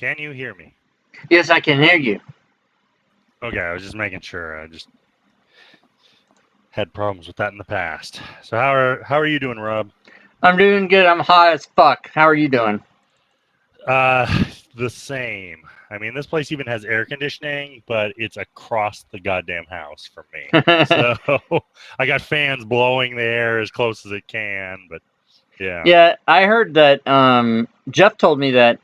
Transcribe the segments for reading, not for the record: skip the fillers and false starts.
Can you hear me? Yes, I can hear you. Okay, I was just making sure. I just had problems with that in the past. So how are you doing, Rob? I'm doing good. I'm hot as fuck. How are you doing? The same. I mean, this place even has air conditioning, but it's across the goddamn house from me. So I got fans blowing the air as close as it can, but yeah. Yeah, I heard that Jeff told me that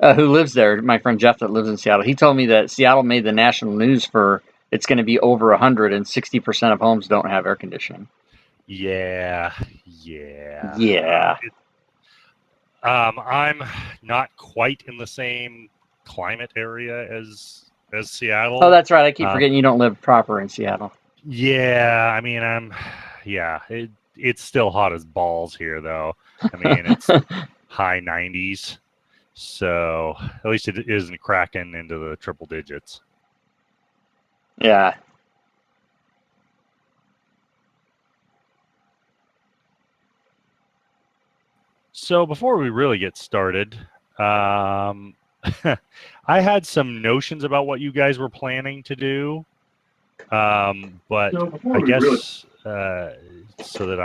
who lives there, my friend Jeff that lives in Seattle, he told me that Seattle made the national news for it's going to be over 100 and 60% of homes don't have air conditioning. Yeah. Yeah. I'm not quite in the same climate area as Seattle. Oh, that's right. I keep forgetting you don't live proper in Seattle. Yeah, I mean, it's still hot as balls here, though. I mean, it's high 90s, so at least it isn't cracking into the triple digits. Yeah. So before we really get started, I had some notions about what you guys were planning to do, but I guess so that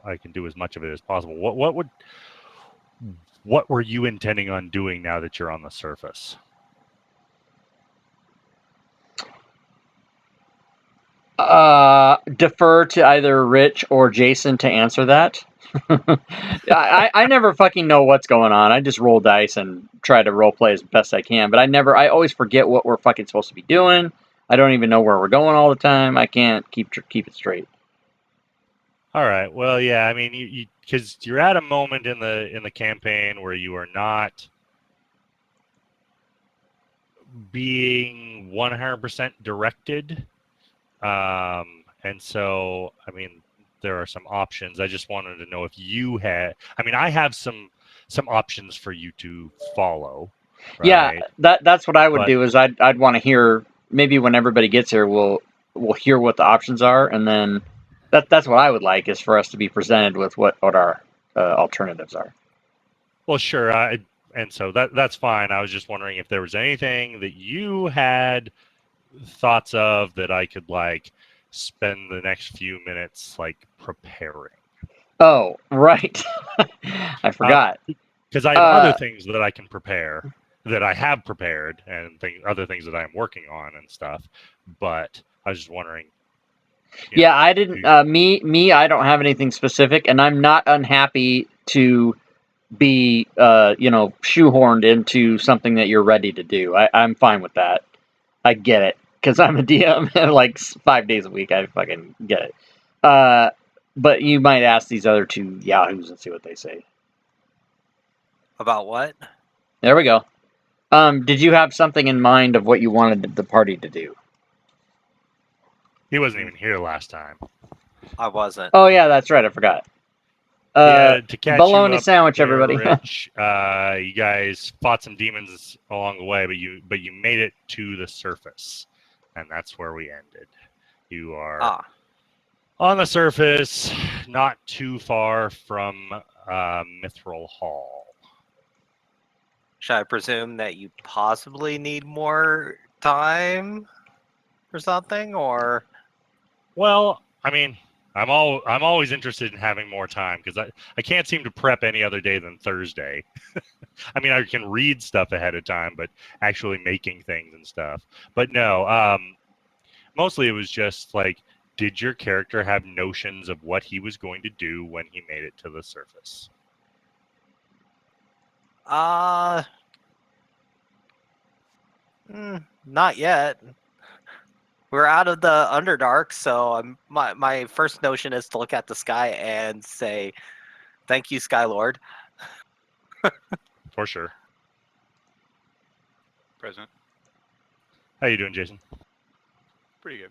I can do as much of it as possible. What were you intending on doing now that you're on the surface? Defer to either Rich or Jason to answer that. I never fucking know what's going on. I just roll dice and try to role play as best I can. But I always forget what we're fucking supposed to be doing. I don't even know where we're going all the time. I can't keep it straight. All right. Well, yeah. I mean, because you're at a moment in the campaign where you are not being 100% directed, and so I mean, there are some options. I just wanted to know if you had. I mean, I have some options for you to follow. Right? Yeah, that's what I would do. Is I'd want to hear, maybe when everybody gets here, we'll hear what the options are, and then that's what I would like, is for us to be presented with what our alternatives are. Well, sure. And so that's fine. I was just wondering if there was anything that you had thoughts of that I could spend the next few minutes preparing. Oh, right. I forgot. Because I have other things that I can prepare, that I have prepared, and other things that I'm working on and stuff. But I was just wondering. Yeah, I didn't. Me, I don't have anything specific, and I'm not unhappy to be, shoehorned into something that you're ready to do. I'm fine with that. I get it, because I'm a DM like 5 days a week. I fucking get it. But you might ask these other two yahoos and see what they say. About what? There we go. Did you have something in mind of what you wanted the party to do? He wasn't even here last time. I wasn't. Oh yeah, that's right. I forgot. To catch bologna you up sandwich, there, everybody. Rich, you guys fought some demons along the way, but you made it to the surface, and that's where we ended. You are on the surface, not too far from Mithril Hall. Should I presume that you possibly need more time or something, or? Well, I mean, I'm always interested in having more time, because I can't seem to prep any other day than Thursday. I mean, I can read stuff ahead of time, but actually making things and stuff. But no, mostly it was just did your character have notions of what he was going to do when he made it to the surface? Not yet. We're out of the Underdark, so my first notion is to look at the sky and say, "Thank you, Skylord." For sure. Present. How you doing, Jason? Pretty good.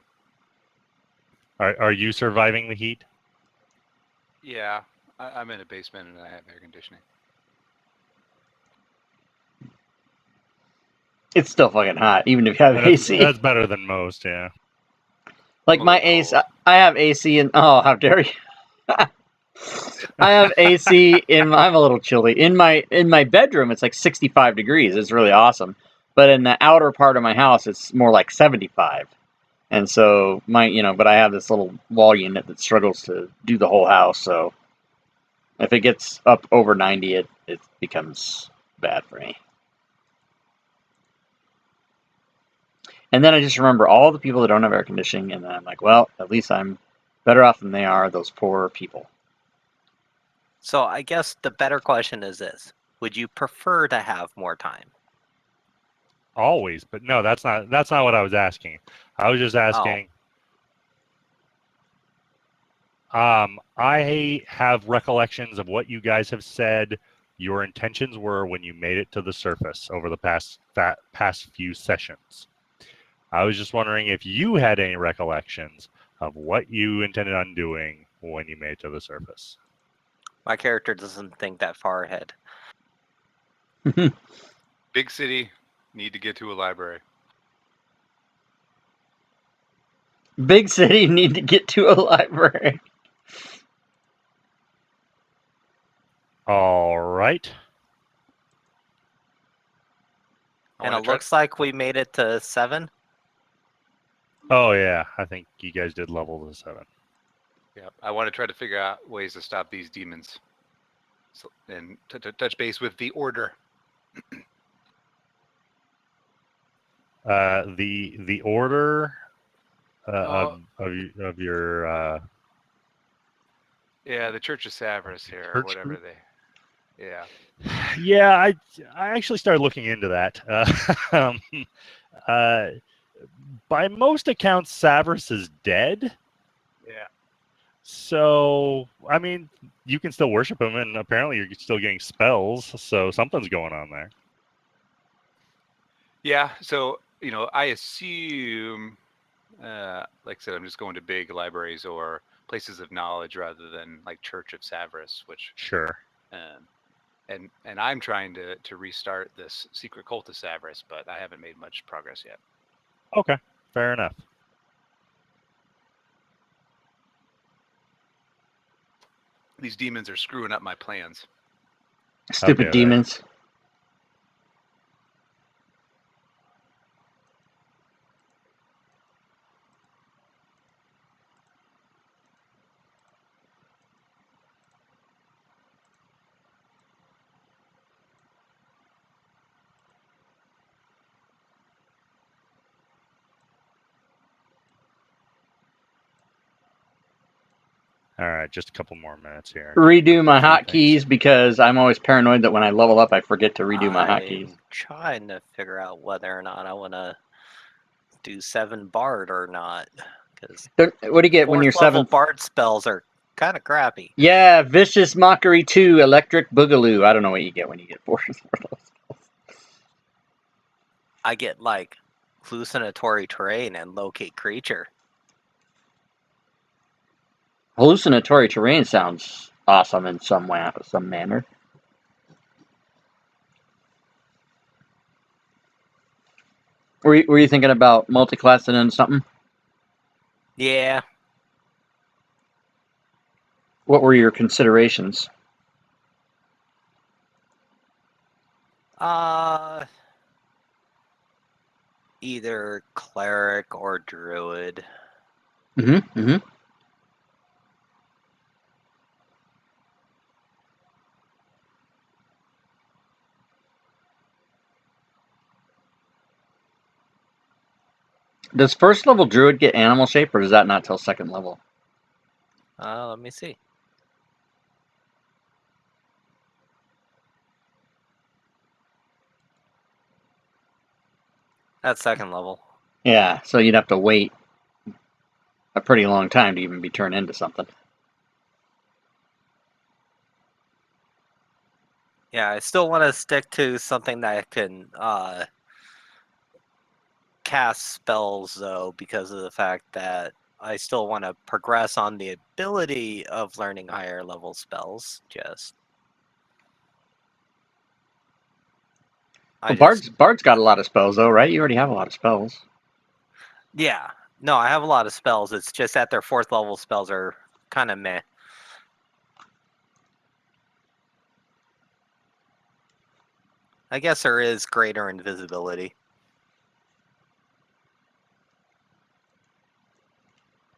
Are you surviving the heat? Yeah, I'm in a basement and I have air conditioning. It's still fucking hot, even if you have AC. That's better than most, yeah. Like my AC, I have AC, and oh, how dare you! I have AC I'm a little chilly. In my bedroom it's like 65 degrees. It's really awesome. But in the outer part of my house it's more like 75. And so but I have this little wall unit that struggles to do the whole house, so if it gets up over 90 it becomes bad for me. And then I just remember all the people that don't have air conditioning, and then I'm like, well, at least I'm better off than they are, those poor people. So I guess the better question is this: would you prefer to have more time? Always, but no, that's not what I was asking. I was just asking. I have recollections of what you guys have said your intentions were when you made it to the surface over the past few sessions. I was just wondering if you had any recollections of what you intended on doing when you made it to the surface. My character doesn't think that far ahead. Big city, need to get to a library. Big city, need to get to a library. All right. And it looks like we made it to 7. Oh yeah, I think you guys did level to 7. Yeah, I want to try to figure out ways to stop these demons, and to touch base with the Order. The Order of your yeah, the Church of Savras here, or whatever group? Yeah. Yeah, I actually started looking into that. By most accounts, Savras is dead. Yeah. So, I mean, you can still worship him, and apparently you're still getting spells, so something's going on there. Yeah, so, I assume, like I said, I'm just going to big libraries or places of knowledge rather than, like, Church of Savras, which... Sure. And I'm trying to restart this secret cult of Savras, but I haven't made much progress yet. Okay, fair enough. These demons are screwing up my plans. Stupid demons. All right, just a couple more minutes here. Redo my hotkeys because I'm always paranoid that when I level up, I forget to redo my hotkeys. I'm trying to figure out whether or not I want to do 7 Bard or not. Because what do you get when you're 7? Bard spells are kind of crappy. Yeah, Vicious Mockery 2, Electric Boogaloo. I don't know what you get when you get 4 of those spells. I get like Hallucinatory Terrain and Locate Creature. Hallucinatory Terrain sounds awesome in some manner. Were you thinking about multi-classing into something? Yeah. What were your considerations? Either Cleric or Druid. Mm-hmm. Does first level Druid get animal shape, or does that not till second level? Let me see. That's second level. Yeah, so you'd have to wait a pretty long time to even be turned into something. Yeah, I still want to stick to something that can cast spells, though, because of the fact that I still want to progress on the ability of learning higher level spells. Bard's got a lot of spells, though, right? You already have a lot of spells. Yeah. No, I have a lot of spells. It's just that their 4th level spells are kind of meh. I guess there is greater invisibility.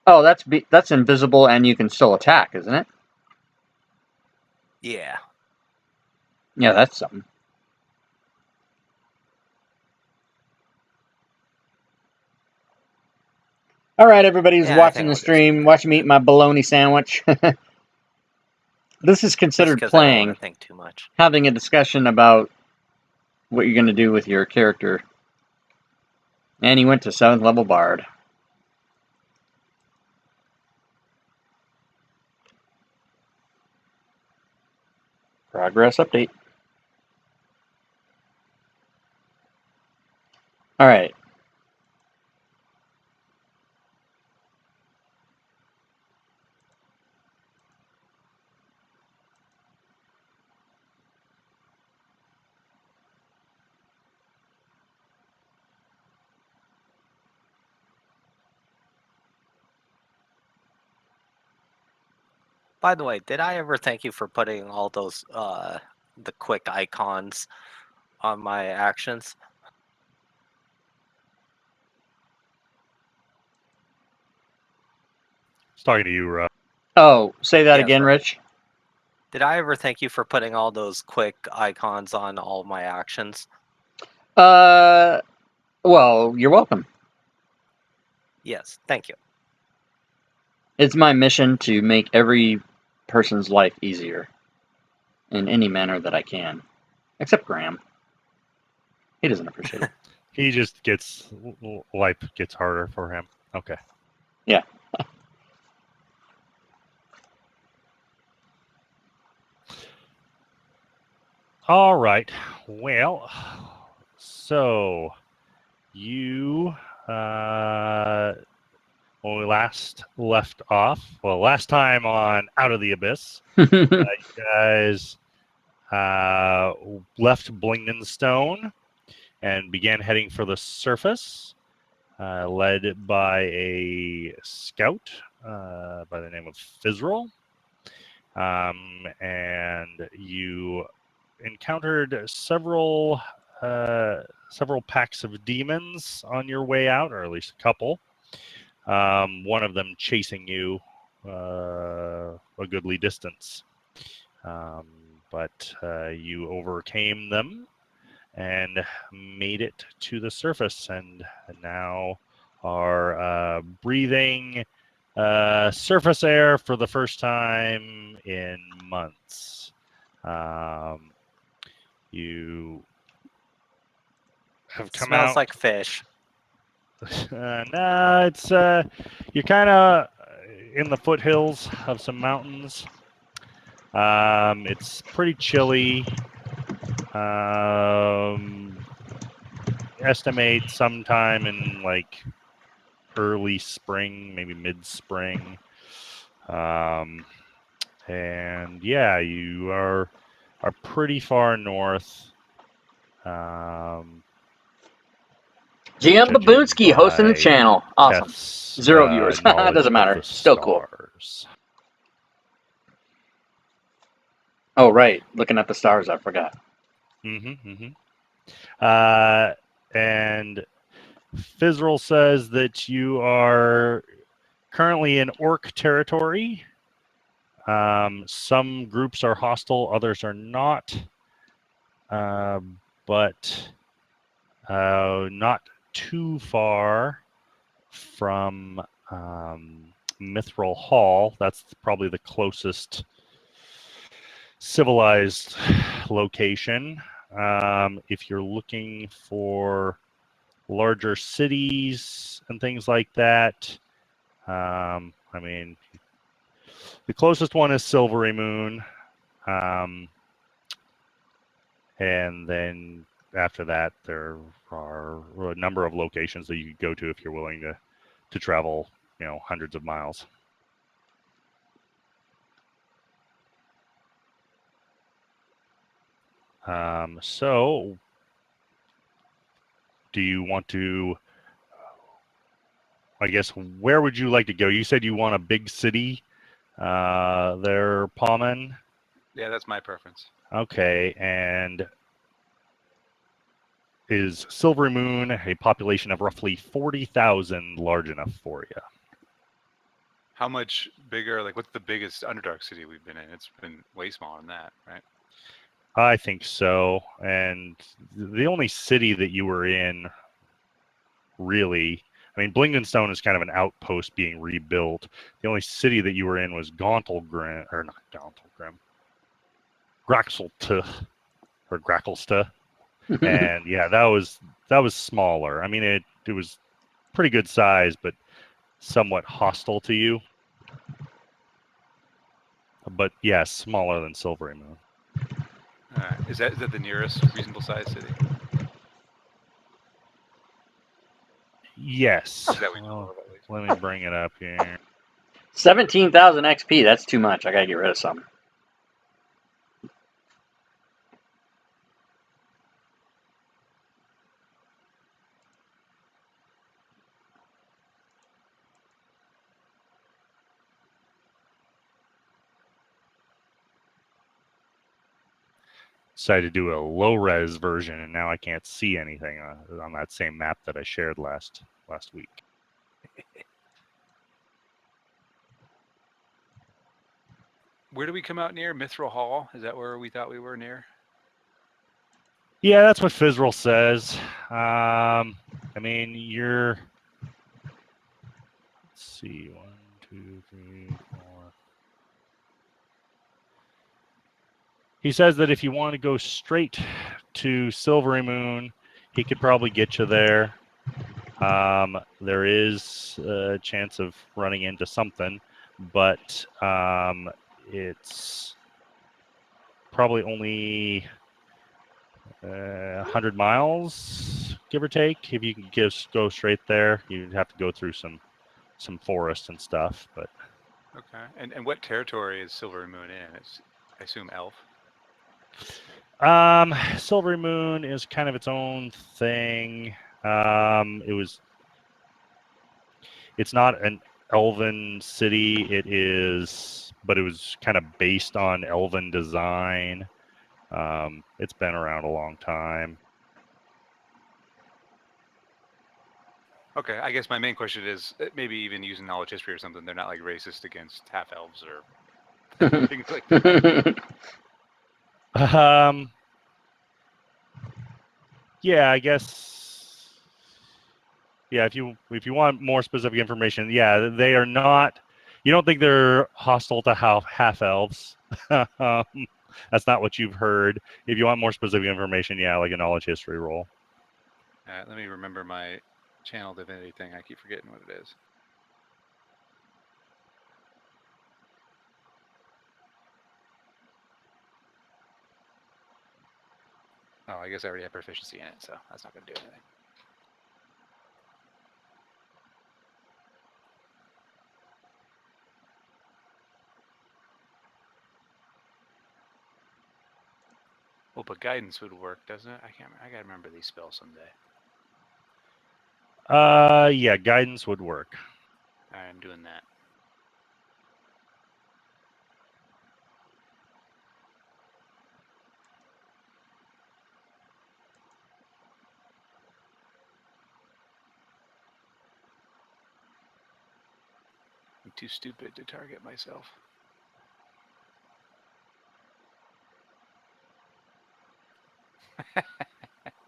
Oh, that's invisible, and you can still attack, isn't it? Yeah. Yeah, that's something. All right, everybody who's Yeah, I watching think the I'll just do stream, that watch me eat then. my bologna sandwich. This is Just considered because I don't want playing, to think too much. having a discussion about what you're going to do with your character. And he went to 7th level Bard. Progress update. All right. By the way, did I ever thank you for putting all those the quick icons on my actions? Just talking to you, Rob. Oh, say that Yes, again, right. Rich. Did I ever thank you for putting all those quick icons on all my actions? Well, you're welcome. Yes, thank you. It's my mission to make every person's life easier in any manner that I can. Except Graham. He doesn't appreciate it. He just gets life gets harder for him. Okay. Yeah. All right. Well, so you when we last left off, well, last time on Out of the Abyss, you guys left Blingdenstone and began heading for the surface, led by a scout by the name of Fizrel. And you encountered several packs of demons on your way out, or at least a couple. One of them chasing you a goodly distance. But you overcame them and made it to the surface, and now are breathing surface air for the first time in months. You have come Smells out. like fish. No, it's you're kind of in the foothills of some mountains. It's pretty chilly. Estimate sometime in like early spring, maybe mid-spring. And yeah, you are pretty far north. GM Judging Baboonsky hosting the by channel. Awesome. Keth's, 0 viewers. knowledge Doesn't of matter. the Still cool. stars. Oh, right. Looking at the stars, I forgot. And Fizrel says that you are currently in orc territory. Some groups are hostile, others are not. But not too far from Mithril Hall. That's probably the closest civilized location. If you're looking for larger cities and things like that, I mean, the closest one is Silvery Moon. And then after that, there are a number of locations that you could go to if you're willing to travel, hundreds of miles. So, do you want to? I guess where would you like to go? You said you want a big city. There, Palmen. Yeah, that's my preference. Okay, and is Silvery Moon a population of roughly 40,000 large enough for you? How much bigger? Like, what's the biggest Underdark city we've been in? It's been way smaller than that, right? I think so. And the only city that you were in, really, I mean, Blingdenstone is kind of an outpost being rebuilt. The only city that you were in was Gauntlgrim, or not Gauntlgrim, Graxelta, or Gracklesta. And yeah, that was smaller. I mean, it was pretty good size, but somewhat hostile to you. But yeah, smaller than Silvery Moon. Is that the nearest reasonable sized city? Yes. That we know of, at least. Let me bring it up here. 17,000 XP. That's too much. I gotta get rid of some. Decided to do a low res version, and now I can't see anything on that same map that I shared last week. Where do we come out near? Mithril Hall? Is that where we thought we were near? Yeah, that's what Fizzrel says. I mean, you're. Let's see, 1, 2, 3, 4. He says that if you want to go straight to Silvery Moon, he could probably get you there. There is a chance of running into something, but it's probably only 100 miles, give or take. If you can just go straight there, you'd have to go through some forest and stuff. But Okay. And what territory is Silver Moon in? It's, I assume, Elf. Silvery Moon is kind of its own thing. It's not an elven city. It was kind of based on elven design. It's been around a long time. Okay, I guess my main question is maybe even using knowledge history or something. They're not like racist against half elves or things like that. Yeah, I guess. Yeah, if you want more specific information, yeah, they are not. You don't think they're hostile to half elves? That's not what you've heard. If you want more specific information, yeah, like a knowledge history roll. Let me remember my channel divinity thing. I keep forgetting what it is. Oh, I guess I already have proficiency in it, so that's not going to do anything. Well, but guidance would work, doesn't it? I gotta remember these spells someday. Yeah, guidance would work. All right, I'm doing that. I'm too stupid to target myself.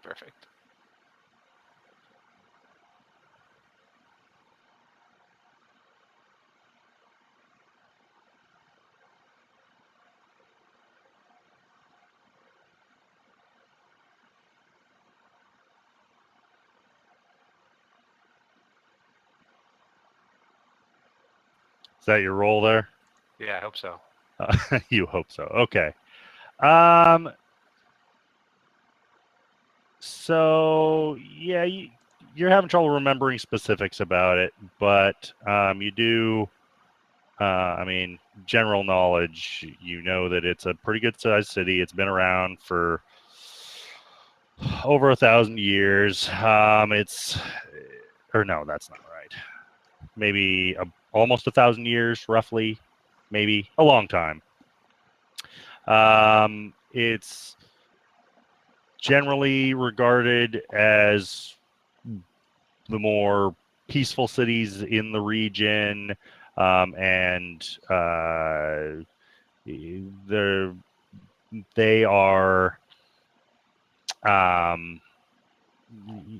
Perfect. Is that your roll there? Yeah, I hope so. You hope so. Okay. So yeah, you're having trouble remembering specifics about it, but you do. I mean, general knowledge. You know that it's a pretty good sized city. It's been around for over 1,000 years. Or no, that's not right. Maybe almost 1,000 years, roughly. Maybe a long time. It's generally regarded as the more peaceful cities in the region, and they are.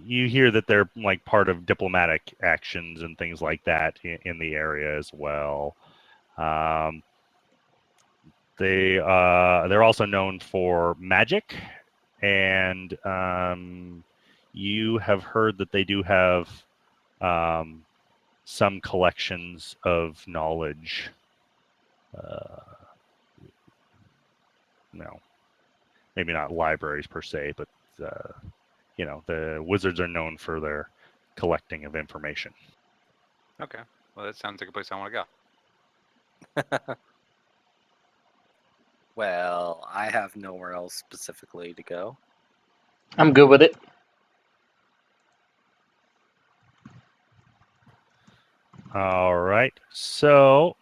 You hear that they're like part of diplomatic actions and things like that in the area as well. They're also known for magic, and you have heard that they do have some collections of knowledge. No, maybe not libraries per se, but the wizards are known for their collecting of information. Okay. Well, that sounds like a place I want to go. Well, I have nowhere else specifically to go. I'm good with it. All right. So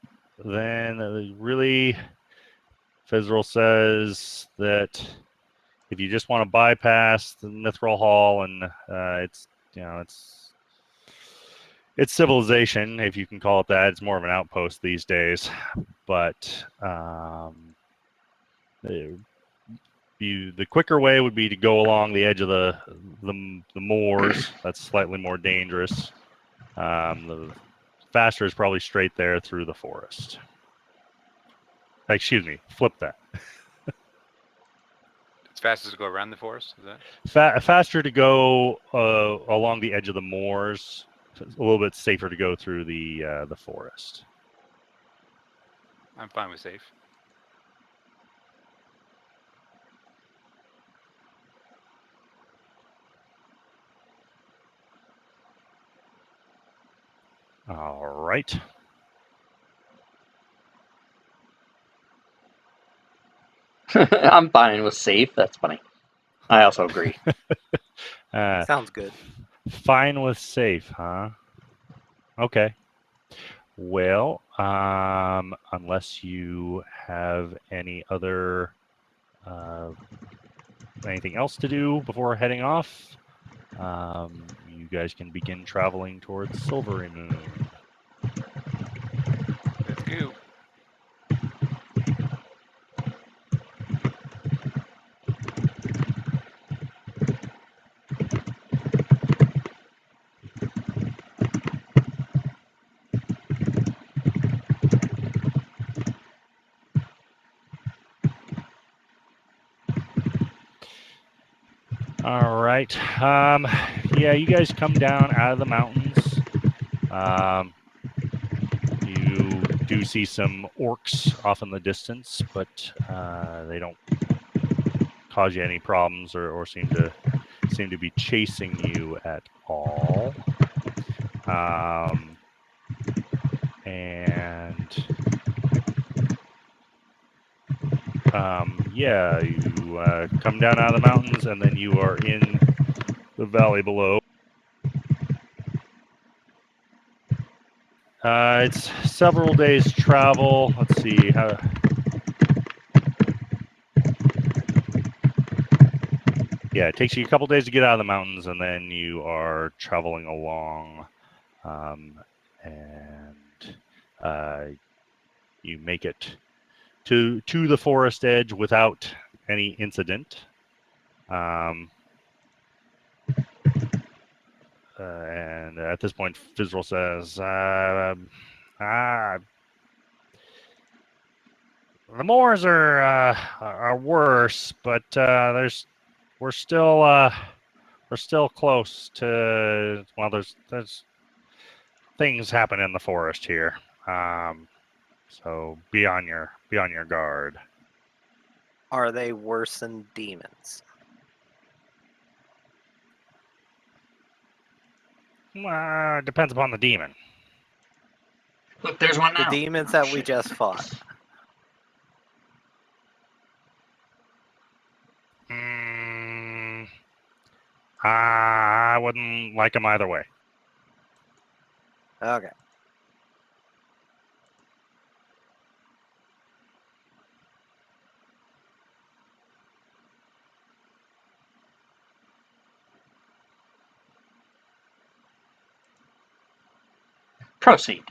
then, really, Fizral says that if you just want to bypass the Mithril Hall and it's civilization, if you can call it that. It's more of an outpost these days, but the quicker way would be to go along the edge of the moors. That's slightly more dangerous. The faster is probably straight there through the forest. Excuse me, flip that. It's fastest to go around the forest. Is that Faster to go along the edge of the moors. A little bit safer to go through the forest. I'm fine with safe. All right. I'm fine with safe. That's funny. I also agree. Sounds good. Fine with safe, huh? Okay. Well, unless you have any other anything else to do before heading off, you guys can begin traveling towards Silvery Moon. Let's go. All right. Yeah, you guys come down out of the mountains. You do see some orcs off in the distance, but they don't cause you any problems or seem to be chasing you at all. Yeah, you come down out of the mountains, and then you are in the valley below. It's several days travel. Let's see how. Yeah, it takes you a couple days to get out of the mountains, and then you are traveling along, and you make it to the forest edge without any incident. And at this point, Fizral says, "The moors are worse, but we're still close to. Well, there's things happen in the forest here, so be on your guard." Are they worse than demons? Depends upon the demon. Look, there's one The now. demons that we just fought. I wouldn't like them either way. Okay. Proceed.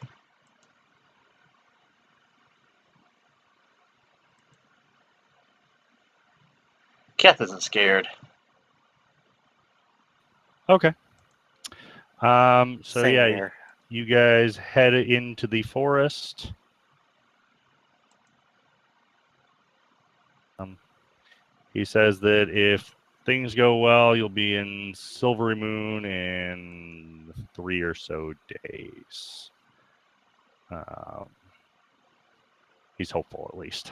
Keth isn't scared. Okay. So Same yeah, here. you guys head into the forest. He says that if things go well, you'll be in Silvery Moon in 3 or so days. He's hopeful, at least.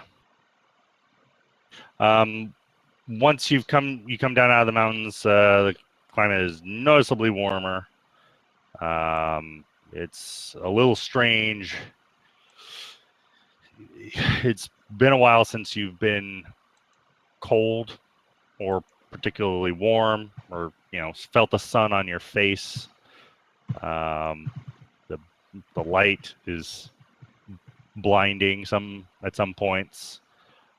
Once you come down out of the mountains, the climate is noticeably warmer. It's a little strange. It's been a while since you've been cold or particularly warm, or felt the sun on your face. The light is blinding at some points,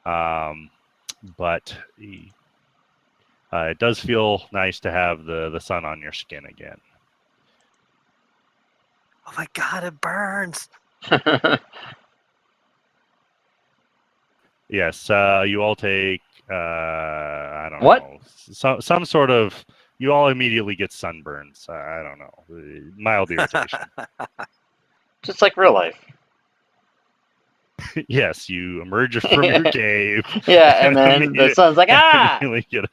but it does feel nice to have the sun on your skin again. Oh my god, it burns! Yes, you all take I don't What? know, some sort of. You all immediately get sunburns. I don't know, mild irritation. Just like real life. Yes, you emerge from your cave. Yeah, and then the sun's like, ah! Immediately get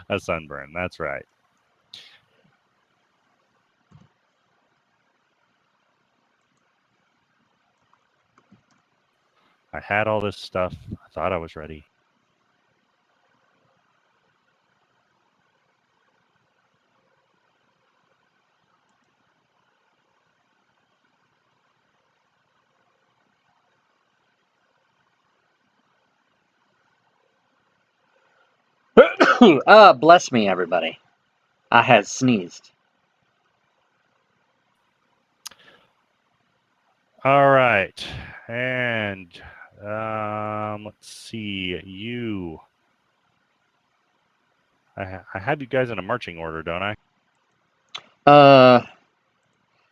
a sunburn. That's right. I had all this stuff. I thought I was ready. Bless me, everybody. I had sneezed. All right, and let's see. I have you guys in a marching order, don't I?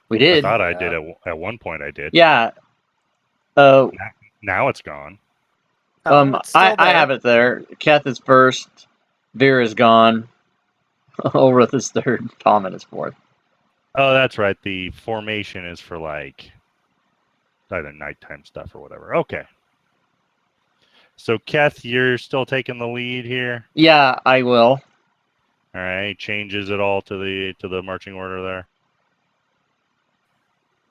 We I did. thought I did at one point. I did. Yeah. Now it's gone. No, it's still I there. have it there. Keth is first. Veer is gone. Ulrith is third. Tommen is fourth. Oh, that's right. The formation is for like either nighttime stuff or whatever. Okay. So Keth, you're still taking the lead here. Yeah, I will. All right. Changes it all to the marching order there.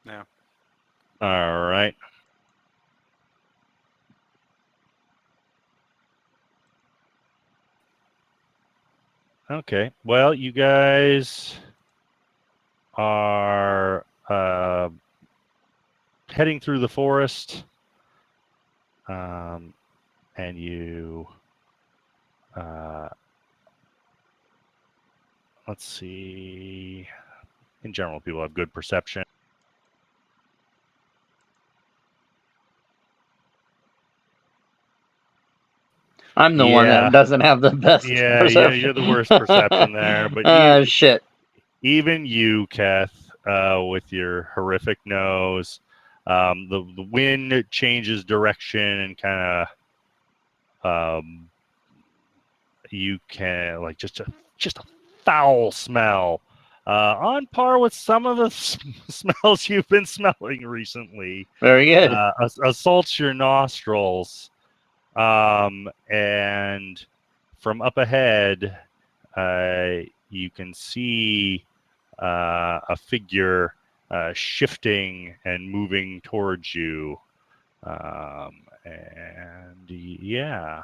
No. All right. Okay. Well, you guys are heading through the forest, and you let's see. In general, people have good perception. I'm the one that doesn't have the best Yeah, perception. you're the worst perception there. But shit. Even you, Keth, with your horrific nose, the wind changes direction and kind of you can like just a foul smell, on par with some of the smells you've been smelling recently. Very good. Assaults your nostrils, and from up ahead, you can see a figure shifting and moving towards you. And yeah.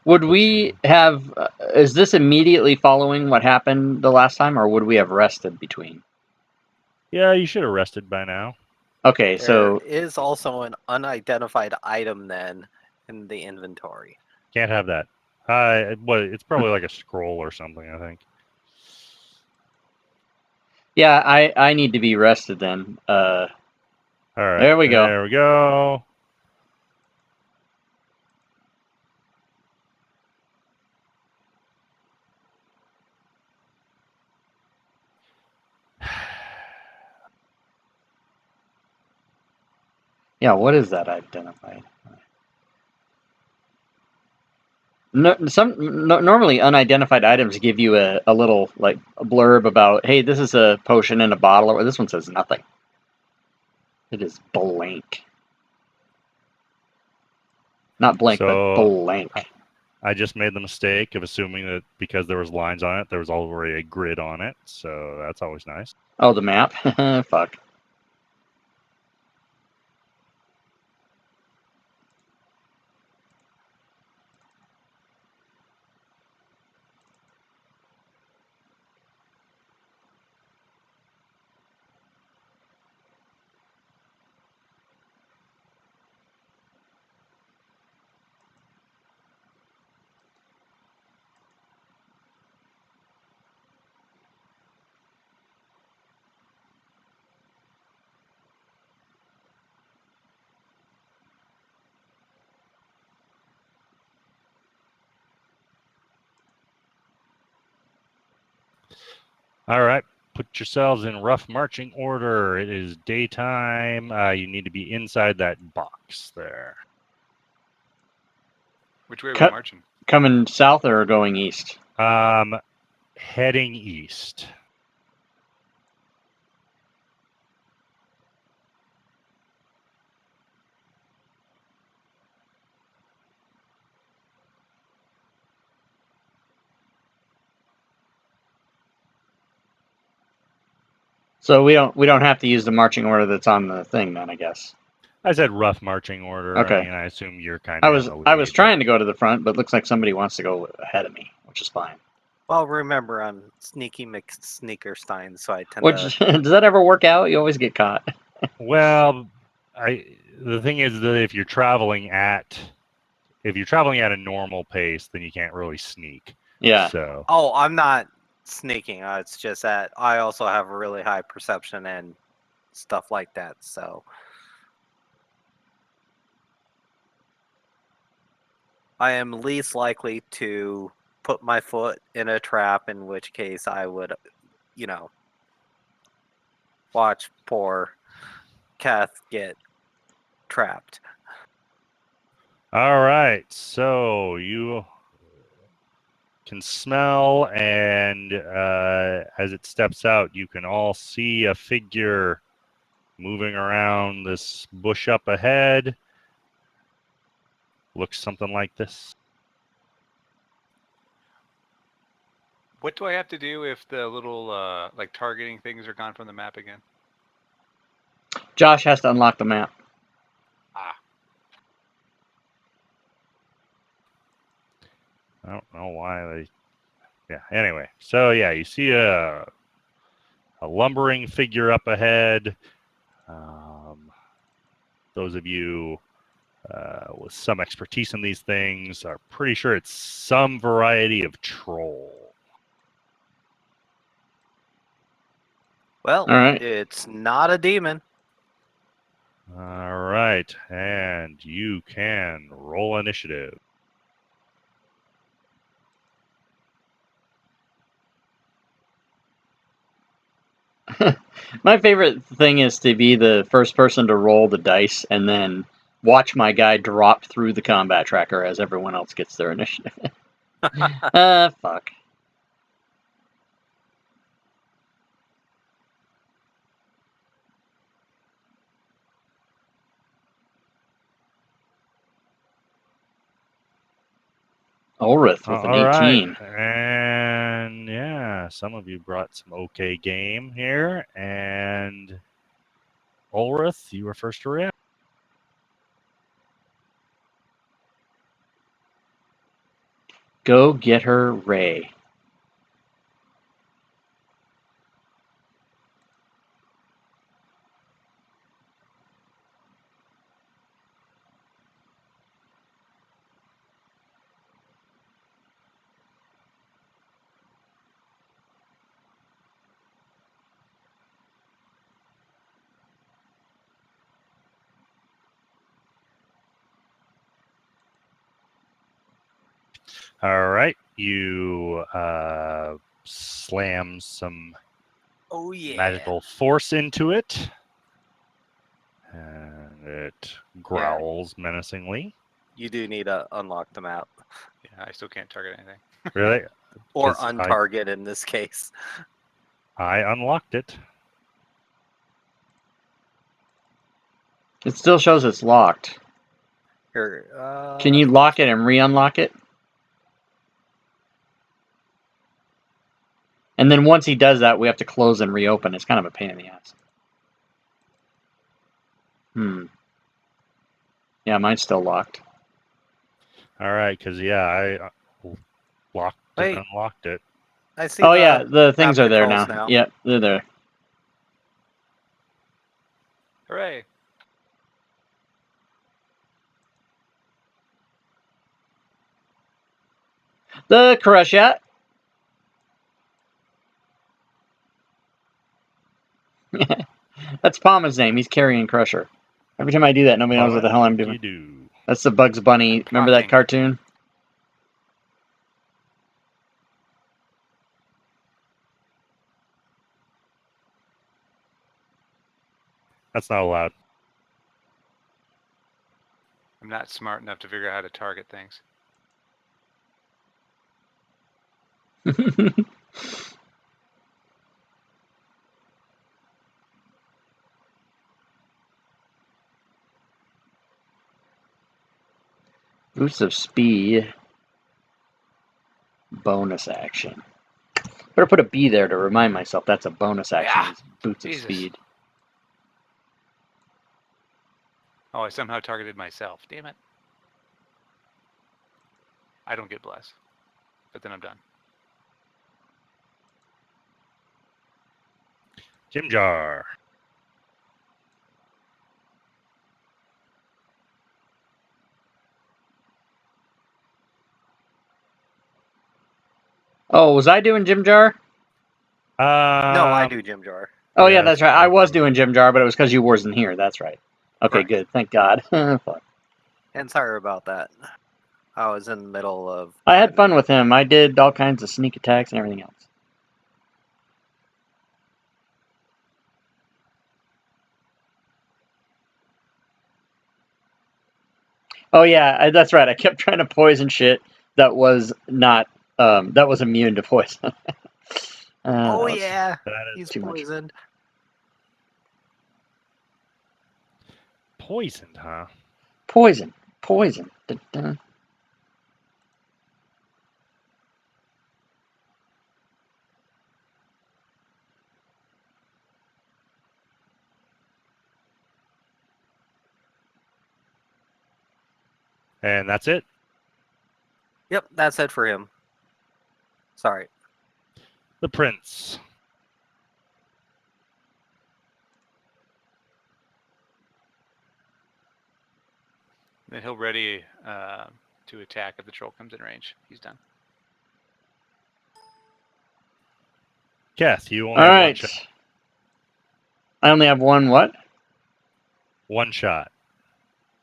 Would we have? Is this immediately following what happened the last time, or would we have rested between? Yeah, you should have rested by now. Okay, so There is also an unidentified item then in the inventory. Can't have that. It's probably like a scroll or something, I think. yeah, I need to be rested then. All right. There we go. There we go. Yeah, what is that identified? No, normally unidentified items give you a little like a blurb about, hey, this is a potion in a bottle, or this one says nothing. It is blank. Not blank, but So blank. I just made the mistake of assuming that because there was lines on it, there was already a grid on it. So that's always nice. Oh, the map? Fuck. All right. Put yourselves in rough marching order. It is daytime. You need to be inside that box there. Which way are we Cut. marching? Coming south or going east? Heading east. So we don't have to use the marching order that's on the thing then, I guess. I said rough marching order. Okay. I mean, I assume you're kind I of was in the lead, I was trying to go to the front, but looks like somebody wants to go ahead of me, which is fine. Well, remember, I'm Sneaky McSneakerstein, so I tend Which to. does that ever work out? You always get caught. Well, the thing is that if you're traveling at a normal pace, then you can't really sneak. Yeah. So Oh, I'm not sneaking. It's just that I also have a really high perception and stuff like that. So I am least likely to put my foot in a trap, in which case I would, watch poor Kath get trapped. all right. So you can smell, and as it steps out, you can all see a figure moving around this bush up ahead. Looks something like this. What do I have to do if the little like targeting things are gone from the map again? Josh has to unlock the map. Ah, I don't know why they. Yeah. Anyway, so yeah, you see a lumbering figure up ahead. Those of you with some expertise in these things are pretty sure it's some variety of troll. Well, All right. it's not a demon. All right, and you can roll initiative. My favorite thing is to be the first person to roll the dice and then watch my guy drop through the combat tracker as everyone else gets their initiative. Fuck. Ulrith with an All right, 18. and yeah, some of you brought some okay game here, and Ulrith, you were first to react. Go get her, Ray. All right, you slam some Oh yeah. magical force into it. And It growls menacingly. You do need to unlock the map. Yeah, I still can't target anything. Really? Or 'Cause untarget in this case. I unlocked it. It still shows it's locked. Here, Can you lock it and re-unlock it? And then once he does that, we have to close and reopen. It's kind of a pain in the ass. Yeah, mine's still locked. All right, because I locked Wait. and unlocked it. I see. Oh yeah, the things map are there now. controls Yep, they're there. Hooray! The Karashat. That's Palma's name. He's carrying Crusher. Every time I do that, nobody knows what the hell I'm doing. Do. That's the Bugs Bunny. Remember that Talking. cartoon? That's not allowed. I'm not smart enough to figure out how to target things. Boost of speed. Bonus action. Better put a B there to remind myself that's a bonus action. Yeah. Is Boots Jesus. of speed. Oh, I somehow targeted myself. Damn it. I don't get blessed. But then I'm done. Jim Jar. Oh, was I doing Jim Jar? No, I do Jim Jar. Oh yeah, Yeah, that's right. I was doing Jim Jar, but it was because you wasn't here. That's right. Okay, Right. good. Thank God. Fuck. And sorry about that. I was in the middle of. I had fun with him. I did all kinds of sneak attacks and everything else. Oh yeah, that's right. I kept trying to poison shit that was not that was immune to poison. Oh that was yeah, That is he's too much. poisoned. poisoned, huh? Poison. Poison. Dun-dun. And that's it. Yep, that's it for him. Sorry. The Prince. Then he'll ready to attack if the troll comes in range. He's done. Keth, you only All have one right. shot. I only have one. What? One shot.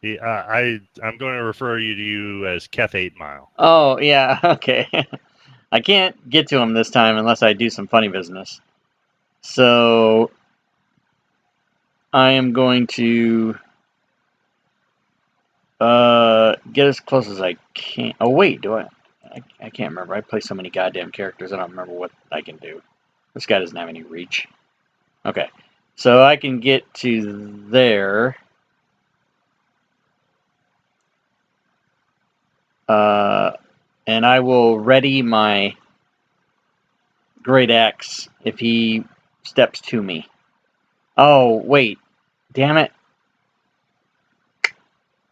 I'm going to refer you to you as Keth 8 Mile. Oh yeah. Okay. I can't get to him this time unless I do some funny business. So I am going to get as close as I can. Oh wait, do I can't remember. I play so many goddamn characters. I don't remember what I can do. This guy doesn't have any reach. Okay, so I can get to there. And I will ready my great axe if he steps to me. Oh wait, damn it!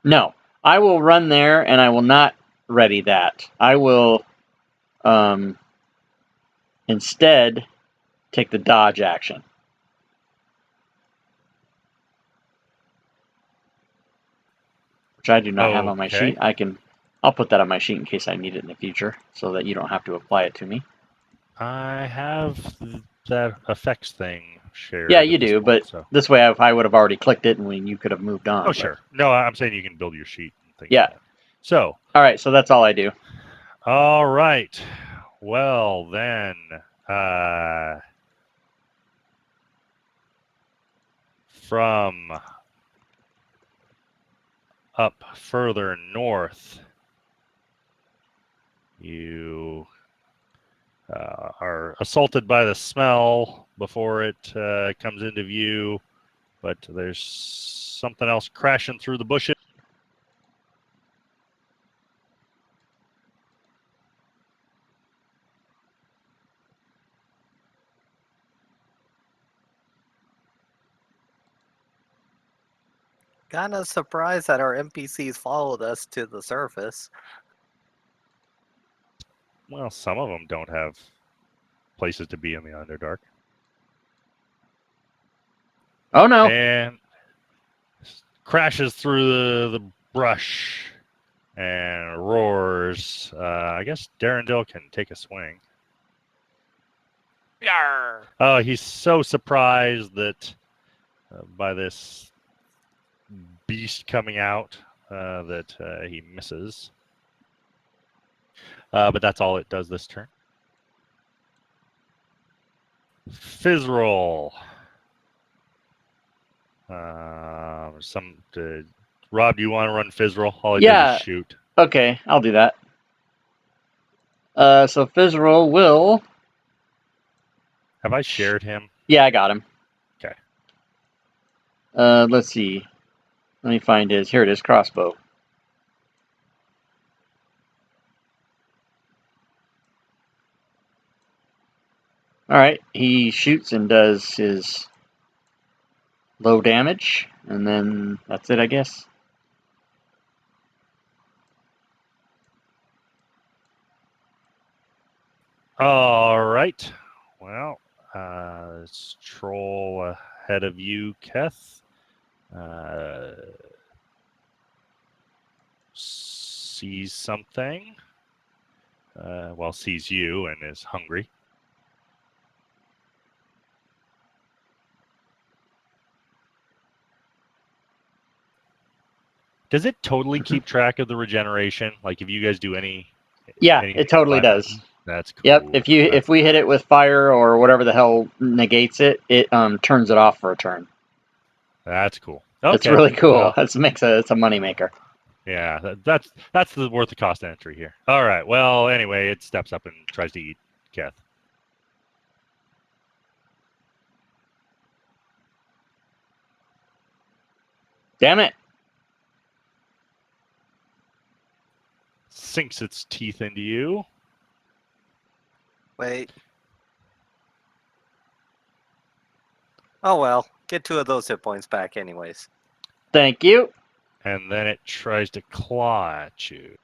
No, I will run there and I will not ready that. I will instead take the dodge action. Which I do not have on my Okay. sheet. I'll put that on my sheet in case I need it in the future so that you don't have to apply it to me. I have that effects thing shared. Yeah, at you this do, point, but so. this way I would have already clicked it and you could have moved on. Oh, but- sure. No, I'm saying you can build your sheet and things Yeah. like that. So, All right, so that's all I do. all right. Well, then, from up further north, you are assaulted by the smell before it comes into view, but there's something else crashing through the bushes. Kind of surprised that our NPCs followed us to the surface. Well, some of them don't have places to be in the Underdark. Oh no! And crashes through the brush and roars. I guess Darendil can take a swing. Yarr! Oh, he's so surprised that by this beast coming out that he misses. But that's all it does this turn. Fizzroll. Rob, do you want to run Fizzroll? All he does is shoot. Okay, I'll do that. So Fizzroll will. Have I shared him? Yeah, I got him. Okay. Let's see. Let me find his. Here it is, crossbow. All right, he shoots and does his low damage, and then that's it, I guess. All right. Well, let's troll ahead of you, Keth. Sees something. Well, sees you and is hungry. Does it totally keep track of the regeneration? Like if you guys do any? Yeah, anything it totally like that? does. That's cool. Yep. If we hit it with fire or whatever the hell negates it, it turns it off for a turn. That's cool. Okay. It's really cool. Well, It's a moneymaker. yeah, that's worth the cost of entry here. All right. Well, anyway, it steps up and tries to eat Keth. Damn it! Sinks its teeth into you. Wait. Oh well, get 2 of those hit points back anyways. Thank you. And then it tries to claw at you.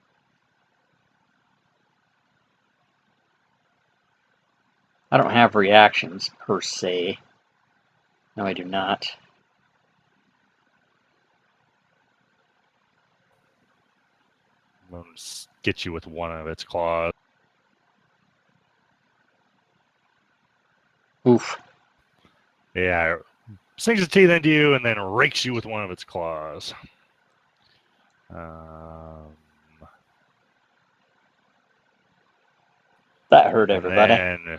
I don't have reactions per se. No, I do not. Get you with one of its claws. Oof. Yeah, it sinks its teeth into you and then rakes you with one of its claws. That hurt everybody. And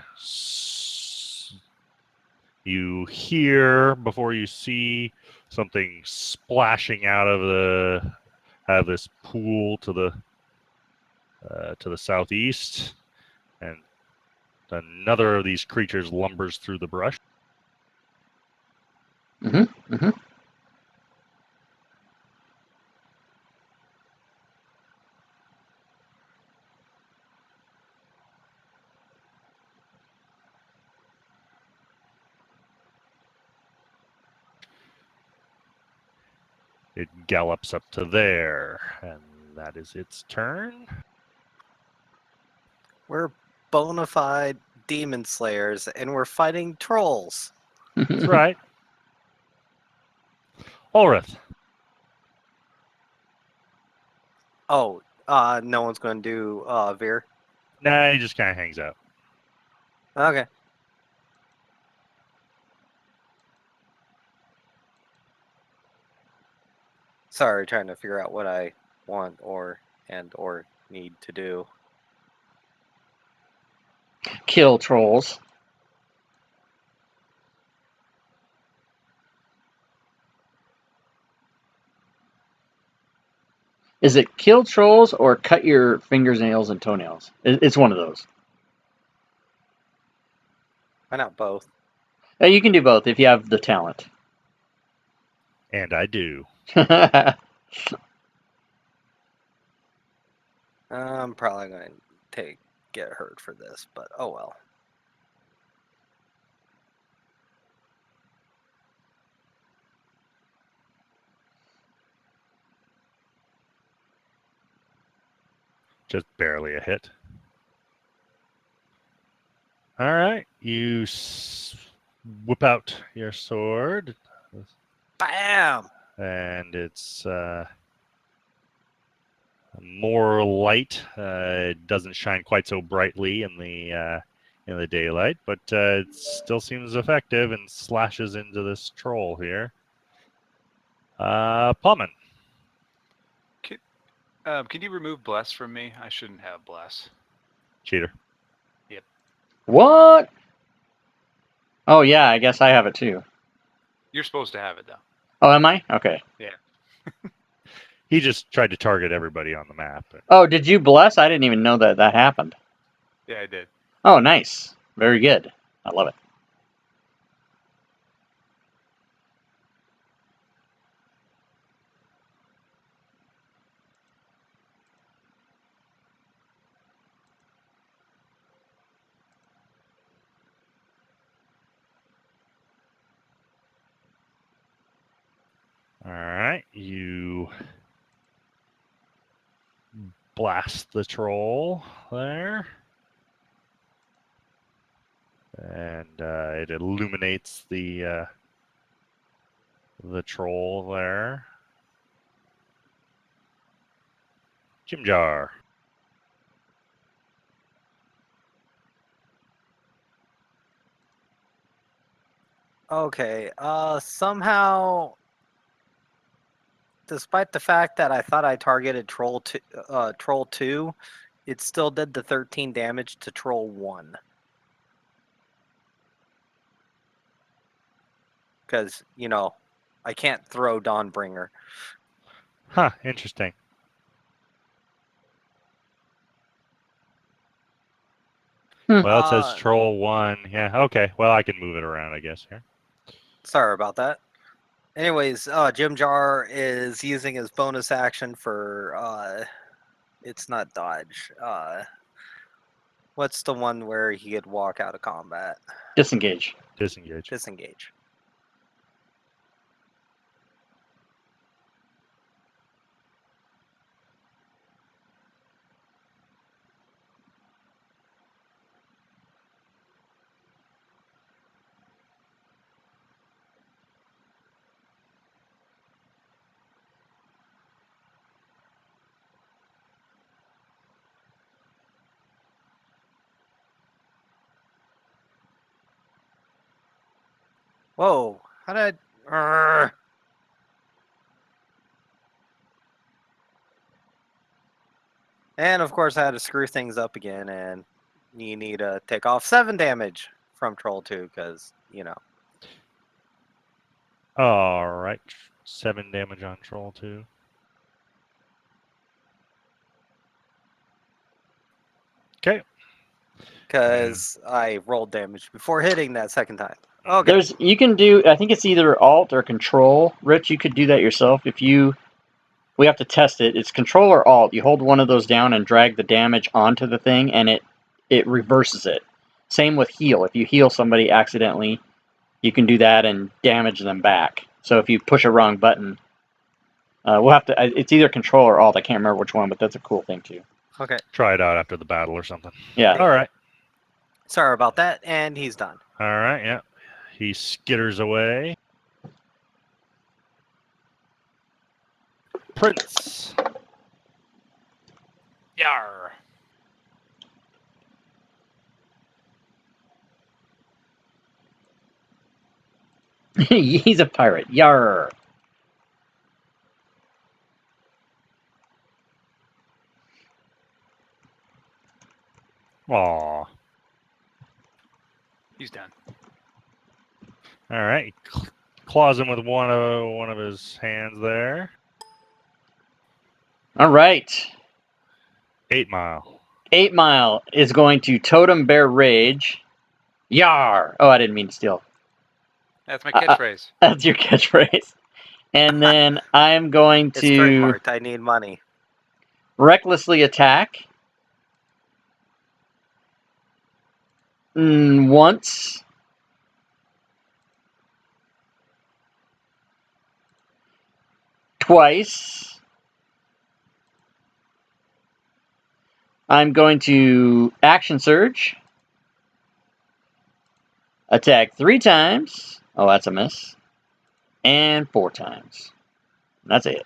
you hear before you see something splashing out of this pool to the southeast, and another of these creatures lumbers through the brush. It gallops up to there, and that is its turn. We're bona fide demon slayers, and we're fighting trolls. That's right. Ulrith. Oh, no one's going to do Veer. Nah, he just kind of hangs out. Okay. Sorry, trying to figure out what I want or need to do. Kill trolls. Is it kill trolls or cut your fingernails and toenails? It's one of those. Why not both? You can do both if you have the talent. And I do. I'm probably going to get hurt for this, but oh well. Just barely a hit. All right, you whip out your sword, Bam! and it's more light. It doesn't shine quite so brightly in the daylight, but it still seems effective and slashes into this troll here. Pullman. Can you remove bless from me? I shouldn't have bless. Cheater. What? Oh yeah, I guess I have it too. You're supposed to have it though. Oh, am I? Okay. He just tried to target everybody on the map. Oh, did you bless? I didn't even know that happened. Yeah, I did. Oh, nice. Very good. I love it. All right, you blast the troll there, and it illuminates the troll there. Jim Jar. Okay. Somehow, despite the fact that I thought I targeted Troll 2, it still did the 13 damage to Troll 1. Because, I can't throw Dawnbringer. Huh, interesting. Well, it says troll 1. Yeah, okay. Well, I can move it around, I guess, here. Sorry about that. Anyways, Jim Jar is using his bonus action for, it's not dodge. What's the one where he could walk out of combat? Disengage. Disengage. Disengage. Whoa! How did I... And of course I had to screw things up again, and you need to take off 7 damage from Troll 2, because, All right. 7 damage on troll 2. Okay. Because I rolled damage before hitting that second time. Okay. You can do, I think it's either Alt or Control. Rich, you could do that yourself. We have to test it. It's Control or Alt. You hold one of those down and drag the damage onto the thing, and it reverses it. Same with heal. If you heal somebody accidentally, you can do that and damage them back. So if you push a wrong button, we'll have to. It's either Control or Alt. I can't remember which one, but that's a cool thing too. Okay. Try it out after the battle or something. Yeah. All right. Sorry about that, and he's done. All right, yeah. He skitters away. Prince. Yar. He's a pirate. Yarr. Aw. He's done. All right. He claws him with one of his hands there. All right. 8 Mile. 8 Mile is going to Totem Bear Rage. Yar! Oh, I didn't mean to steal. That's my catchphrase. That's your catchphrase. And then I'm going It's to trademarked. I need money. recklessly attack. Once. Twice. I'm going to Action Surge. Attack 3 times. Oh, that's a miss. And 4 times. That's it.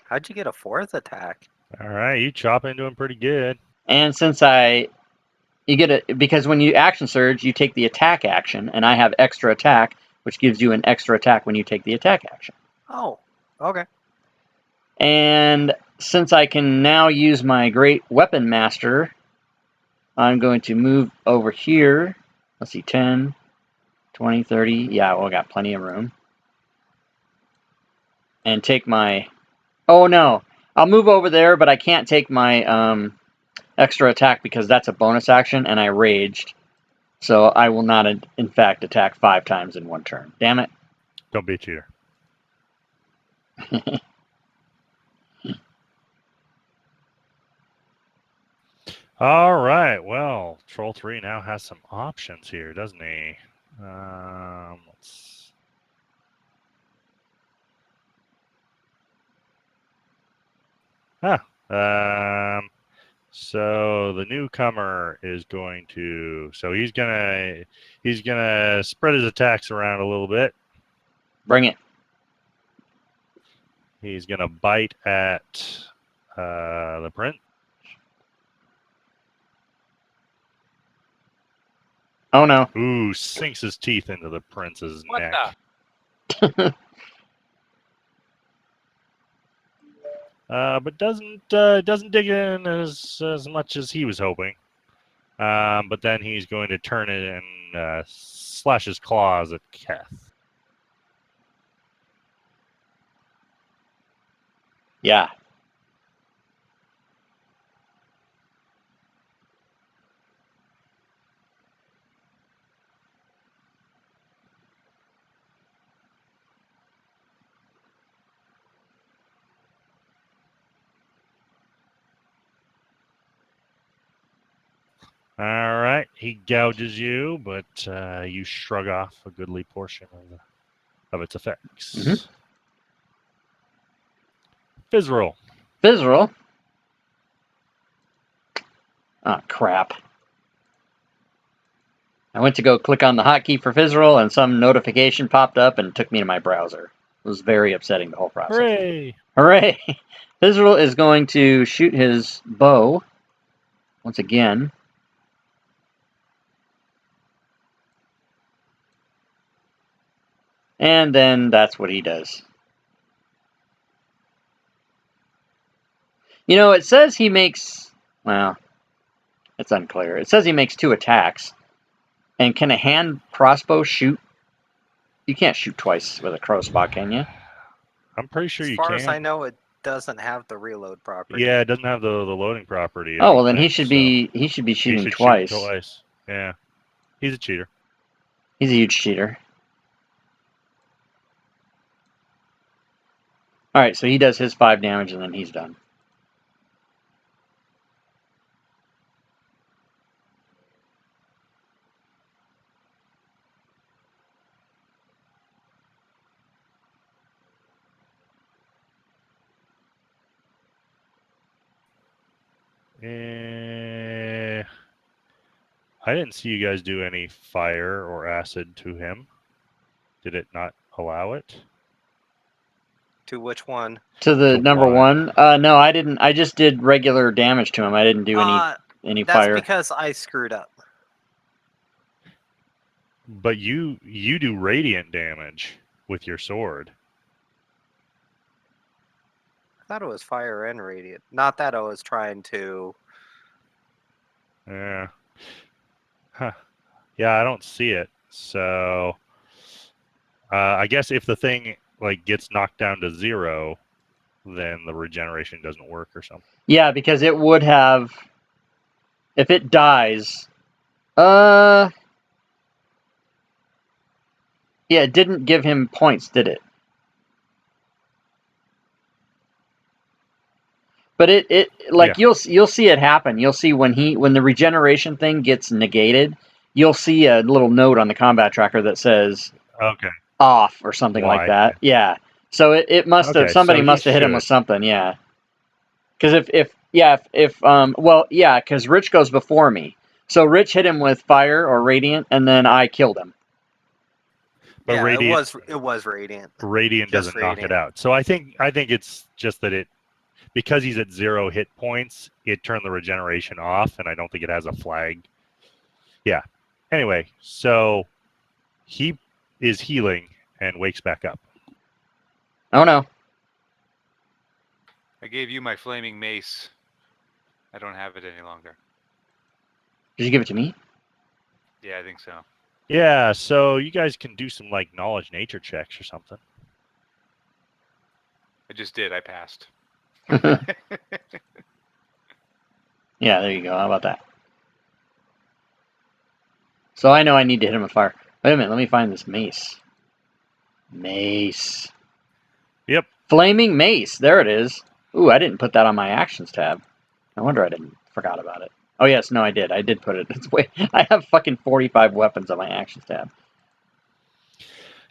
How'd you get a 4th attack? All right, you chop into him pretty good. And since you get it because when you Action Surge, you take the attack action, and I have extra attack, which gives you an extra attack when you take the attack action. Oh, okay. And since I can now use my Great Weapon Master, I'm going to move over here. Let's see, 10, 20, 30. Yeah, well, I got plenty of room. And take my... Oh, no. I'll move over there, but I can't take my extra attack because that's a bonus action, and I raged. So I will not, in fact, attack 5 times in one turn. Damn it. Don't be a cheater. All right. Well, Troll 3 now has some options here, doesn't he? Let's... So the newcomer is going to. So he's gonna spread his attacks around a little bit. Bring it. He's gonna bite at the prince. Oh, no. Ooh, sinks his teeth into the prince's What neck. But doesn't dig in as much as he was hoping. But then he's going to turn it and slash his claws at Keth. Yeah. All right, he gouges you, but you shrug off a goodly portion of its effects. Mhm. Fizzroll. Fizzroll. Oh, crap. I went to go click on the hotkey for Fizzroll, and some notification popped up and took me to my browser. It was very upsetting, the whole process. Hooray! Hooray! Fizzroll is going to shoot his bow once again. And then that's what he does. You know, it says he makes... Well, it's unclear. It says he makes 2 attacks. And can a hand crossbow shoot? You can't shoot twice with a crossbow, can you? I'm pretty sure As you far can. as I know, it doesn't have the reload property. Yeah, it doesn't have the loading property. I Oh, don't well, then he think, should so be he shooting should twice. shoot twice. Yeah, he's a cheater. He's a huge cheater. All right, so he does his 5 damage, and then he's done. I didn't see you guys do any fire or acid to him. Did it not allow it? To which one? To the To number one. 1? No, I didn't. I just did regular damage to him. I didn't do any That's fire. because I screwed up. But you do radiant damage with your sword. I thought it was fire and radiant. Not that I was trying to. Yeah. Huh. Yeah, I don't see it. So I guess if the thing like gets knocked down to 0, then the regeneration doesn't work or something. Yeah, because it would have, if it dies, yeah, it didn't give him points, did it? But it like you'll see it happen. You'll see when the regeneration thing gets negated, you'll see a little note on the combat tracker that says Okay. off or something like Why? that. Yeah. So it must have, Okay, somebody so he must have hit him with should. something. Yeah. Because because Rich goes before me, so Rich hit him with fire or radiant, and then I killed him. But yeah, radiant, it was radiant. radiant Just doesn't knock it radiant. out. So I think it's just that because he's at 0 hit points, it turned the regeneration off, and I don't think it has a flag. Yeah. Anyway, so he is healing and wakes back up. Oh no. I gave you my flaming mace. I don't have it any longer. Did you give it to me? Yeah, I think so. Yeah, so you guys can do some like knowledge nature checks or something. I just did. I passed. Yeah, there you go. How about that? So I know I need to hit him with fire. Wait a minute, let me find this mace. Mace. Yep. Flaming mace. There it is. Ooh, I didn't put that on my actions tab. No wonder I didn't forgot about it. Oh yes, no, I did. I did put it. It's way. I have fucking 45 weapons on my actions tab.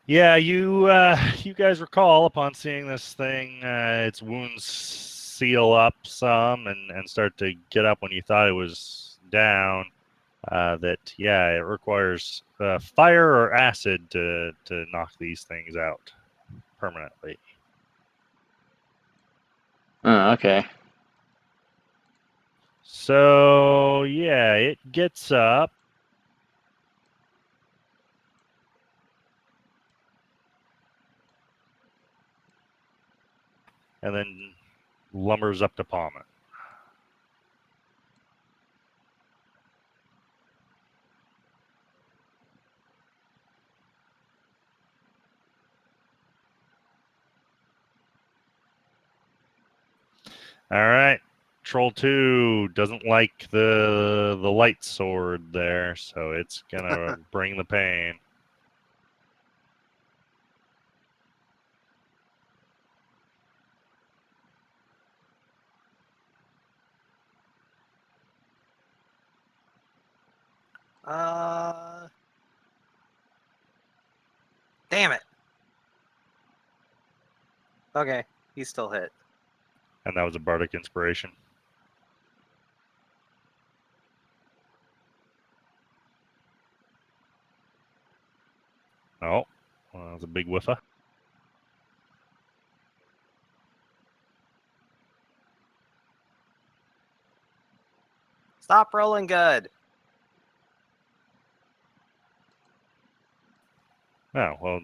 Yeah, you guys recall upon seeing this thing, its wounds seal up some and start to get up when you thought it was down. That it requires fire or acid to knock these things out permanently. Oh, okay. So yeah, it gets up. And then lumbers up to palm it. All right. Troll 2 doesn't like the light sword there, so it's gonna bring the pain. Damn it. Okay, he's still hit. And that was a bardic inspiration. Oh, well, that was a big whiffa. Stop rolling good. Oh, well,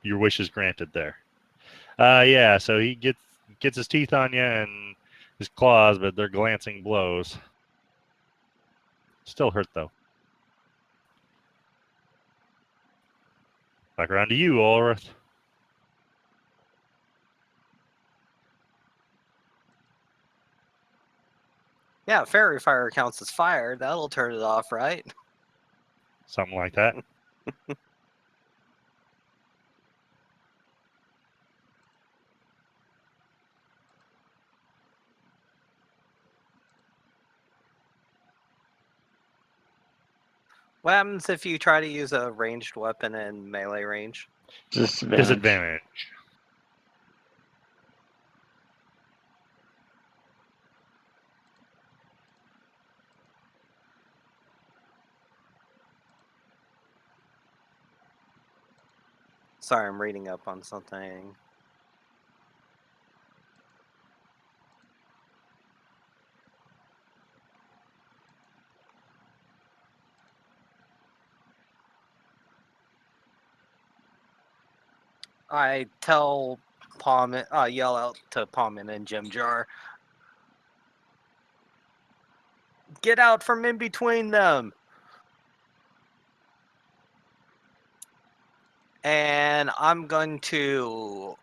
your wish is granted there. So he gets his teeth on you and his claws, but they're glancing blows. Still hurt though. Back around to you, Ulrith. Yeah, fairy fire counts as fire. That'll turn it off, right? Something like that. What happens if you try to use a ranged weapon in melee range? Disadvantage. Sorry, I'm reading up on something. I tell Palm, yell out to Palmin and Jim Jar, get out from in between them. And I'm going to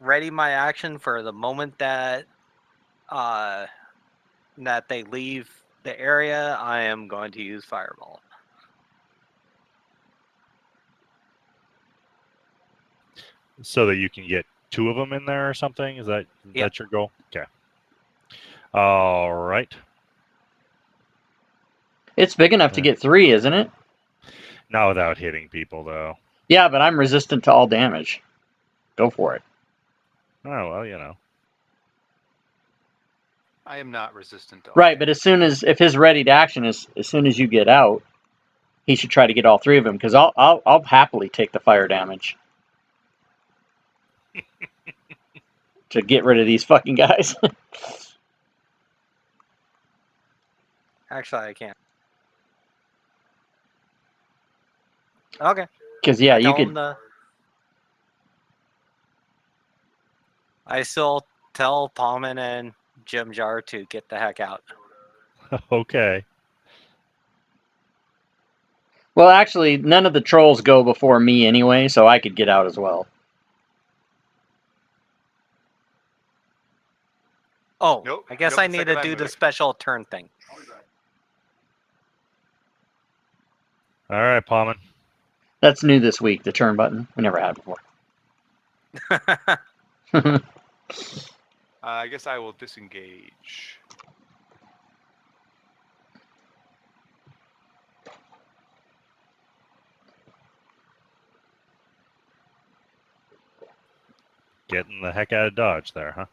ready my action for the moment that that they leave the area. I am going to use Fireball. So that you can get 2 of them in there or something? Is that Yeah. that's your goal? Okay. All right. It's big enough to Yeah. get 3, isn't it? Not without hitting people, though. Yeah, but I'm resistant to all damage. Go for it. Oh, well, you know. I am not resistant to all Right, but damage. if his ready to action is as soon as you get out, he should try to get all 3 of them because I'll happily take the fire damage to get rid of these fucking guys. Actually, I can't. Okay. Because yeah, I you tell could. him to. I still tell Palman and Jim Jar to get the heck out. Okay. Well, actually, none of the trolls go before me anyway, so I could get out as well. Oh, Nope, I guess nope, I the need second to I'm do the moving. special turn thing. All right, Palman. That's new this week, the turn button. We never had it before. I guess I will disengage. Getting the heck out of Dodge there, huh?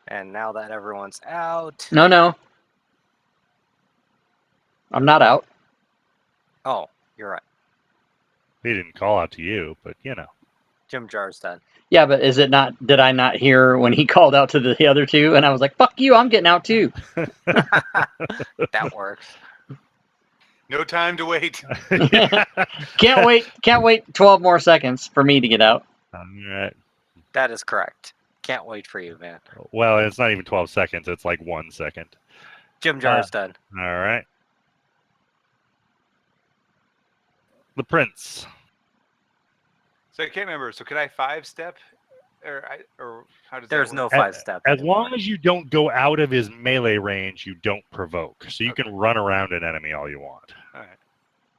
And now that everyone's out. No. I'm not out. Oh, you're right. He didn't call out to you, but you know. Jim Jar's done. Yeah, but is it not? Did I not hear when he called out to the other 2? And I was like, "Fuck you! I'm getting out too." That works. No time to wait. Can't wait 12 more seconds for me to get out. All right. That is correct. Can't wait for you, man. Well, it's not even 12 seconds. It's like 1 second. Jim Jar's done. All right. The Prince. So I can't remember. So can I 5-step, or how does There's that no work? 5-step. As anymore. long as you don't go out of his melee range, you don't provoke. So you can run around an enemy all you want. All right.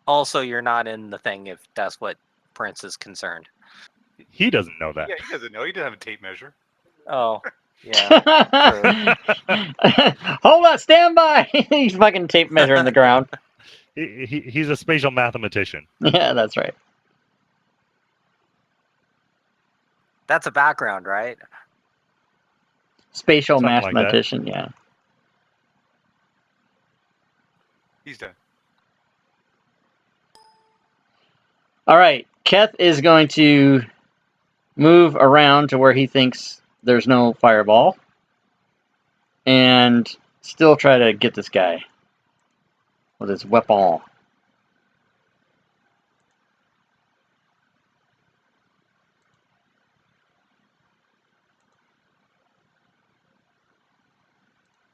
Also, you're not in the thing if that's what Prince is concerned. He doesn't know that. Yeah, he doesn't know. He doesn't have a tape measure. Oh, yeah. Hold on, stand by. He's fucking tape measuring the ground. He's a spatial mathematician. Yeah, that's right. That's a background, right? Spatial Something like that. mathematician, yeah. He's done. All right, Keth is going to move around to where he thinks there's no fireball and still try to get this guy with his weapon.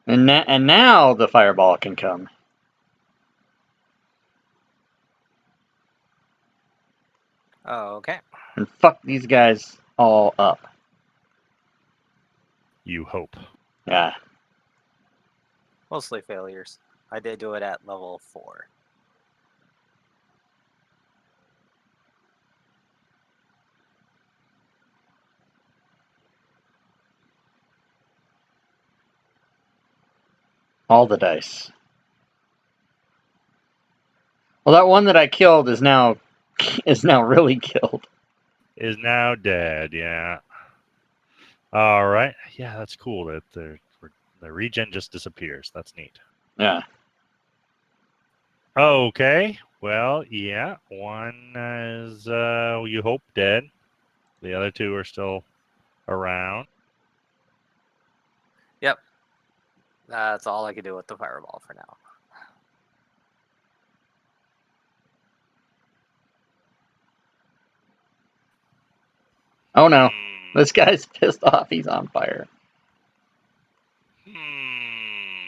And now the fireball can come. Oh, okay. And fuck these guys all up. You hope. Yeah. Mostly failures. I did do it at level 4. All the dice. Well, that one that I killed is now really killed. Is now dead, yeah. All right. Yeah, that's cool that the regen just disappears. That's neat. Yeah. Okay. Well, yeah. One is, you hope, dead. The other two are still around. Yep. That's all I can do with the fireball for now. Oh no, Hmm. this guy's pissed off. He's on fire. Hmm.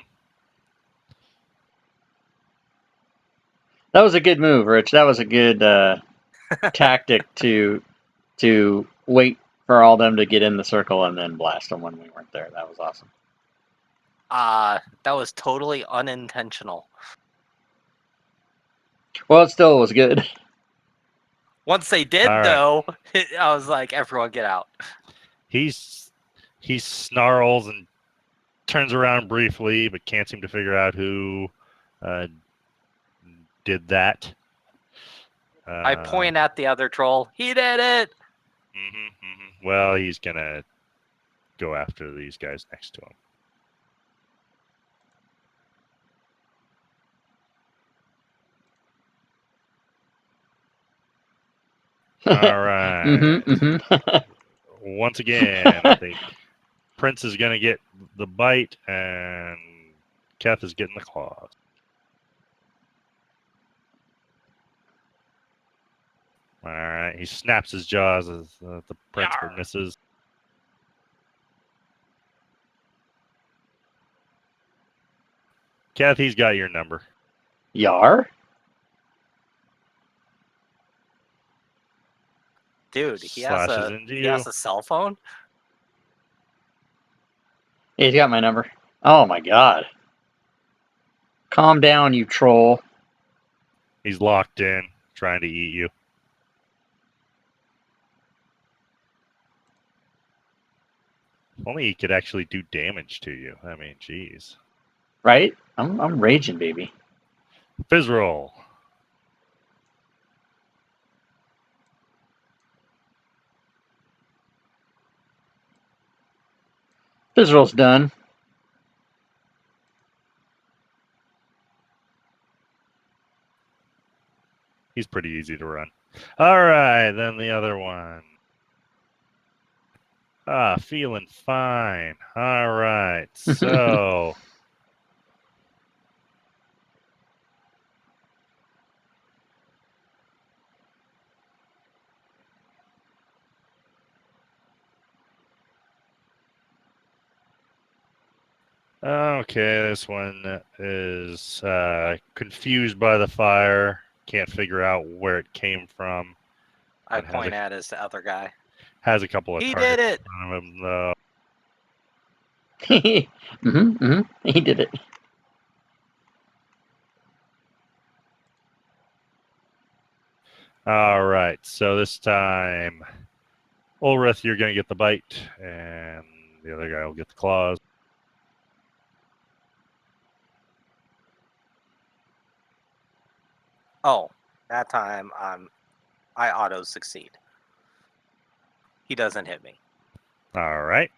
That was a good move, Rich. That was a good tactic to wait for all them to get in the circle and then blast them when we weren't there. That was awesome. That was totally unintentional. Well, it still was good. Once they did, All right. though, I was like, everyone get out. He snarls and turns around briefly, but can't seem to figure out who did that. I point at the other troll. He did it! Well, he's gonna go after these guys next to him. All right. Once again, I think Prince is gonna get the bite, and Keth is getting the claws. All right. He snaps his jaws as the Prince Yarr. misses. Keth, he's got your number. Yar? Dude, Slashes into he you. has a cell phone? Yeah, he's got my number. Oh my god. Calm down, you troll. He's locked in, trying to eat you. If only he could actually do damage to you. I mean, jeez. Right? I'm raging, baby. Fizz roll. Fizzroll's done. He's pretty easy to run. All right, then the other one. Feeling fine. All right, so okay, this one is confused by the fire. Can't figure out where it came from. I It has point at his other guy. Has a couple of He targets did it! in front of him, though. He did it. All right, so this time, Ulrith, you're going to get the bite, and the other guy will get the claws. Oh, that time I auto succeed. He doesn't hit me. All right.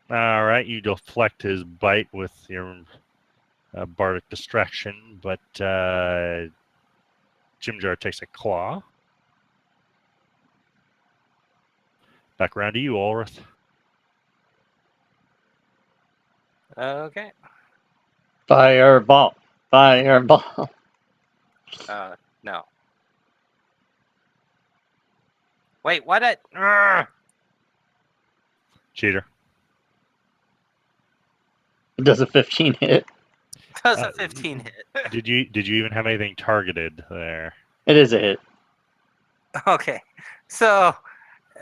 All right, you deflect his bite with your bardic distraction, but Jimjar takes a claw. Back around to you, Ulrith. Okay. Fireball. Fireball. No. Wait, what? Cheater. It does a 15 hit. Does a 15 hit? Did you even have anything targeted there? It is a hit. Okay. So,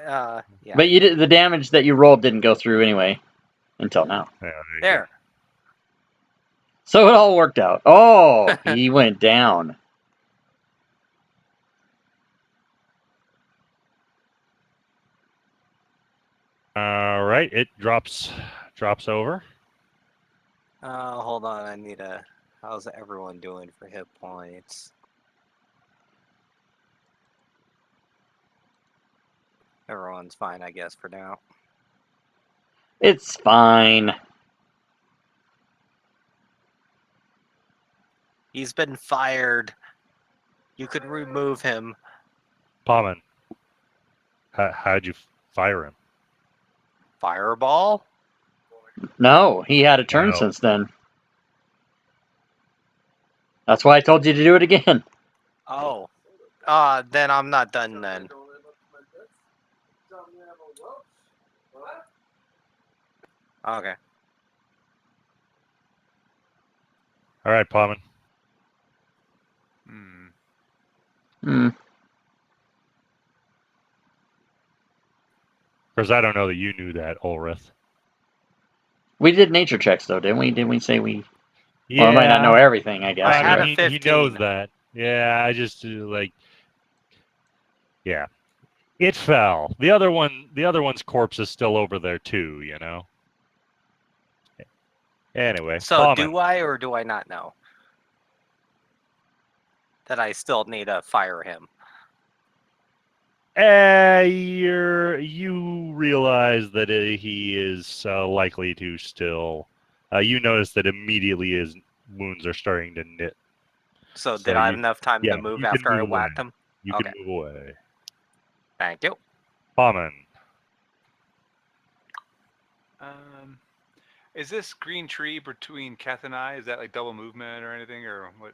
yeah. But you did, the damage that you rolled didn't go through anyway until now. Yeah, There. So it all worked out. Oh, he went down. All right, it drops over. Hold on. I need a How's everyone doing for hit points? Everyone's fine, I guess, for now. It's fine. He's been fired. You could remove him. Paman, how'd you fire him? Fireball? No, he had a turn No. since then. That's why I told you to do it again. Oh. Then I'm not done then. Okay. All right, Paman. Hmm. Hmm. Of course, I don't know that you knew that, Ulrith. We did nature checks though, didn't we? Didn't we say we? Yeah, Well, I might not know everything, I guess. I had but- a he 15. knows that. Yeah, I just like. Yeah, it fell. The other one's corpse is still over there too. You know. Anyway, So Paman. do I or do I not know that I still need to fire him? You realize that he is likely to still. You notice that immediately his wounds are starting to knit. So So did I have you- enough time yeah, to move you can after I move whacked away. him? You Okay. can move away. Thank you. Paman. Is this green tree between Kath and I? Is that like double movement or anything, or what?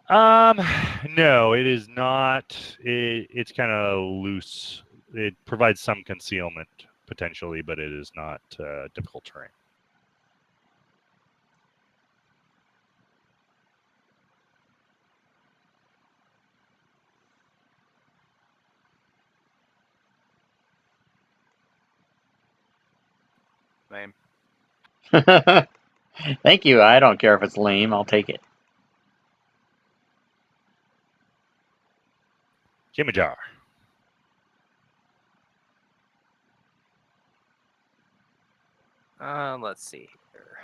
No, it is not. It's kind of loose. It provides some concealment potentially, but it is not difficult terrain. Lame. Thank you. I don't care if it's lame. I'll take it. Jimmy-Jar. Let's see here.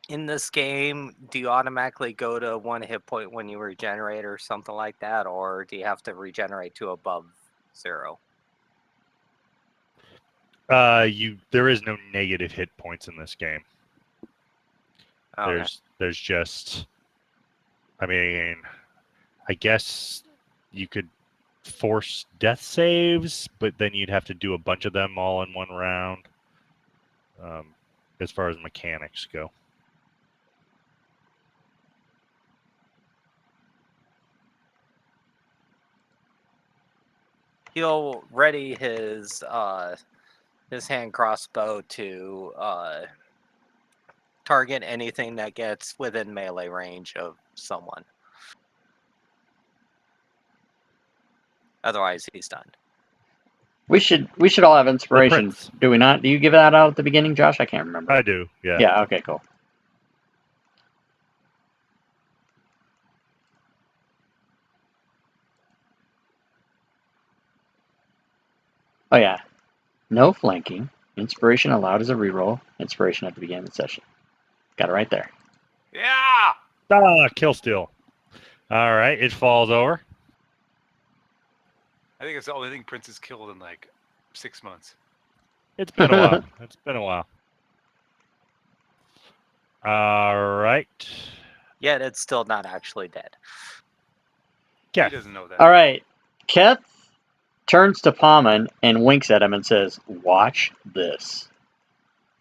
In this game, do you automatically go to 1 hit point when you regenerate or something like that, or do you have to regenerate to above 0? There is no negative hit points in this game. Okay. There's just, I mean, I guess you could force death saves, but then you'd have to do a bunch of them all in one round. As far as mechanics go. He'll ready his hand crossbow to target anything that gets within melee range of someone. Otherwise, he's done. We should all have inspiration. Prince. Do we not? Do you give that out at the beginning, Josh? I can't remember. I do, yeah. Yeah. Okay. Cool. Oh yeah. No flanking. Inspiration allowed as a reroll. Inspiration at the beginning of the session. Got it right there. Yeah. Kill steal. All right, it falls over. I think it's the only thing Prince has killed in like 6 months. It's been a while. It's been a while. All right. Yet it's still not actually dead. Yeah. He doesn't know that. All right. Keth turns to Paman and winks at him and says, "Watch this."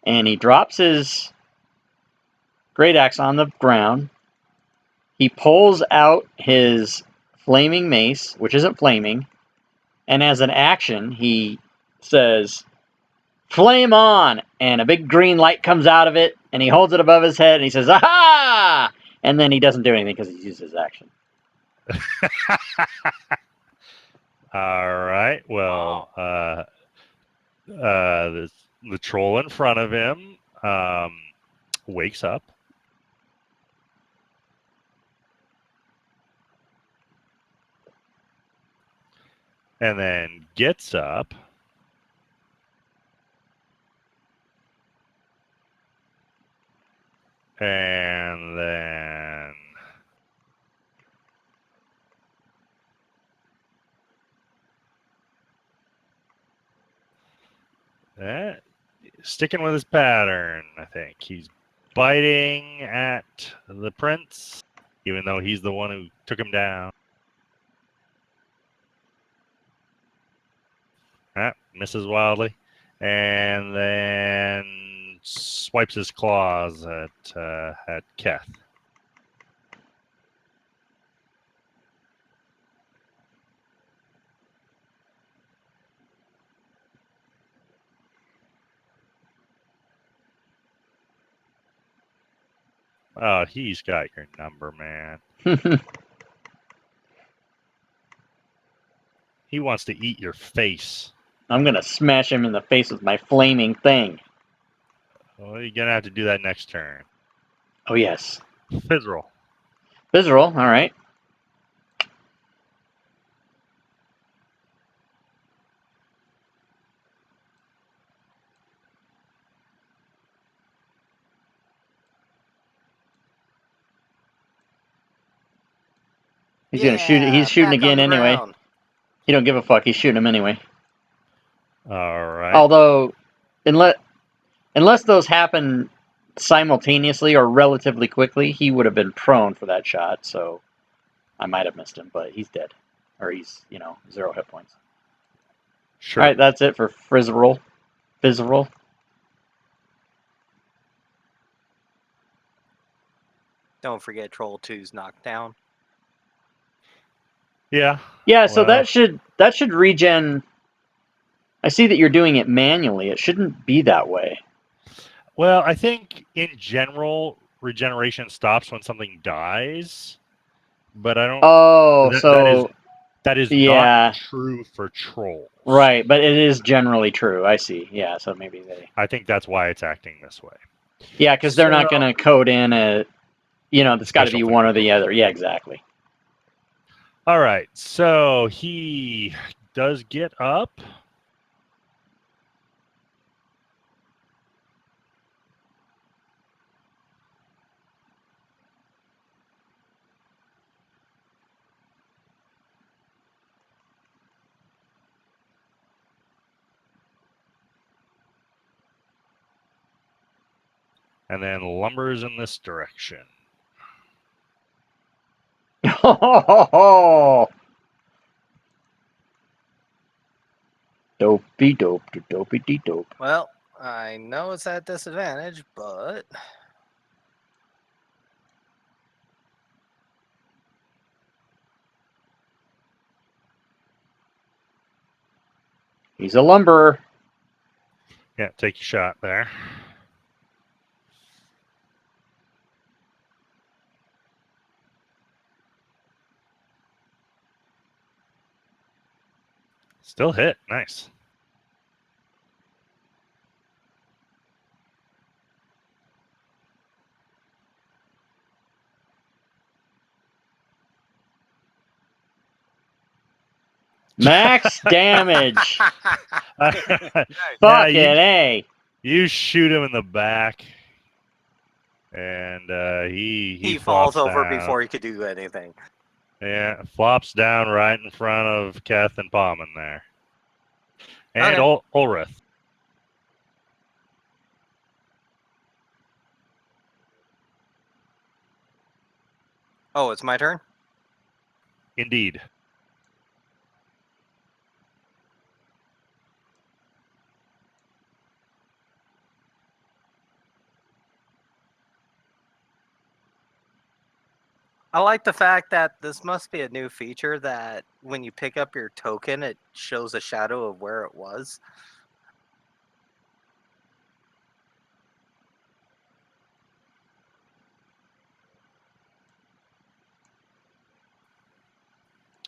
And he drops his great axe on the ground. He pulls out his flaming mace, which isn't flaming, and as an action, he says, "Flame on!" And a big green light comes out of it, and he holds it above his head, and he says, "Aha!" And then he doesn't do anything because he's used his action. All right. Well, the troll in front of him wakes up. And then gets up. And then sticking with his pattern, I think. He's biting at the prince, even though he's the one who took him down. Misses wildly. And then swipes his claws at Keth. Oh, he's got your number, man. He wants to eat your face. I'm gonna smash him in the face with my flaming thing. Well, you're gonna have to do that next turn. Oh yes. Fizzroll. Visceral, alright. He's gonna shoot it. He's shooting back on again the anyway. ground. He don't give a fuck. He's shooting him anyway. All right. Although, unless those happen simultaneously or relatively quickly, he would have been prone for that shot. So I might have missed him, but he's dead, or he's 0 hit points. Sure. All right, that's it for Fizzroll. Fizzroll. Don't forget Troll 2's knockdown. Yeah. Yeah, so Well. that should regen. I see that you're doing it manually. It shouldn't be that way. Well, I think in general, regeneration stops when something dies, but I don't. Oh, that is yeah. not true for trolls. Right, but it is generally true. I see. Yeah, so maybe they. I think that's why it's acting this way. Yeah, because they're not So- going to code in a. It's got to Special be thing. one or the other. Yeah, exactly. All right, so he does get up. And then lumbers in this direction. Dopey dope, dopey dee dope. Well, I know it's at disadvantage, but He's a lumberer. Yeah, take your shot there. Still hit. Nice. Max damage. Nice. Fuck you, it, eh? you shoot him in the back, and he falls flops over down. before he could do anything. Yeah, flops down right in front of Keth and Palman there. And Okay. Ulrith. Oh, it's my turn? Indeed. I like the fact that this must be a new feature that when you pick up your token, it shows a shadow of where it was.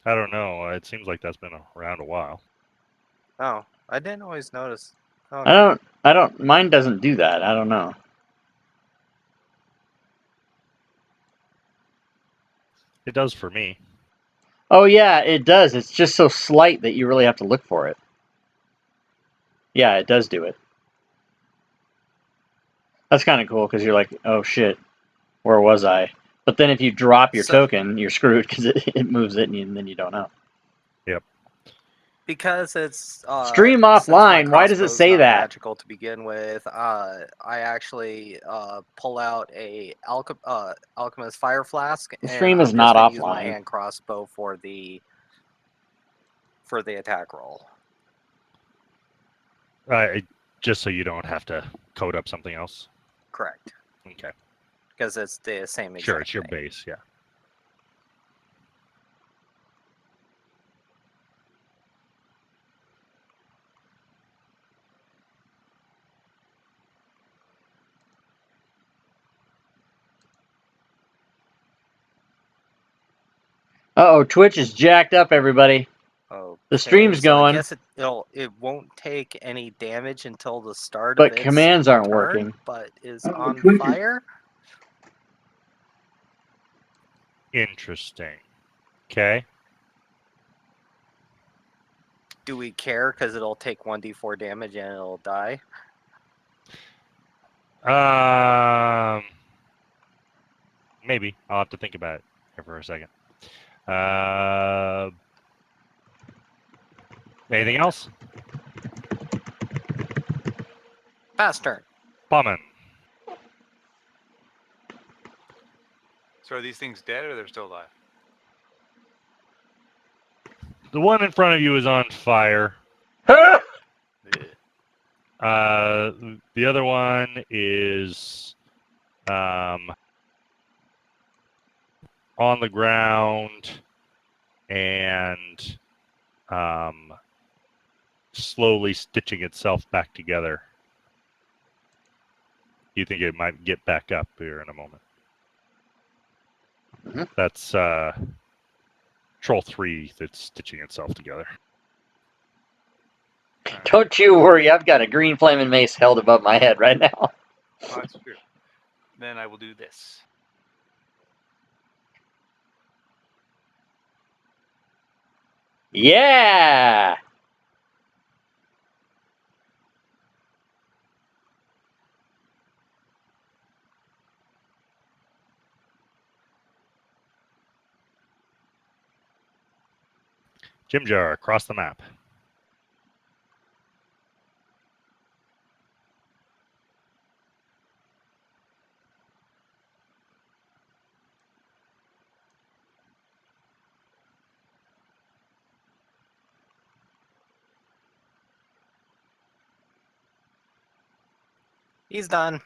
I don't know. It seems like that's been around a while. Oh, I didn't always notice. Oh, I don't. Mine doesn't do that. I don't know. It does for me. Oh yeah, it does. It's just so slight that you really have to look for it. Yeah, it does do it. That's kind of cool because you're like, oh shit, where was I? But then if you drop your token, you're screwed because it moves it and then you don't know. Yep. Because it's Stream since my offline. Why does it crossbow's say not that? magical to begin with? I actually pull out a alchemist fire flask, The and stream I'm is just not gonna use my offline. hand crossbow for the attack roll. Just so you don't have to code up something else. Correct. Okay. Because it's the same exact Sure, it's your thing. base. Yeah. Uh-oh, Twitch is jacked up, everybody. Okay, The stream's so going. I guess it won't take any damage until the start But of its commands aren't turn, working. but is Oh, on Twitch is- fire. Interesting. Okay. Do we care? Because it'll take 1d4 damage and it'll die. Maybe I'll have to think about it here for a second. Anything else? Fast turn. Bombin. So are these things dead or they're still alive? The one in front of you is on fire. Ugh. The other one is on the ground and slowly stitching itself back together. You think it might get back up here in a moment? Mm-hmm. That's Troll 3 that's stitching itself together. Don't you worry, I've got a green flaming mace held above my head right now. Oh, that's true. Then I will do this. Yeah! Jim Jar across the map. He's done.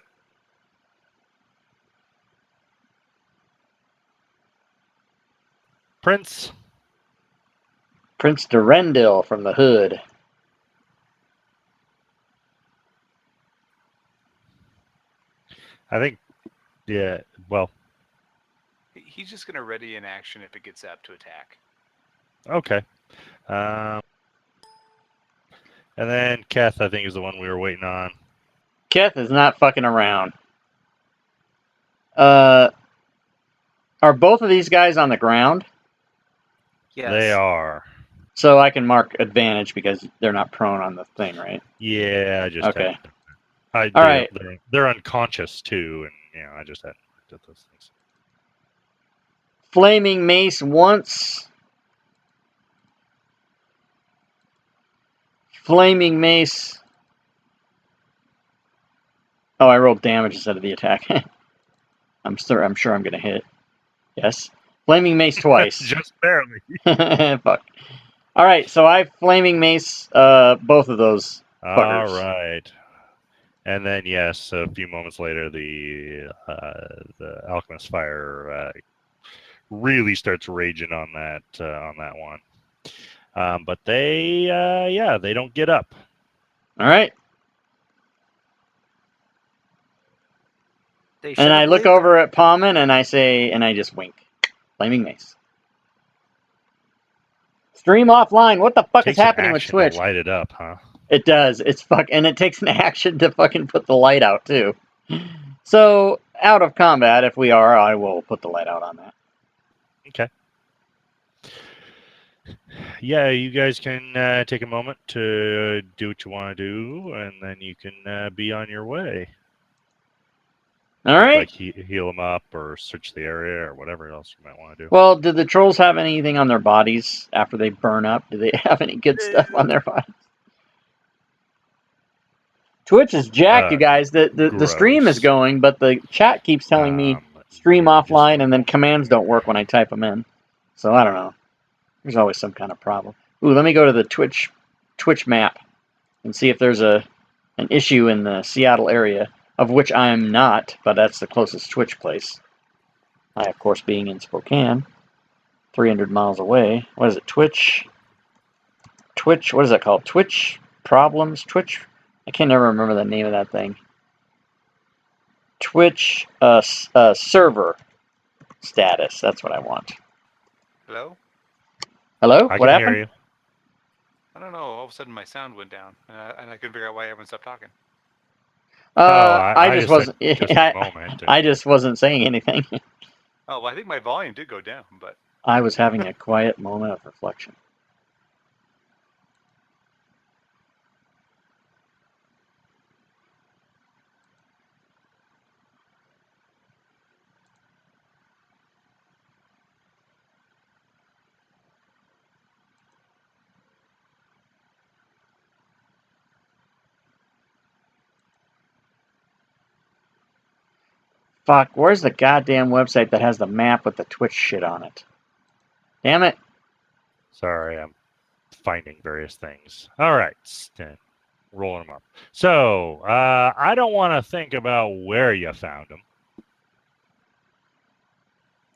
Prince. Prince Durendil from the Hood. I think, yeah, well, He's just going to ready in action if it gets up to attack. okay. And then Keth, I think, is the one we were waiting on. Keth is not fucking around. Are both of these guys on the ground? Yes. They are. So I can mark advantage because they're not prone on the thing, right? Yeah, I just Okay. All right. They're unconscious too, and I just hadn't looked at those things. Flaming mace once. Flaming mace. Oh, I rolled damage instead of the attack. I'm sure I'm gonna hit. Yes. Flaming mace twice. Just barely. Fuck. All right, so I flaming mace both of those fuckers. All right. And then yes, a few moments later, the alchemist fire really starts raging on that one. But they they don't get up. All right. They And I look should've over at Palman and I say, and I just wink. Flaming mace. Stream offline. What the fuck is Takes an happening with action Twitch? to light it up, huh? It does. It's and it takes an action to fucking put the light out too. So out of combat, if we are, I will put the light out on that. Okay. Yeah, you guys can take a moment to do what you want to do, and then you can be on your way. All right. Like heal them up or search the area or whatever else you might want to do. Well, do the trolls have anything on their bodies after they burn up? Do they have any good stuff on their bodies? Twitch is jacked, you guys. The stream is gross. going, but the chat keeps telling me stream give me just offline, a and then commands don't work when I type them in. So I don't know. There's always some kind of problem. Ooh, let me go to the Twitch map and see if there's an issue in the Seattle area, of which I am not, but that's the closest Twitch place. I, of course, being in Spokane, 300 miles away. What is it? Twitch, what is that called? Twitch problems? Twitch? I can't never remember the name of that thing. Twitch server status. That's what I want. Hello? Hello? I What can happened? hear you. I don't know. All of a sudden, my sound went down, and I couldn't figure out why everyone stopped talking. I just wasn't. Just a moment. I just wasn't saying anything. Oh, well, I think my volume did go down, but I was having a quiet moment of reflection. Fuck, where's the goddamn website that has the map with the Twitch shit on it? Damn it. Sorry, I'm finding various things. All right, rolling them up. So I don't want to think about where you found them,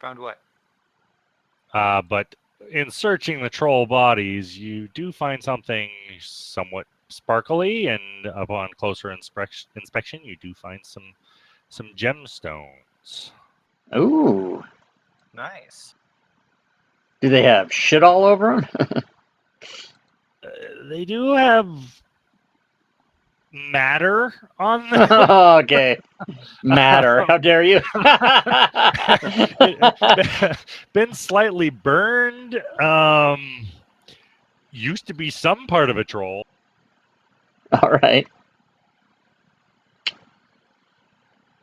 found what? but in searching the troll bodies, you do find something somewhat sparkly, and upon closer inspection, you do find some gemstones. Ooh. Nice. Do they have shit all over them? They do have matter on them. Okay. Matter. How dare you? Been slightly burned. Used to be some part of a troll. All right.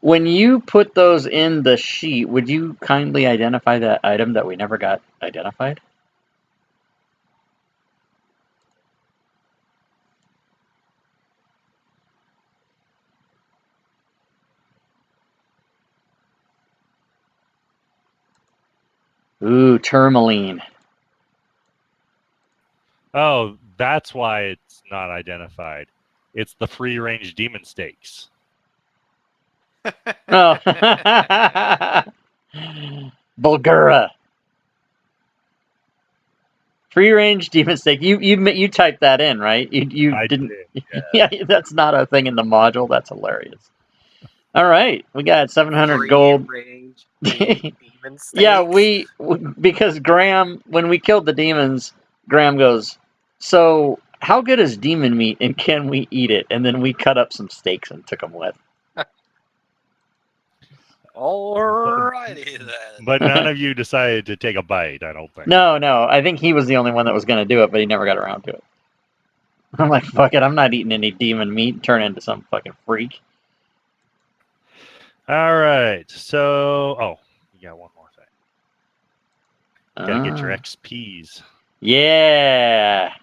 When you put those in the sheet, would you kindly identify that item that we never got identified? Ooh, tourmaline. Oh, that's why it's not identified. It's the free range demon steaks. Oh. Bulgura. Free range demon steak. You typed that in, right? You I didn't. did, Yeah, that's not a thing in the module. That's hilarious. All right, we got 700 Free gold. range demon steaks. Yeah, because Graham, when we killed the demons, Graham goes, "So how good is demon meat, and can we eat it?" And then we cut up some steaks and took them with. Alrighty then. But none of you decided to take a bite, I don't think. No, I think he was the only one that was going to do it, but he never got around to it. I'm like, fuck it, I'm not eating any demon meat and turn into some fucking freak. All right, so you got one more thing. Gotta get your XPs. Yeah.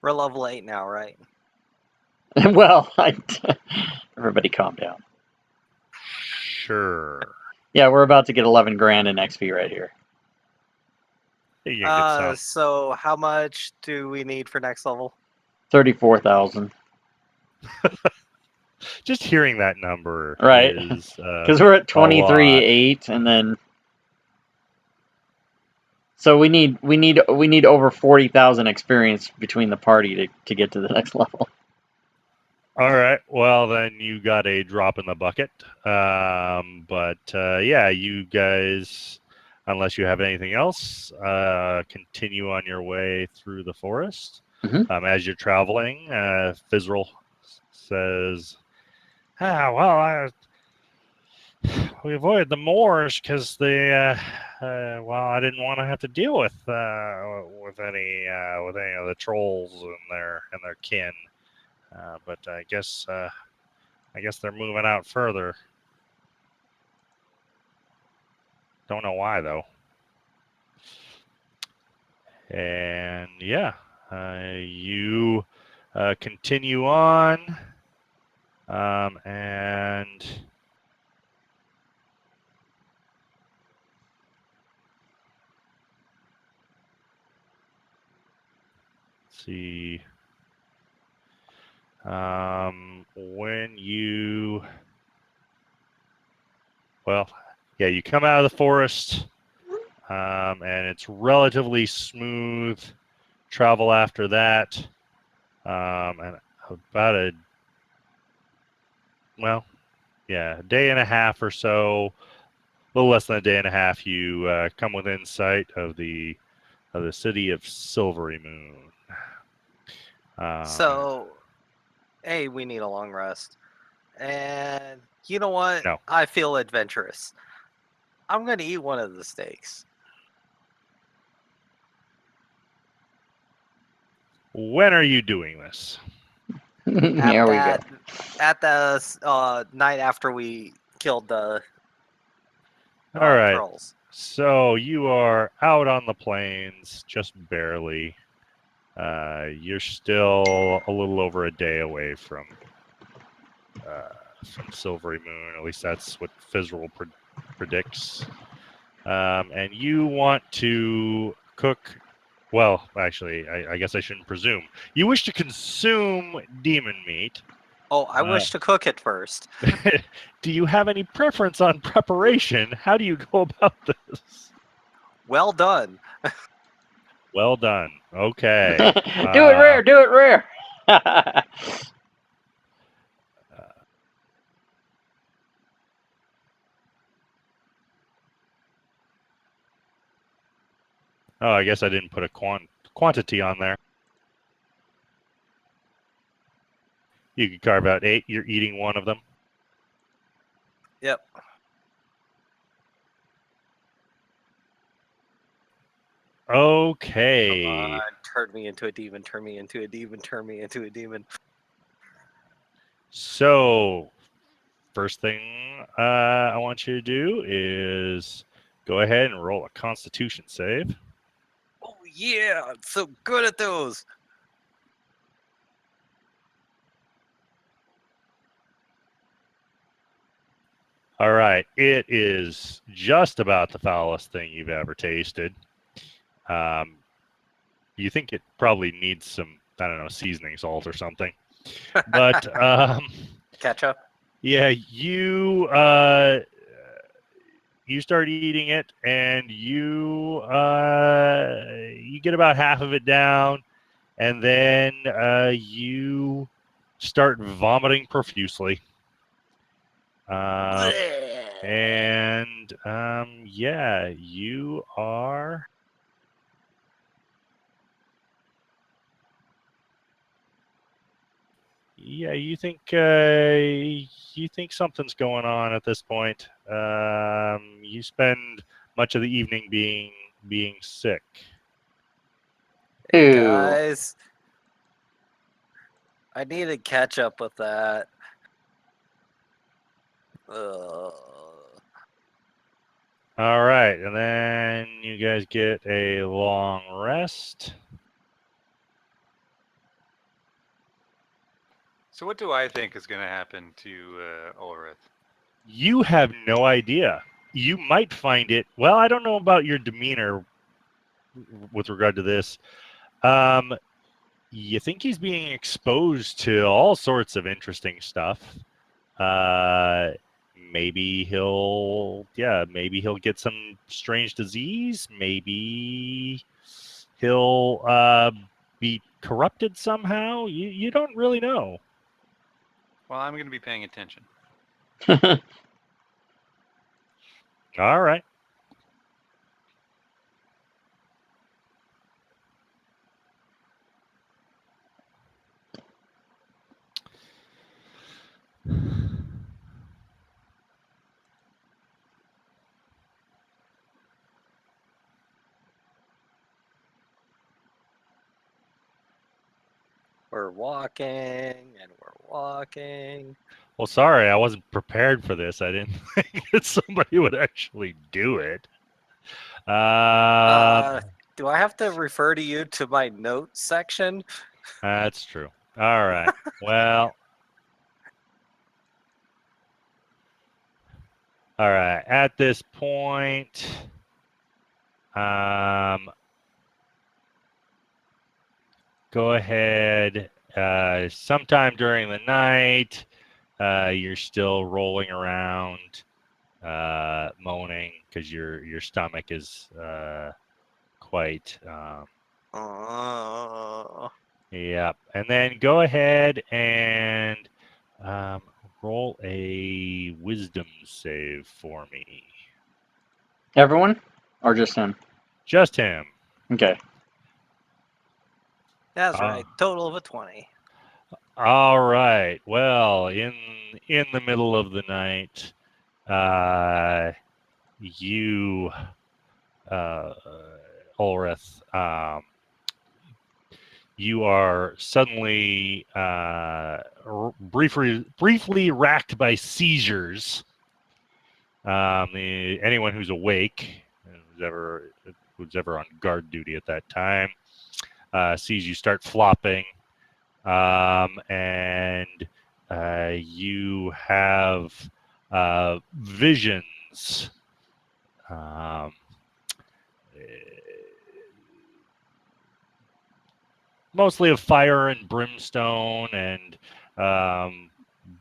We're level 8 now, right? Well, everybody calm down. Sure. Yeah, we're about to get 11 grand in XP right here. You can get some. So how much do we need for next level? 34,000. Just hearing that number, right? Is because we're at 23.8, and then so we need over 40,000 experience between the party to get to the next level. All right. Well, then you got a drop in the bucket. But yeah, you guys, unless you have anything else, continue on your way through the forest. Mm-hmm. As you're traveling, Fizzle says, well, We avoided the Moors because well, I didn't want to have to deal with any of the trolls and their kin. But I guess they're moving out further. Don't know why though. And yeah, you continue on, and let's see. When you, well, yeah, you come out of the forest, and it's relatively smooth travel after that, and about a day and a half or so, a little less than a day and a half, you come within sight of the city of Silvery Moon. So, hey, we need a long rest. And you know what? No. I feel adventurous. I'm going to eat one of the steaks. When are you doing this? There we go. At the night after we killed the All right. trolls. So you are out on the plains, just barely. You're still a little over a day away from Silvery Moon. At least that's what Fizzroll predicts. And you want to cook. Well, actually, I guess I shouldn't presume. You wish to consume demon meat. Oh, I wish to cook it first. Do you have any preference on preparation? How do you go about this? Well done. Well done. Okay. Do it rare. Do it rare. Oh, I guess I didn't put a quantity on there. You could carve out 8. You're eating one of them. Yep. Okay. Come on, turn me into a demon, turn me into a demon, turn me into a demon. So, first thing I want you to do is go ahead and roll a Constitution save. Oh yeah, I'm so good at those. All right. It is just about the foulest thing you've ever tasted. You think it probably needs some, I don't know, seasoning salt or something. But Ketchup. yeah, you start eating it, and you get about half of it down, and then you start vomiting profusely. And yeah, you are. Yeah, you think something's going on at this point. You spend much of the evening being sick. Ew. Guys, I need to catch up with that. All right, and then you guys get a long rest. So what do I think is going to happen to Ulrith? You have no idea. You might find it. Well, I don't know about your demeanor with regard to this. You think he's being exposed to all sorts of interesting stuff. Maybe he'll get some strange disease. Maybe he'll be corrupted somehow. You don't really know. Well, I'm going to be paying attention. All right. We're walking and we're walking. Well, sorry, I wasn't prepared for this. I didn't think that somebody would actually do it. Do I have to refer to you to my notes section? That's true. All right. Well, all right. At this point, go ahead. Sometime during the night, you're still rolling around, moaning because your stomach is quite. Oh, Yep. And then go ahead and roll a wisdom save for me. Everyone, or just him? Just him. Okay. that's Ah. right. Total of a 20. All right. Well, in the middle of the night, you, Ulrith, you are suddenly briefly racked by seizures. Anyone who's awake, who's ever on guard duty at that time, sees you start flopping, and you have visions. Mostly of fire and brimstone and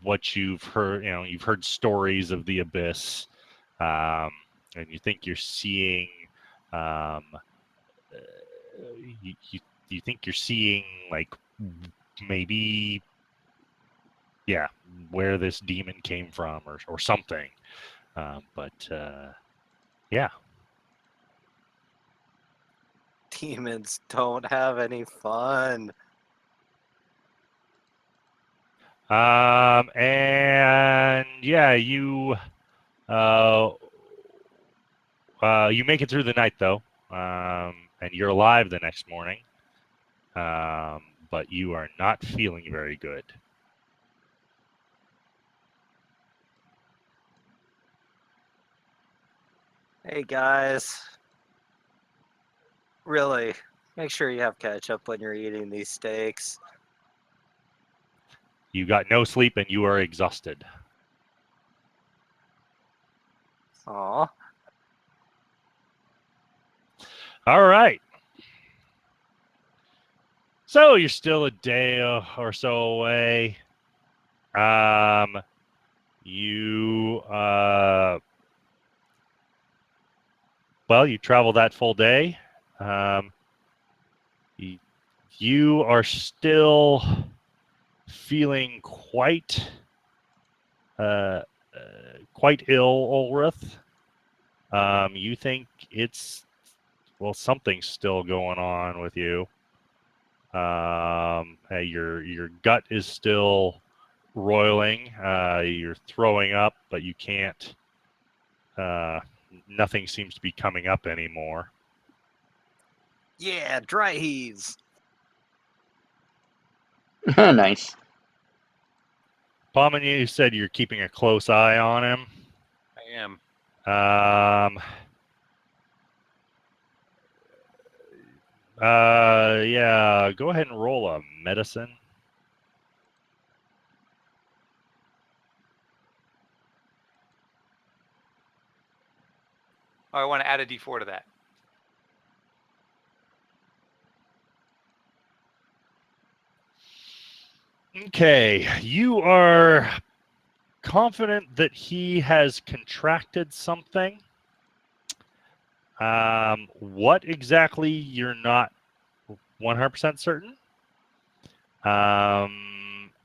what you've heard. You've heard stories of the abyss, and you think you're seeing. Um, you think you're seeing like maybe, yeah, where this demon came from or something. But yeah. Demons don't have any fun. And yeah, you make it through the night though, and you're alive the next morning. But you are not feeling very good. Hey guys, really, make sure you have ketchup when you're eating these steaks. You got no sleep and you are exhausted. Aw. All right. So you're still a day or so away. You you travel that full day. You are still feeling quite ill, Ulrith. You think it's something's still going on with you. Your gut is still roiling. You're throwing up, but you can't. Nothing seems to be coming up anymore. Yeah, dry heaves. Nice. Palman, you said you're keeping a close eye on him. I am. Yeah, go ahead and roll a medicine. Oh, I want to add a D4 to that. Okay, you are confident that he has contracted something. What exactly, you're not 100% certain.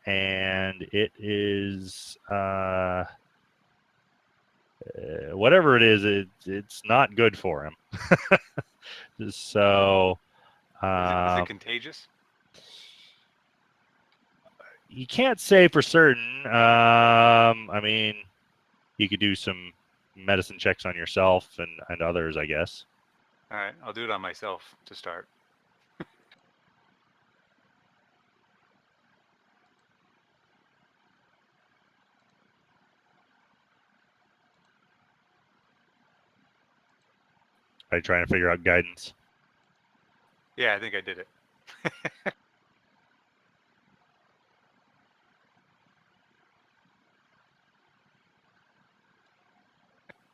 And it is whatever it is, it's not good for him. So Is it contagious? you can't say for certain. I mean, you could do some medicine checks on yourself and others, I guess. All right, I'll do it on myself to start. by trying to figure out guidance. Yeah, I think I did it.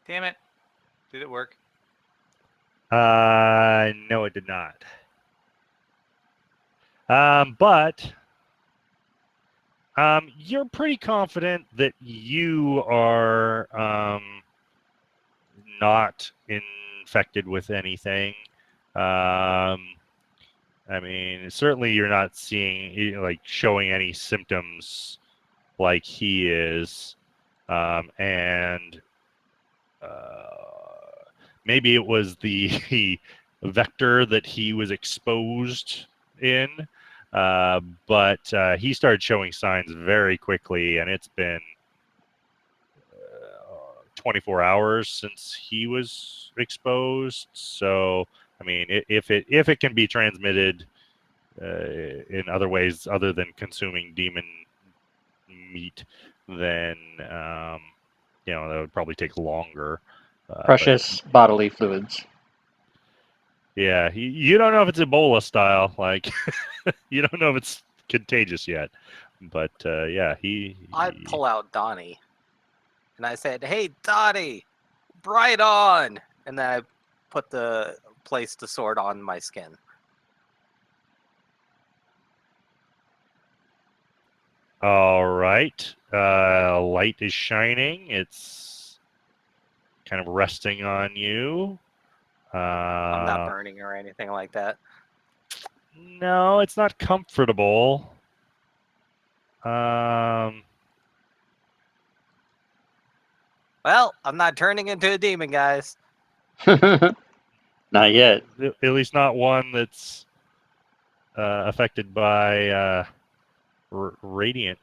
Damn it. Did it work? No, it did not. But you're pretty confident that you are not infected with anything. I mean, certainly you're not seeing, like, showing any symptoms like he is. And maybe it was the vector that he was exposed in. But he started showing signs very quickly, and it's been 24 hours since he was exposed. So, I mean, if it can be transmitted in other ways other than consuming demon meat, then that would probably take longer. Precious bodily fluids. Yeah, you don't know if it's Ebola style. Like, you don't know if it's contagious yet. But yeah, I pull out Donnie, and I said, "Hey, Donnie, bright on!" And then I place the sword on my skin. All right. Light is shining. It's kind of resting on you. I'm not burning or anything like that. No, it's not comfortable. Um, Well, I'm not turning into a demon, guys. Not yet. At least not one that's affected by radiant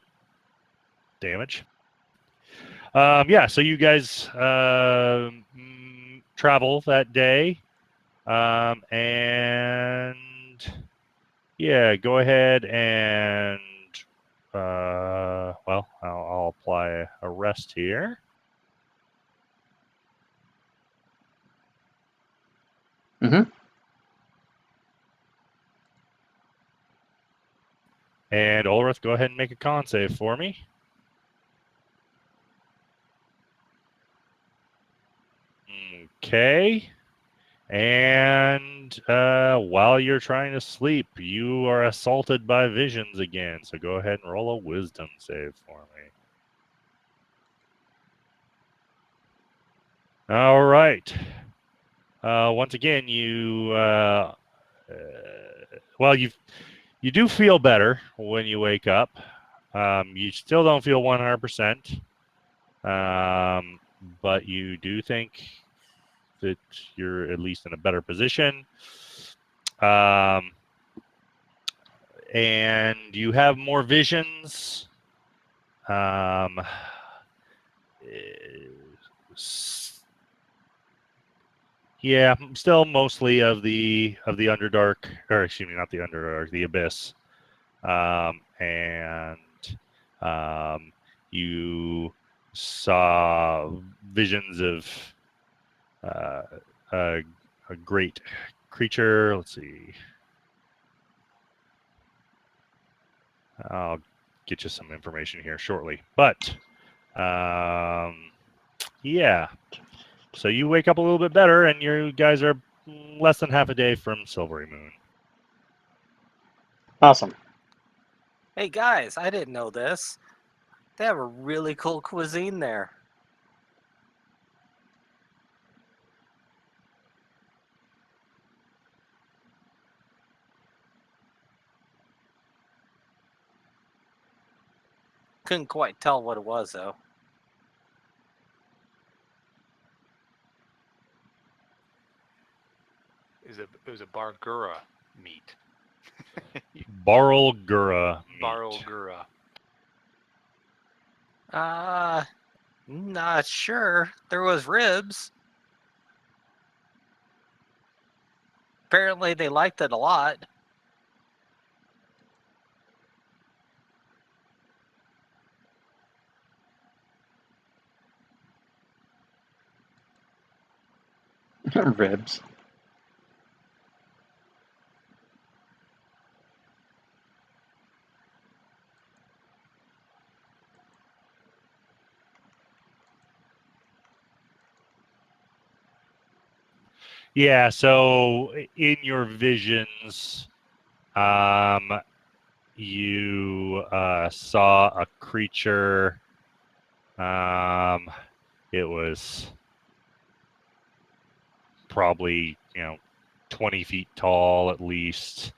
damage. Yeah, so you guys travel that day. And yeah, go ahead and well, I'll apply a rest here. Mm-hmm. And Ulrith, go ahead and make a con save for me. Okay. And while you're trying to sleep, you are assaulted by visions again. So go ahead and roll a wisdom save for me. All right. Once again, well, you do feel better when you wake up. You still don't feel 100%, but you do think that you're at least in a better position. And you have more visions. Yeah, still mostly of the Underdark, or excuse me, not the Underdark, the Abyss. And you saw visions of a great creature. Let's see. I'll get you some information here shortly. But yeah. So you wake up a little bit better, and you guys are less than half a day from Silvery Moon. Awesome. Hey, guys, I didn't know this. They have a really cool cuisine there. Couldn't quite tell what it was, though. It was a Bargura meat. Barlgura meat. Barlgura. Not sure. There was ribs. Apparently they liked it a lot. Ribs. Yeah, so in your visions, you saw a creature. It was probably 20 feet tall at least,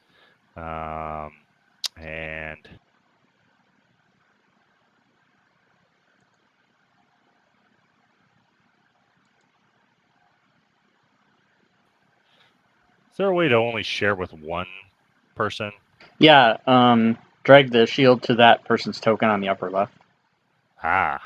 and is there a way to only share with one person? Yeah, drag the shield to that person's token on the upper left. Ah,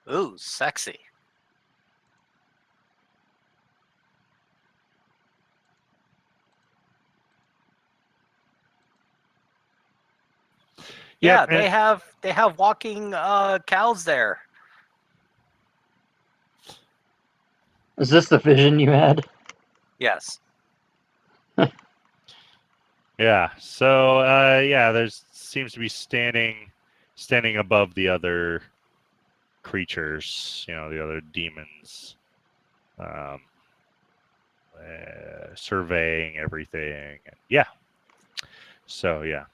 Ooh, sexy. Yeah, yep. And they have walking cows there. Is this the vision you had? Yes. yeah, so yeah, there's seems to be standing above the other creatures, the other demons, um, surveying everything. And yeah, so yeah,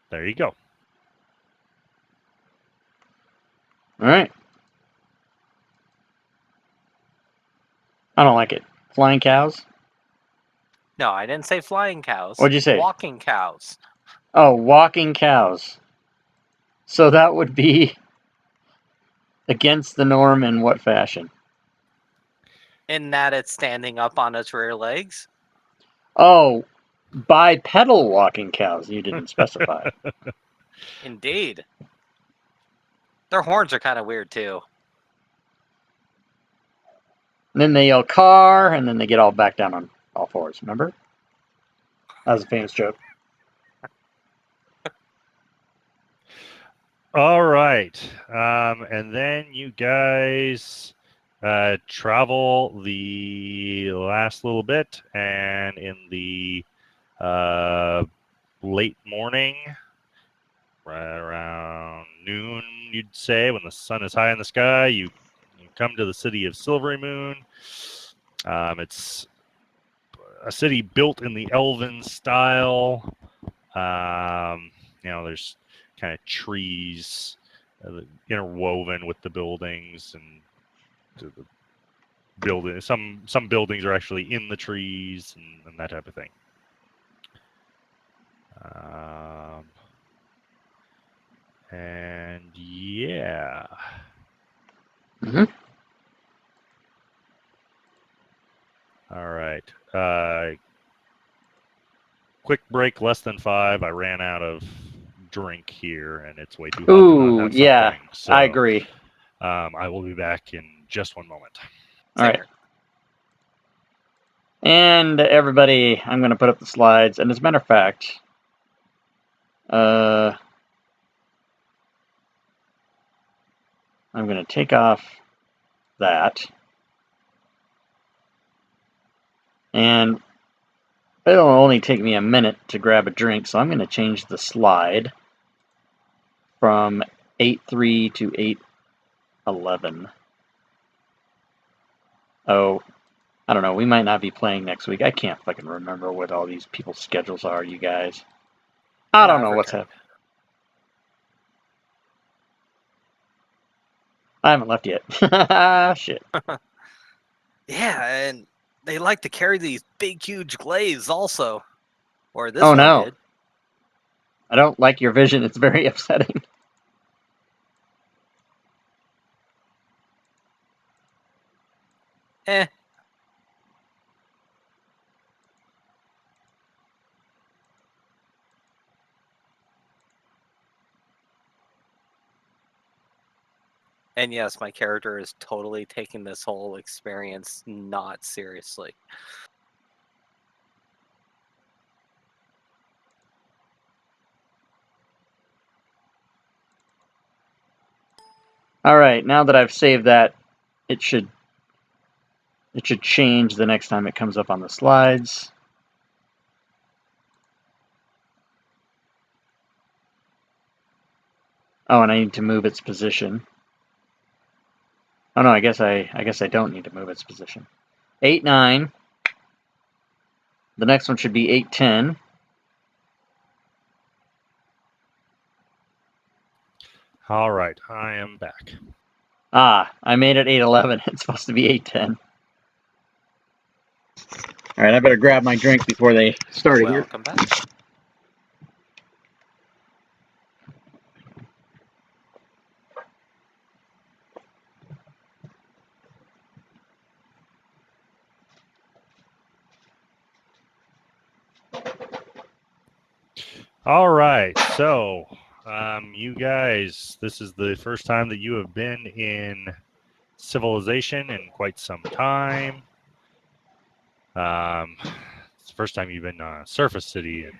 there you go. All right. I don't like it. Flying cows? No, I didn't say flying cows. What'd you say? Walking cows. Oh, walking cows. So that would be against the norm in what fashion? In that it's standing up on its rear legs. Oh, bipedal walking cows. You didn't specify. Indeed. Their horns are kind of weird too. And then they yell car, and then they get all back down on all fours. Remember? That was a famous joke. All right, and then you guys travel the last little bit, and in the late morning, right around noon, you'd say, when the sun is high in the sky, you come to the city of Silvery Moon. It's a city built in the Elven style. There's kind of trees interwoven with the buildings, and the building. Some buildings are actually in the trees, and that type of thing. And yeah. Mm-hmm. All right. Quick break, less than 5. I ran out of drink here, and it's way too hot to not Ooh, have yeah, something. So I agree. I will be back in just one moment. All right. And everybody, I'm going to put up the slides. And as a matter of fact, I'm going to take off that. And it'll only take me a minute to grab a drink, so I'm going to change the slide from 8.3 to 8.11. Oh, I don't know. We might not be playing next week. I can't fucking remember what all these people's schedules are, you guys. I don't know what's happening. I haven't left yet. Shit. Yeah, and they like to carry these big, huge glaives also. Or this Oh, one no. did. I don't like your vision. It's very upsetting. Eh. And yes, my character is totally taking this whole experience not seriously. All right, now that I've saved that, it should It should change the next time it comes up on the slides. Oh, and I need to move its position. Oh no, I guess I don't need to move its position. 8-9. The next one should be 8-10. All right, I am back. Ah, I made it 8-11. It's supposed to be 8-10. All right, I better grab my drink before they start here. Welcome back. All right, so you guys, this is the first time that you have been in civilization in quite some time. It's the first time you've been Surface City, and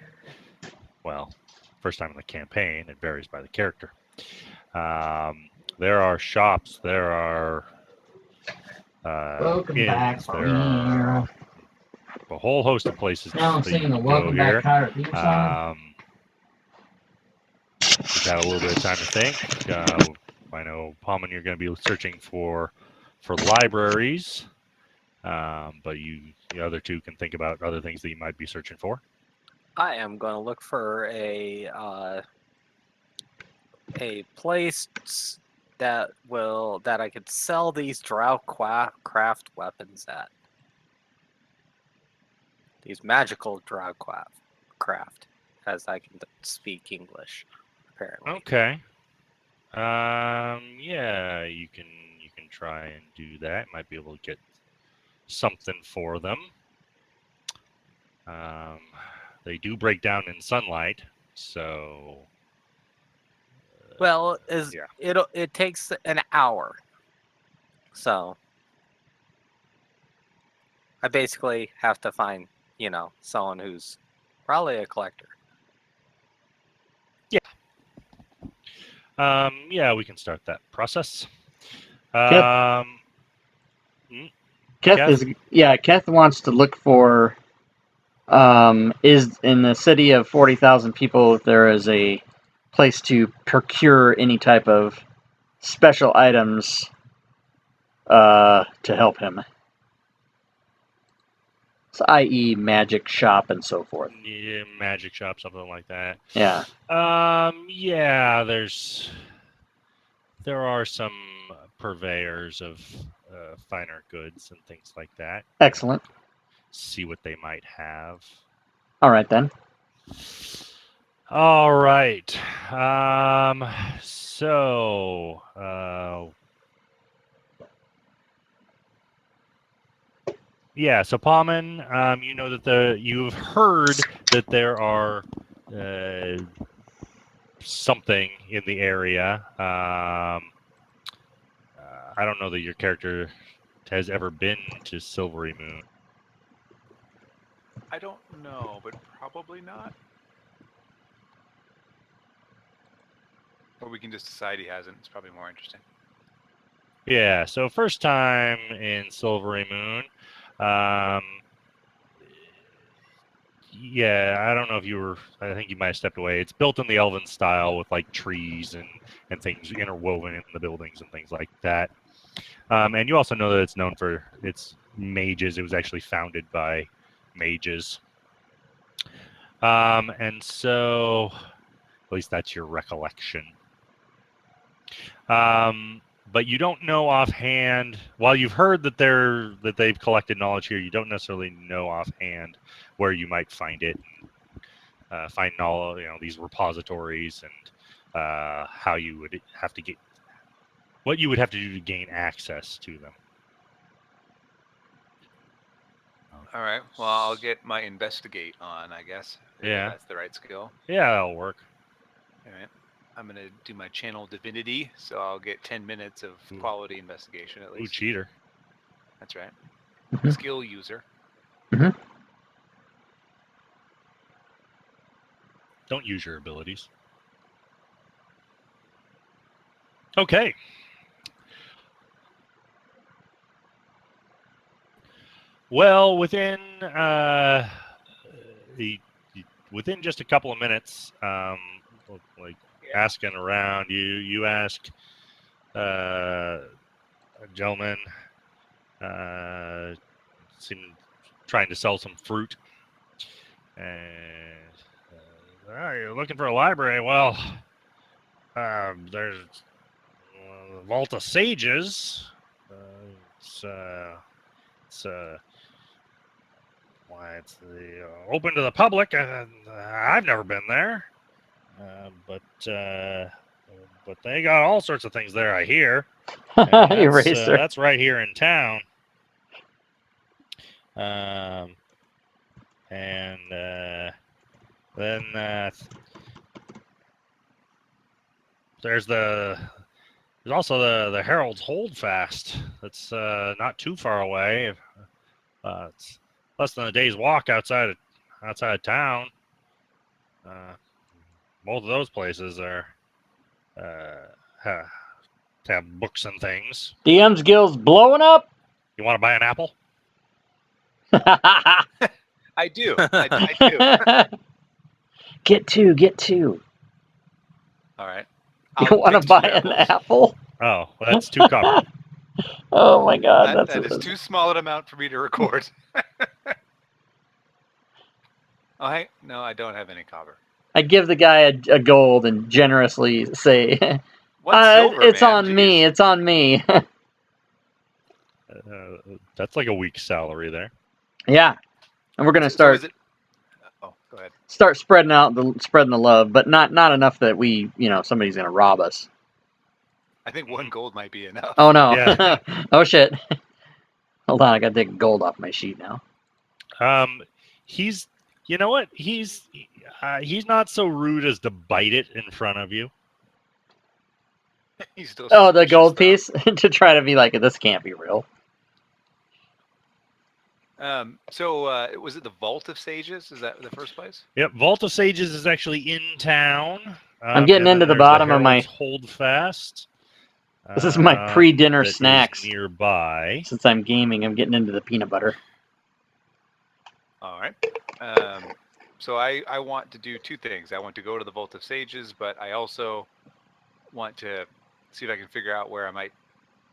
well, first time in the campaign. It varies by the character. There are shops. There are Welcome back. inns. There are a whole host of places Now I'm that you singing the can Welcome go here. Back Tyler theme song. You've had a little bit of time to think. I know, Palman, you're going to be searching for libraries, but the other two can think about other things that you might be searching for. I am going to look for a place that I could sell these drow craft weapons at. These magical drow craft, as I can speak English, apparently. Okay. Yeah, you can try and do that. Might be able to get something for them. They do break down in sunlight, so. Well, Yeah. it takes an hour, so I basically have to find someone who's probably a collector. Yeah, we can start that process. Keth Keth? Keth wants to look for is in the city of 40,000 people, if there is a place to procure any type of special items to help him. So, i.e. magic shop and so forth. Yeah, magic shop, something like that. Yeah. Yeah, there are some purveyors of finer goods and things like that. Excellent. See what they might have. All right then. All right. So, yeah. So, Palman, you know that you've heard that there are something in the area. I don't know that your character has ever been to Silvery Moon. I don't know, but probably not. Or we can just decide he hasn't. It's probably more interesting. Yeah, so first time in Silvery Moon. Yeah, I don't know if you were. I think you might have stepped away. It's built in the Elven style with like trees and things interwoven in the buildings and things like that. And you also know that it's known for its mages. It was actually founded by mages. And so, at least that's your recollection. But you don't know offhand. While you've heard that they've collected knowledge here, you don't necessarily know offhand where you might find it. Find knowledge, these repositories, and how you would have to get, what you would have to do to gain access to them. All right. Well, I'll get my investigate on, I guess. Yeah. That's the right skill. Yeah, that'll work. All right. I'm going to do my channel divinity, so I'll get 10 minutes of quality investigation at least. Ooh, cheater. That's right. Mhm. Skill user. Don't use your abilities. Okay. Well, the, within just a couple of minutes, like asking around, you ask a gentleman, seemed trying to sell some fruit, and you're looking for a library. Well, there's the Vault of Sages. It's why it's open to the public. I've never been there, but they got all sorts of things there. I hear. And Eraser. that's right here in town. And then there's also the Herald's Holdfast. That's not too far away. It's less than a day's walk outside of town. Both of those places are have books and things. DM's Guild's blowing up. You want to buy an apple? I do. I do. Get two. All right. You want to buy an apple? Oh, well, that's 2 copper. Oh my god, That is too small an amount for me to record. No, I don't have any copper. I give the guy a gold and generously say, What's silver, it's man? on me. Jeez. It's on me. That's like a week's salary there. Yeah, and we're gonna So start is it... Oh, go ahead. spreading the love, but not enough that we somebody's gonna rob us. I think 1 gold might be enough. Oh no! Yeah. Oh shit! Hold on, I gotta take gold off my sheet now. He's, you know what? He's not so rude as to bite it in front of you. He's still Oh, the suspicious, gold though. piece to try to be like, this can't be real. So was it the Vault of Sages? Is that the first place? Yep, Vault of Sages is actually in town. I'm getting and into then the there's bottom of my- Herald's Holdfast. This is my pre-dinner that is snacks. nearby. Since I'm gaming, I'm getting into the peanut butter. All right. So I want to do 2 things. I want to go to the Vault of Sages, but I also want to see if I can figure out where I might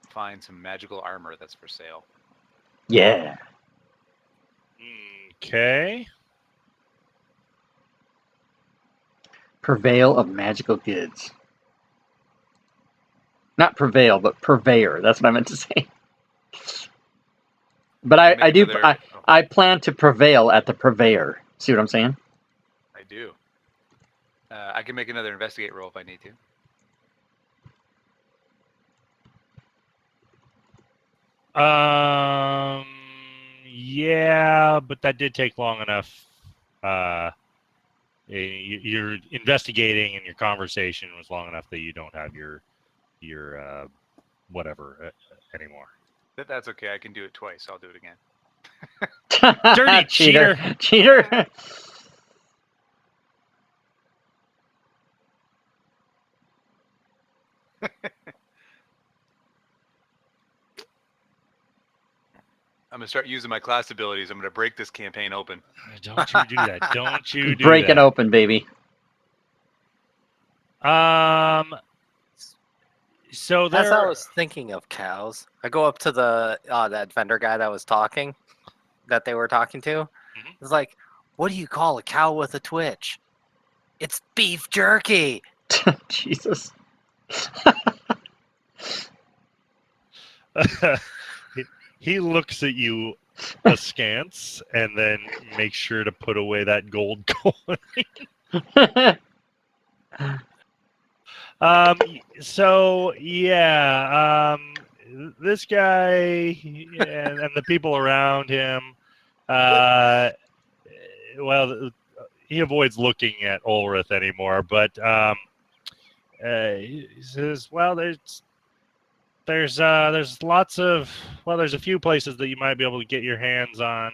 find some magical armor that's for sale. Yeah. Okay. Prevail of magical goods. Not prevail, but purveyor. That's what I meant to say. But I plan to prevail at the purveyor. See what I'm saying? I do. I can make another investigate roll if I need to. Yeah, but that did take long enough. You're investigating, and your conversation was long enough that you don't have your whatever anymore. That's okay. I can do it twice. I'll do it again. Dirty Cheater. I'm gonna start using my class abilities. I'm gonna break this campaign open. Don't you do that. Don't you do Break that. it open, baby. So As there. I was thinking of cows, I go up to the that vendor guy that they were talking to. Mhm. It's like, what do you call a cow with a twitch? It's beef jerky. Jesus. He looks at you askance and then makes sure to put away that gold coin. So yeah, this guy and the people around him, well, he avoids looking at Ulrith anymore, but he says, well, there's lots of, well, there's a few places that you might be able to get your hands on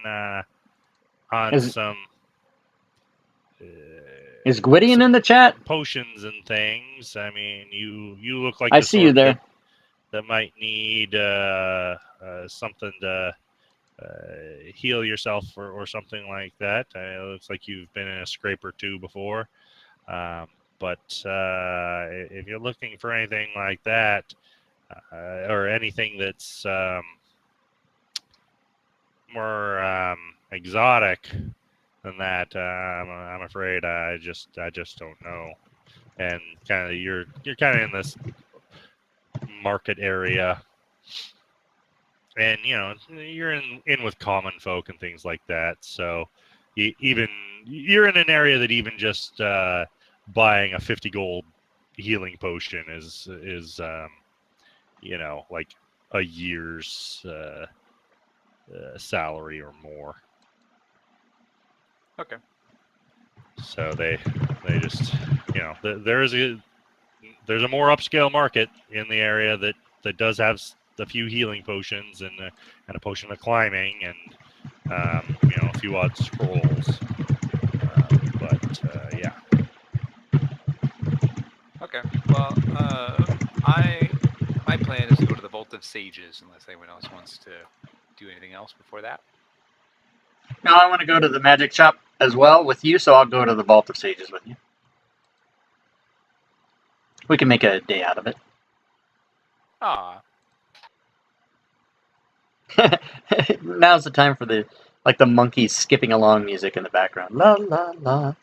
some Is Gwydion in the chat? potions and things. I mean, you look like I the see you sort there. that might need something to heal yourself or something like that. It looks like you've been in a scrape or two before. But if you're looking for anything like that, or anything that's more exotic than that, I'm afraid I just don't know. And kind of you're kind of in this market area, and you're in with common folk and things like that. So you're in an area that even just buying a 50 gold healing potion is like a year's salary or more. Okay. So they just there's a more upscale market in the area that does have a few healing potions and a potion of climbing and a few odd scrolls. But yeah. Okay. Well, my plan is to go to the Vault of Sages, unless anyone else wants to do anything else before that. No, I want to go to the magic shop as well with you, so I'll go to the Vault of Sages with you. We can make a day out of it. Ah, Now's the time for the monkeys skipping along music in the background. La la la.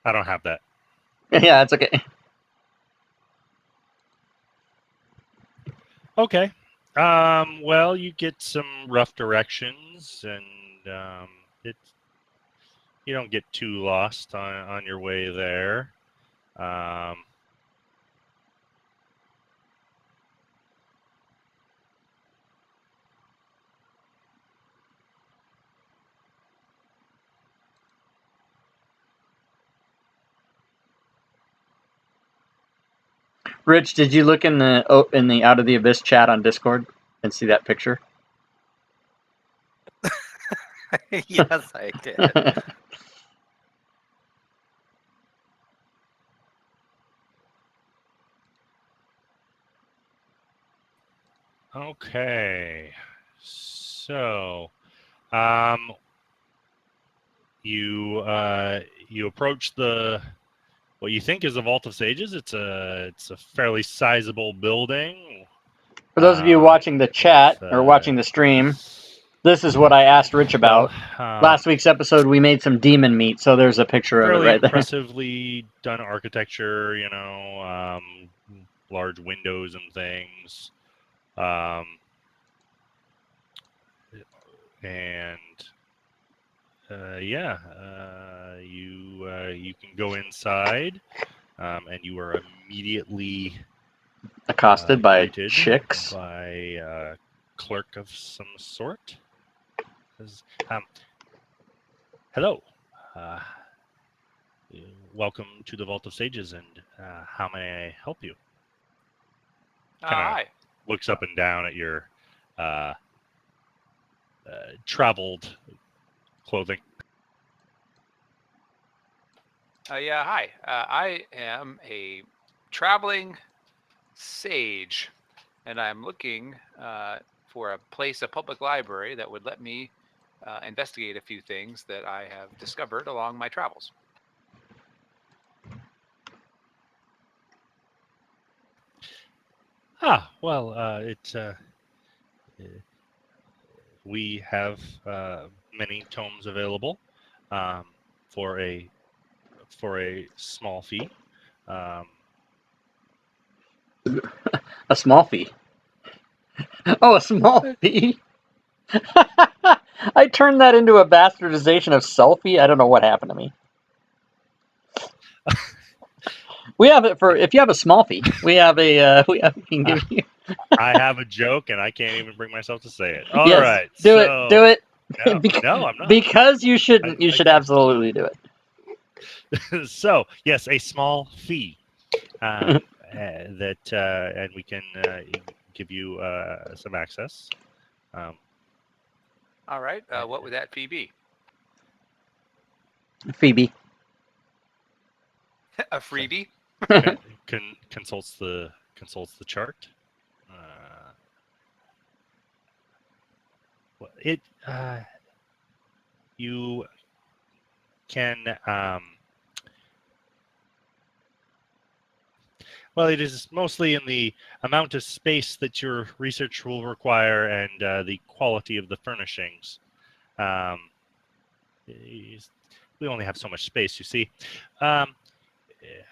I don't have that. Yeah, it's okay. Okay. Well, you get some rough directions, and you don't get too lost on your way there. Rich, did you look in the Out of the Abyss chat on Discord and see that picture? Yes, I did. Okay. So, you approach what you think is the Vault of Sages. It's a fairly sizable building. For those of you watching the chat or watching the stream, this is what I asked Rich about. Last week's episode, we made some demon meat, so there's a picture of it fairly right there. impressively done architecture. Large windows and things. And you can go inside, and you are immediately Accosted by greeted chicks. by a clerk of some sort. Says, hello. Welcome to the Vault of Sages, and how may I help you? hi. Looks up and down at your traveled clothing. Yeah, hi. I am a traveling sage, and I'm looking for a public library that would let me investigate a few things that I have discovered along my travels. Well, we have many tomes available for a small fee. A small fee. Oh, a small fee. I turned that into a bastardization of selfie. I don't know what happened to me. We have it for if you have a small fee. We can give you. I have a joke and I can't even bring myself to say it. All Yes, right, do so, it. No, I'm not. Because you shouldn't. You should absolutely do it. So yes, a small fee that and we can give you some access. All right. What would that fee be? Phoebe. A freebie? Consults the chart. it you can well, it is mostly in the amount of space that your research will require and the quality of the furnishings. We only have so much space, you see.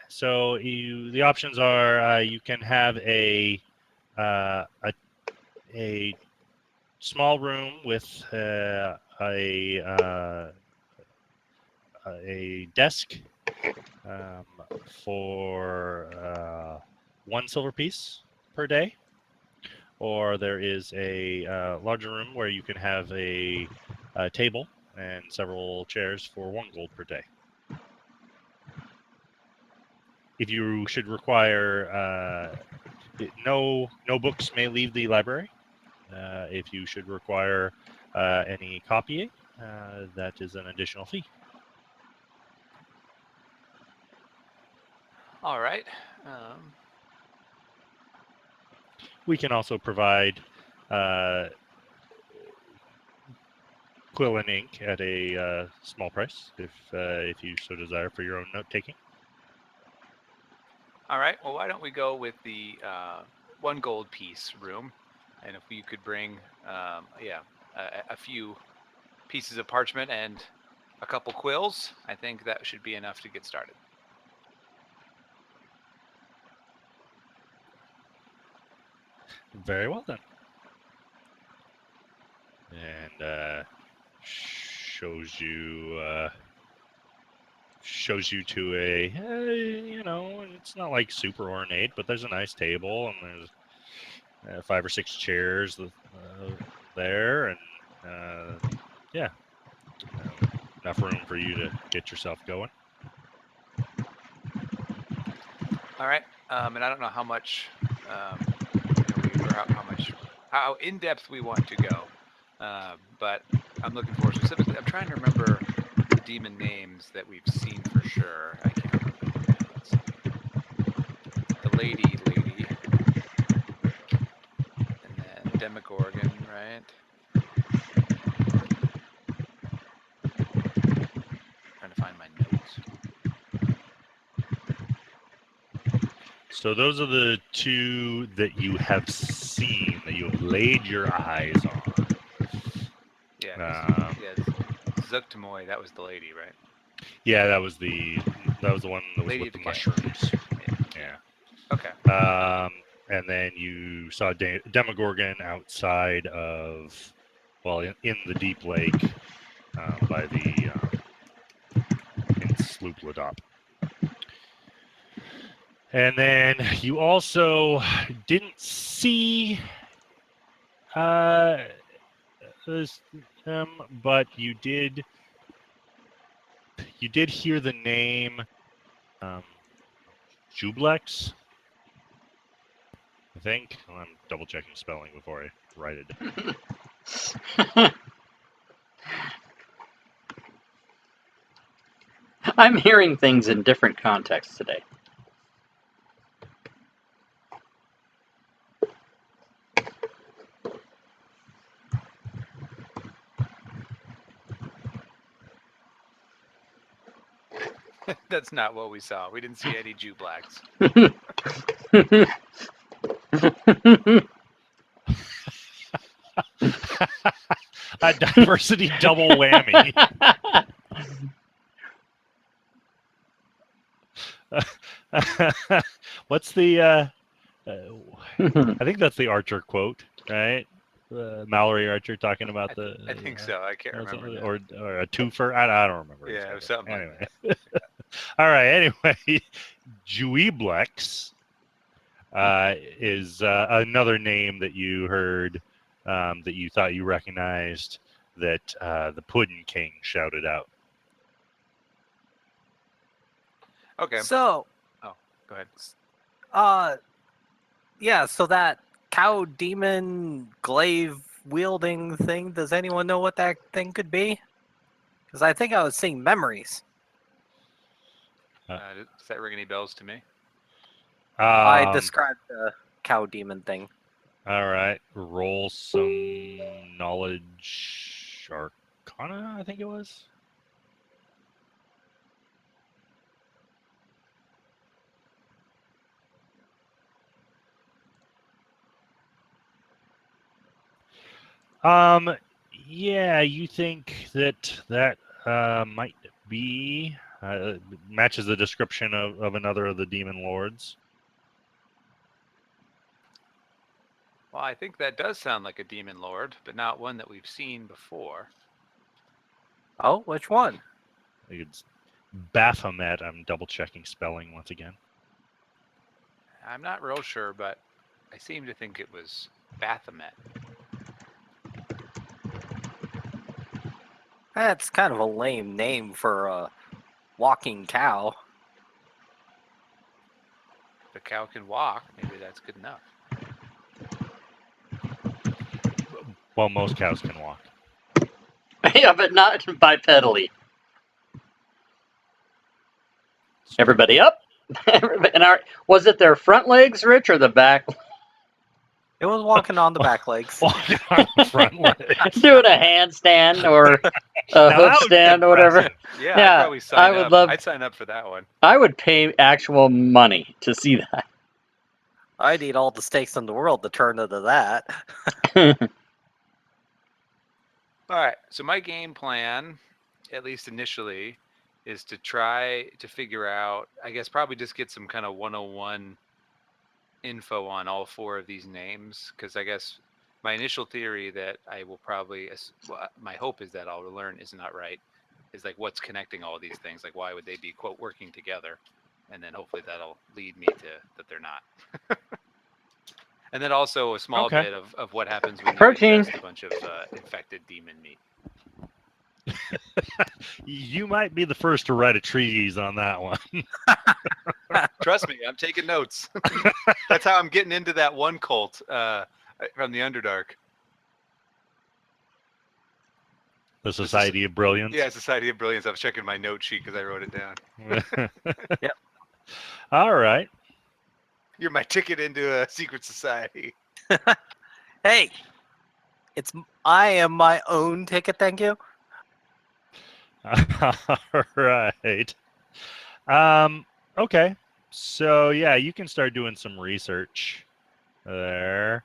So the options are you can have a small room with a desk for 1 silver piece per day, or there is a larger room where you can have a table and several chairs for 1 gold per day. If you should require no books may leave the library. If you should require any copying, that is an additional fee. All right. We can also provide quill and ink at a small price if you so desire for your own note taking. All right. Well, why don't we go with the 1 gold piece room, and if you could bring, a few pieces of parchment and a couple quills, I think that should be enough to get started. Very well then. And shows you to a it's not like super ornate, but there's a nice table and there's 5 or 6 chairs there, and enough room for you to get yourself going. All right. And I don't know how much, how in depth we want to go, but I'm looking for specifically. I'm trying to remember the demon names that we've seen for sure. I can't remember. Let's see. The lady, and then Demogorgon, right? Trying to find my notes. So those are the 2 that you have seen, that you have laid your eyes on. Yeah. Zuktamoy, that was the lady, right? Yeah, that was the one that was Lady with of the Decay. mushrooms. Yeah. Okay. And then you saw Demogorgon outside of, well, in the deep lake by the in Sloop Ladop. And then you also didn't see but you did hear the name Jublex, I think. I'm double checking spelling before I write it down. I'm hearing things in different contexts today. That's not what we saw. We didn't see any Jew-blacks. A diversity double whammy. What's the I think that's the Archer quote, right? Mallory Archer talking about I think so. I can't remember. or a twofer. I don't remember. Yeah, exactly. something Anyway. like that. All right. Anyway, Juiblex is another name that you heard that you thought you recognized, that the Puddin' King shouted out. Okay. So, go ahead. Yeah. So that cow demon glaive wielding thing. Does anyone know what that thing could be? Because I think I was seeing memories. Does that ring any bells to me? I described the cow demon thing. All right. Roll some knowledge arcana, I think it was. Yeah, you think that might be matches the description of another of the demon lords. Well, I think that does sound like a demon lord, but not one that we've seen before. Oh, which one? I think it's Baphomet. I'm double checking spelling once again. I'm not real sure, but I seem to think it was Baphomet. That's kind of a lame name for a walking cow. If a cow can walk, maybe that's good enough. Well, most cows can walk. Yeah, but not bipedally. Everybody up? Was it their front legs, Rich, or the back? It was walking on the back legs. Walking on the front legs. Doing a handstand or a Now, hook that would be stand or whatever. impressive. Yeah, Yeah, I'd probably sign I would up. love- I'd sign up for that one. I would pay actual money to see that. I need all the stakes in the world to turn into that. All right. So my game plan, at least initially, is to try to figure out, I guess probably just get some kind of 101 info on all four of these names, because I guess my initial theory that I will probably, my hope is that I'll learn is not right, is like what's connecting all these things, like why would they be quote working together, and then hopefully that'll lead me to that they're not. And then also a small Okay. bit of what happens when you Protein. ingest a bunch of infected demon meat. You might be the first to write a treatise on that one. Trust me, I'm taking notes. That's how I'm getting into that one cult from the Underdark. The Society of Brilliance. Yeah, Society of Brilliance. I was checking my note sheet because I wrote it down. Yep. All right. You're my ticket into a secret society. Hey, I am my own ticket, thank you. All right. Okay. So yeah, you can start doing some research there.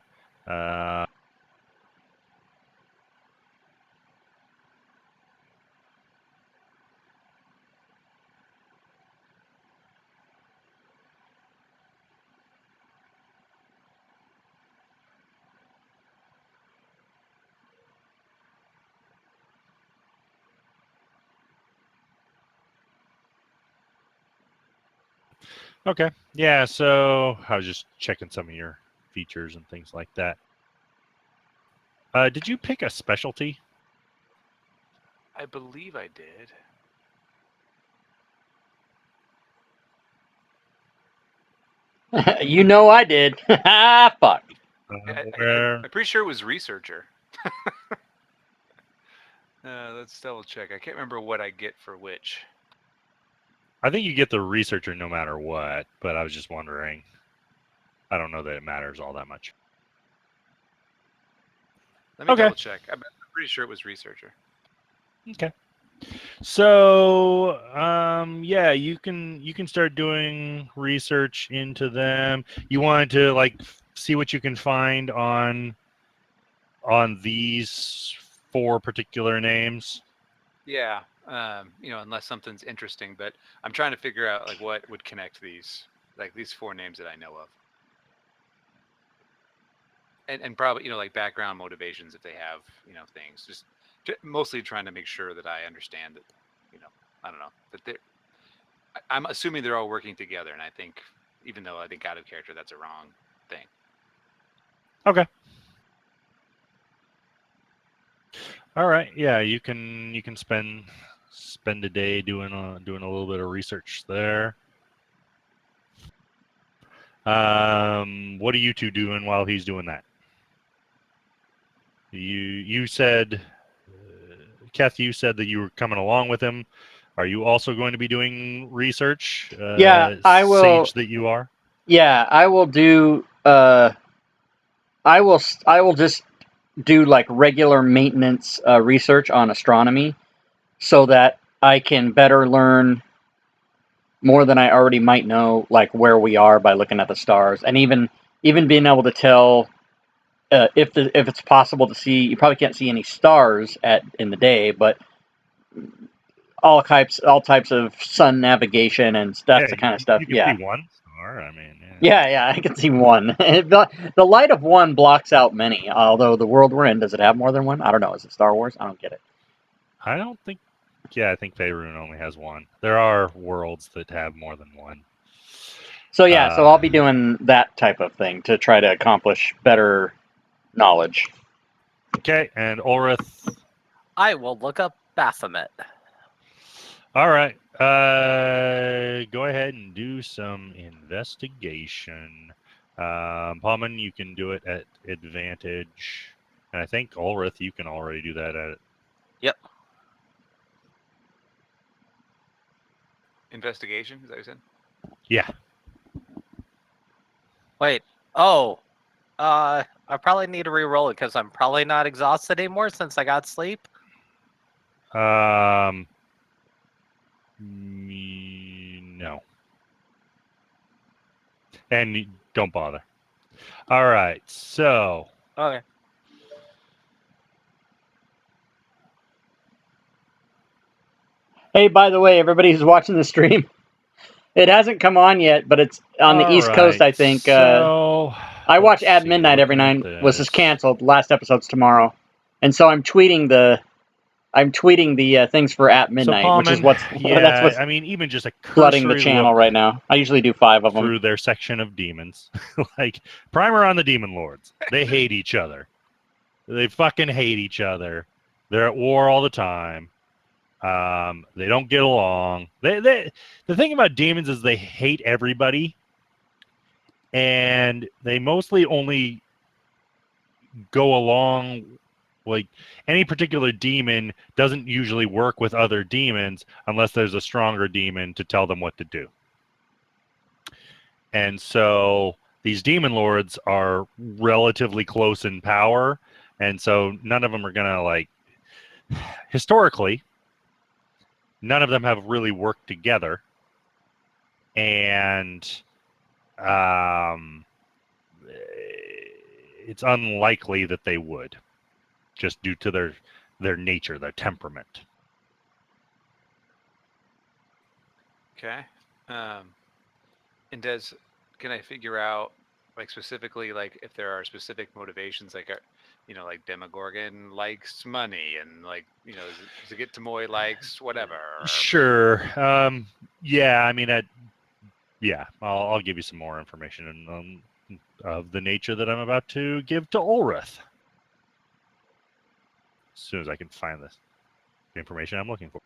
Okay. Yeah, so I was just checking some of your features and things like that. Did you pick a specialty? I believe I did. You know I did. Ah, fuck. I'm pretty sure it was researcher. Let's double check. I can't remember what I get for which. I think you get the researcher no matter what, but I was just wondering. I don't know that it matters all that much. Let me Okay. double check. I'm pretty sure it was researcher. Okay. So, yeah, you can start doing research into them. You want to like see what you can find on these four particular names. Yeah. Unless something's interesting, but I'm trying to figure out like what would connect these four names that I know of. And probably, like background motivations if they have, things. Just mostly trying to make sure that I understand that, I don't know, that I'm assuming they're all working together, and I think, even though I think out of character, that's a wrong thing. Okay. All right. Yeah, you can spend a day doing a little bit of research there. What are you two doing while he's doing that? You said, Kath, you said that you were coming along with him. Are you also going to be doing research? Yeah, I will. Sage that you are. Yeah, I will do I will just do like regular maintenance research on astronomy, so that I can better learn more than I already might know, like where we are by looking at the stars, and even being able to tell if it's possible to see. You probably can't see any stars in the day, but all types of sun navigation, and that's the kind of stuff. You can Yeah. see one star. I mean, Yeah, I can see one. The light of one blocks out many. Although the world we're in, does it have more than one? I don't know. Is it Star Wars? I don't get it. I don't think. Yeah, I think Faerun only has one. There are worlds that have more than one. So yeah, so I'll be doing that type of thing to try to accomplish better knowledge. Okay, and Ulrith. I will look up Baphomet. All right. Go ahead and do some investigation. Palman, you can do it at advantage. And I think Ulrith, you can already do that at Yep. Investigation, is that what you said? Yeah. Wait. Oh. I probably need to re-roll it because I'm probably not exhausted anymore since I got sleep. No. And don't bother. All right. So. Okay. Hey, by the way, everybody who's watching the stream, it hasn't come on yet, but it's on the East Coast, I think. So I watch let's At see, Midnight every looking at night. Was just this. canceled. Last episode's tomorrow, and so I'm tweeting the things for At Midnight, which is Palman, that's what's I mean, even just a flooding the cursory channel look right now. I usually do 5 of them. through their section of demons, like primer on the demon lords. They hate each other. They fucking hate each other. They're at war all the time. They don't get along. The thing about demons is they hate everybody, and they mostly only go along. Like any particular demon doesn't usually work with other demons unless there's a stronger demon to tell them what to do. And so these demon lords are relatively close in power, and so none of them are gonna like. Historically, none of them have really worked together, and it's unlikely that they would, just due to their nature, their temperament. Okay. And can I figure out, like, specifically, like, if there are specific motivations, like, like Demogorgon likes money, and like, Zagat Tamoy likes whatever. Sure. Yeah. I mean, I'll give you some more information of the nature that I'm about to give to Ulrith. As soon as I can find the information I'm looking for.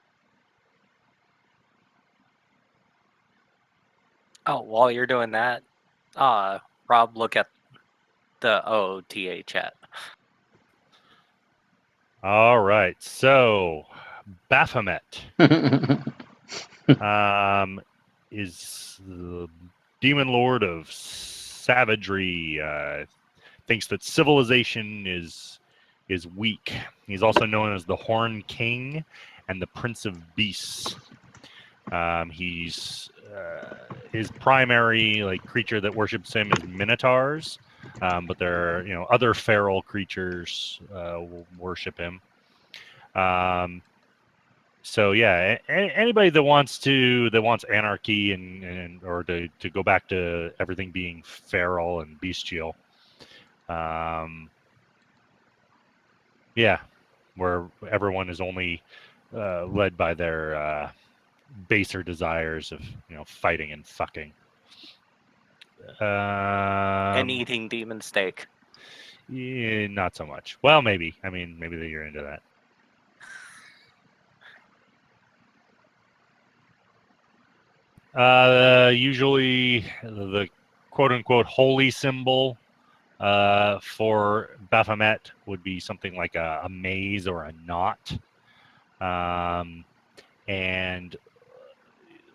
Oh, while you're doing that, Rob, look at the OTA chat. All right. So, Baphomet is the demon lord of savagery. Thinks that civilization is weak. He's also known as the Horn King and the Prince of Beasts. He's his primary creature that worships him is minotaurs, but there are other feral creatures will worship him. So yeah, anybody that wants anarchy and or to go back to everything being feral and bestial, yeah, where everyone is only led by their baser desires of fighting and fucking And eating demon steak. Yeah, not so much. Well, maybe. I mean, maybe you're into that. Usually, the quote-unquote holy symbol for Baphomet would be something like a maze or a knot. And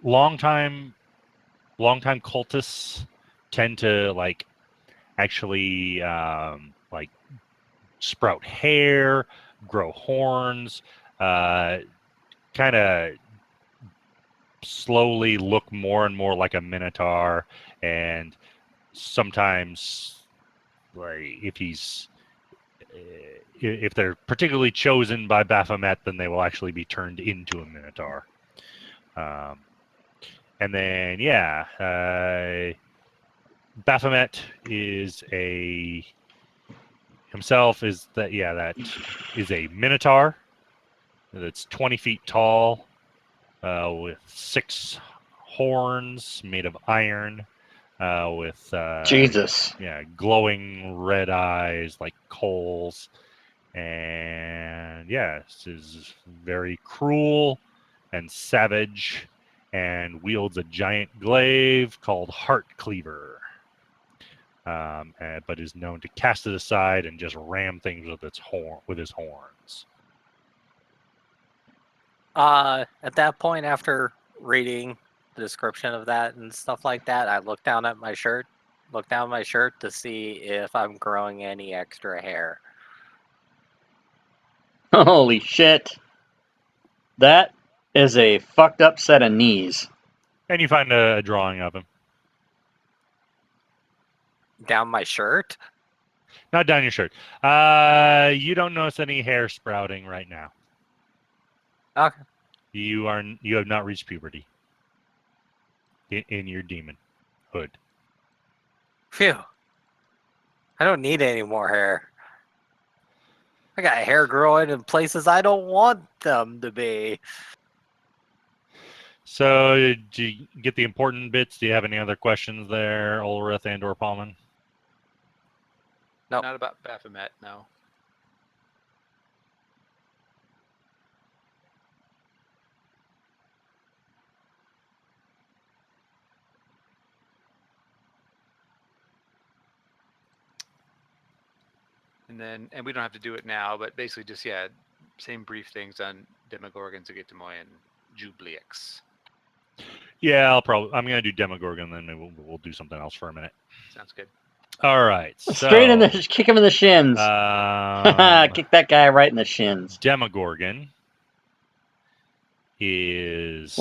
longtime cultists tend to actually like sprout hair, grow horns, kind of slowly look more and more like a minotaur, and sometimes, like if they're particularly chosen by Baphomet, then they will actually be turned into a minotaur. And then Baphomet is that is a minotaur that's 20 feet tall, with 6 horns made of iron, with Jesus. glowing red eyes like coals, and this is very cruel and savage, and wields a giant glaive called Heart Cleaver. But is known to cast it aside and just ram things with his horns. At that point, after reading the description of that and stuff like that, I look down at my shirt to see if I'm growing any extra hair. Holy shit. That is a fucked up set of knees. And you find a drawing of him. Down my shirt? Not down your shirt. You don't notice any hair sprouting right now. Okay. You have not reached puberty in your demon hood. Phew. I don't need any more hair. I got hair growing in places I don't want them to be. So, did you get the important bits? Do you have any other questions there, Ulrith and/or Paulman? Nope. Not about Baphomet, no. And we don't have to do it now, but basically just, same brief things on Demogorgon, Zagitamoi, and Jublix. Yeah, I'm going to do Demogorgon, then maybe we'll do something else for a minute. Sounds good. All right. Straight in kick him in the shins. Kick that guy right in the shins. Demogorgon is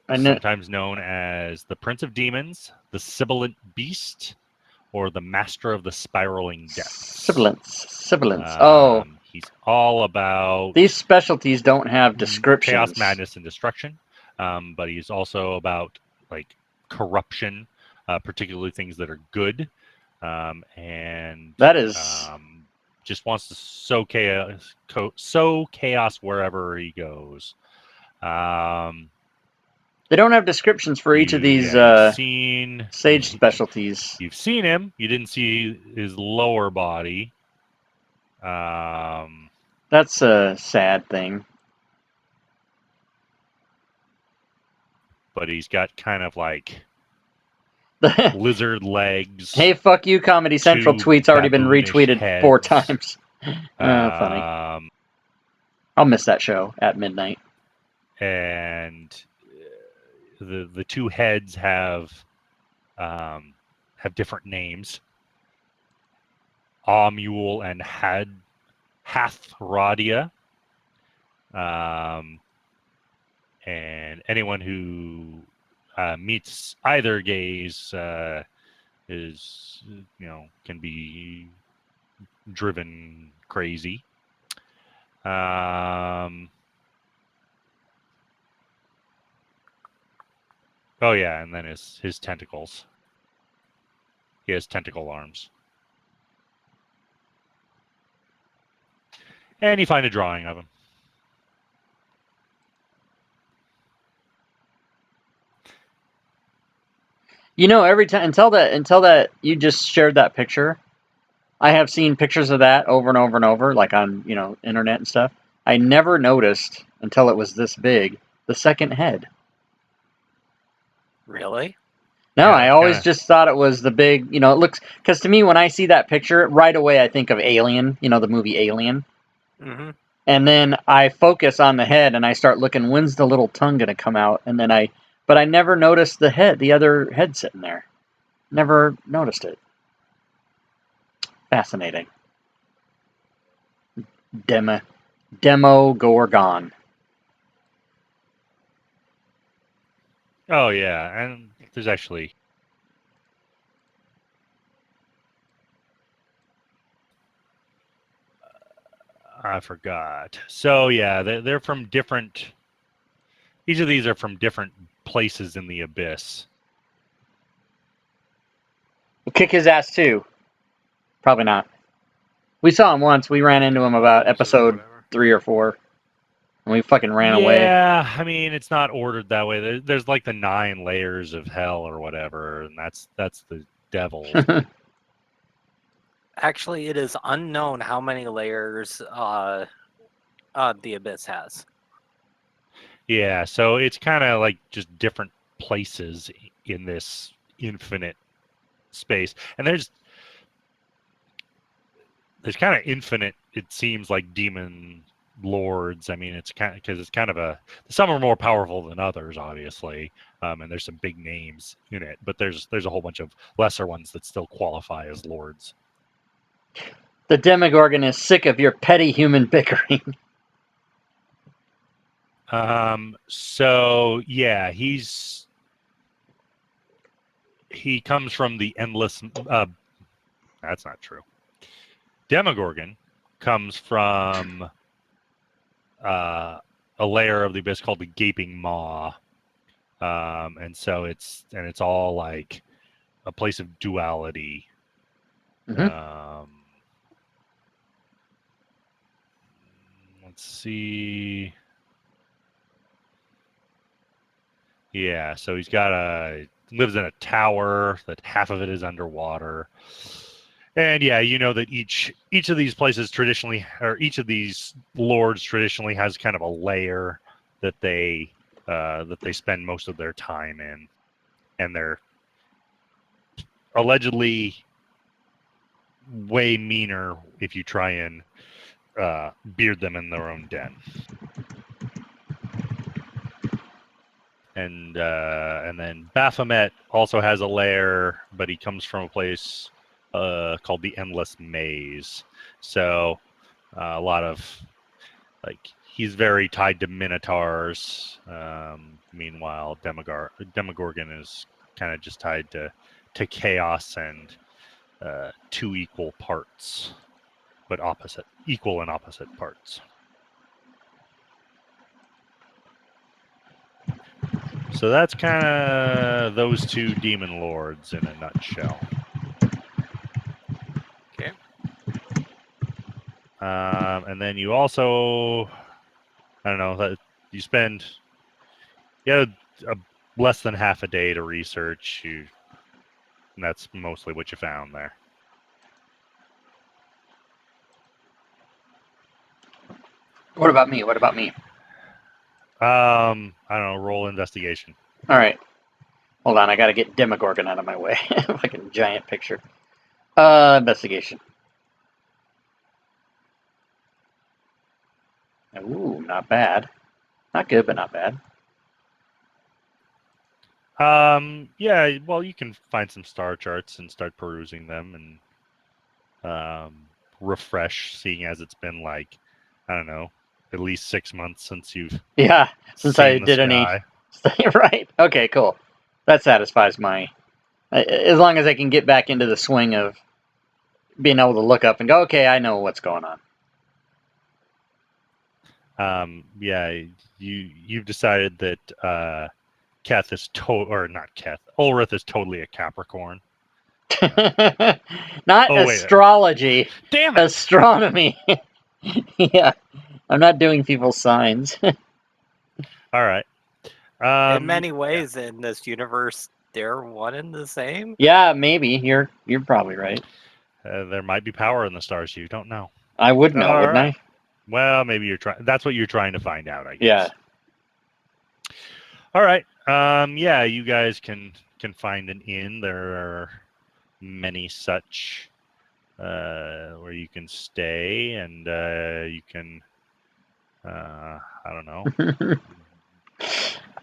sometimes known as the Prince of Demons, the Sibilant Beast, or the Master of the Spiraling Depths. Sibilance. He's all about... These specialties don't have descriptions. Chaos, madness, and destruction. But he's also about like corruption, particularly things that are good. And that is just wants to sow chaos wherever he goes. They don't have descriptions for each of these sage specialties. You've seen him. You didn't see his lower body. That's a sad thing. But he's got kind of like lizard legs. Hey, fuck you, Comedy Central tweet's already been retweeted heads. 4 times. Funny. I'll miss that show at midnight. And the 2 heads have different names. Amul and Hathradia. And anyone who meets either gaze is, can be driven crazy. And then his tentacles. He has tentacle arms. And you find a drawing of him. Every time until that you just shared that picture, I have seen pictures of that over and over and over, like on internet and stuff. I never noticed until it was this big the second head. Really? No, I always just thought it was the big. It looks, because to me when I see that picture right away I think of Alien. The movie Alien. Mm-hmm. And then I focus on the head and I start looking. When's the little tongue gonna come out? And then But I never noticed the other head sitting there. Never noticed it. Fascinating. Demogorgon. Oh yeah, and there's actually I forgot. So yeah, they're from different. Each of these are from different places in the abyss. We'll kick his ass too. Probably not. We saw him once. We ran into him about Levels or episode whatever. 3 or 4. And we fucking ran away. Yeah, I mean it's not ordered that way. There's like the 9 layers of hell or whatever, and that's the devil. Actually, it is unknown how many layers the Abyss has. Yeah, so it's kind of like just different places in this infinite space, and there's kind of infinite. It seems like demon lords. I mean, it's kind of because it's kind of a. Some are more powerful than others, obviously, and there's some big names in it. But there's a whole bunch of lesser ones that still qualify as lords. The Demogorgon is sick of your petty human bickering. So yeah, he comes from the endless. That's not true. Demogorgon comes from a layer of the abyss called the Gaping Maw, and so it's all like a place of duality. Mhm. Let's see. Yeah, so he's lives in a tower that half of it is underwater. And yeah, you know that each of these places traditionally, or each of these lords traditionally has kind of a layer that they spend most of their time in, and they're allegedly way meaner if you try and beard them in their own den. And then Baphomet also has a lair, but he comes from a place called the Endless Maze. So a lot of he's very tied to minotaurs. Meanwhile, Demogorgon is kind of just tied to chaos and 2 equal parts, but equal and opposite parts. So that's kind of those 2 demon lords in a nutshell. Okay. And then you also, I don't know, you spend less than half a day to research. And that's mostly what you found there. What about me? I don't know. Roll investigation. All right. Hold on. I got to get Demogorgon out of my way. Fucking giant picture. Investigation. Ooh, not bad. Not good, but not bad. Yeah. Well, you can find some star charts and start perusing them and refresh, seeing as it's been like, I don't know, at least 6 months since you've since seen I the did sky. any. Right. Okay. Cool. That satisfies my. As long as I can get back into the swing of being able to look up and go, okay, I know what's going on. Yeah, you've decided that Keth is or not Keth. Ulrith is totally a Capricorn. Not astrology. Damn it! Astronomy. Yeah, I'm not doing people's signs. All right. In many ways, in this universe, they're one and the same. Yeah, maybe you're probably right. There might be power in the stars. You don't know. I would know, wouldn't right. I? Well, maybe you're trying. That's what you're trying to find out, I guess. Yeah. All right. Yeah, you guys can find an inn. There are many such where you can stay, and you can. I don't know.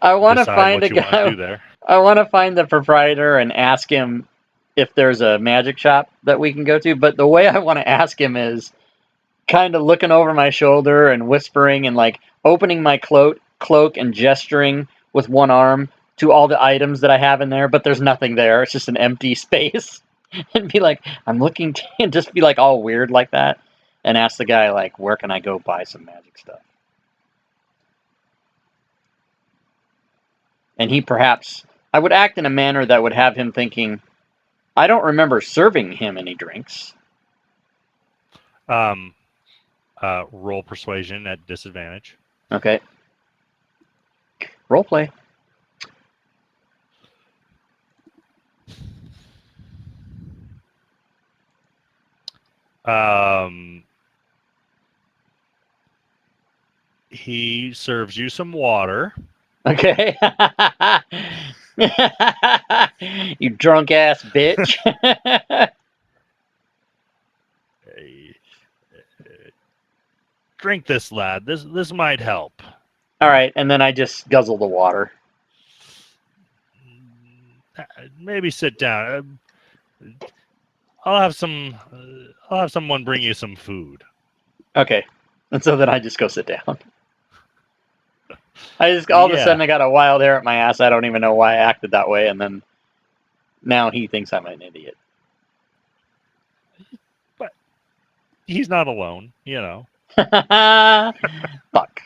I want to decide find what a you want to guy. do there. I want to find the proprietor and ask him if there's a magic shop that we can go to. But the way I want to ask him is kind of looking over my shoulder and whispering and like opening my cloak and gesturing with one arm to all the items that I have in there, but there's nothing there. It's just an empty space. And be like, I'm looking and just be like all weird like that and ask the guy like, where can I go buy some magic stuff? And he perhaps, I would act in a manner that would have him thinking, I don't remember serving him any drinks. Roll persuasion at disadvantage. Okay. Role play. He serves you some water. Okay. You drunk ass bitch. Drink this, lad. This might help. All right, and then I just guzzle the water. Maybe sit down. I'll have someone bring you some food. Okay. And so then I just go sit down. I just all of a sudden I got a wild hair at my ass. I don't even know why I acted that way, and then now he thinks I'm an idiot. But he's not alone, you know. Fuck.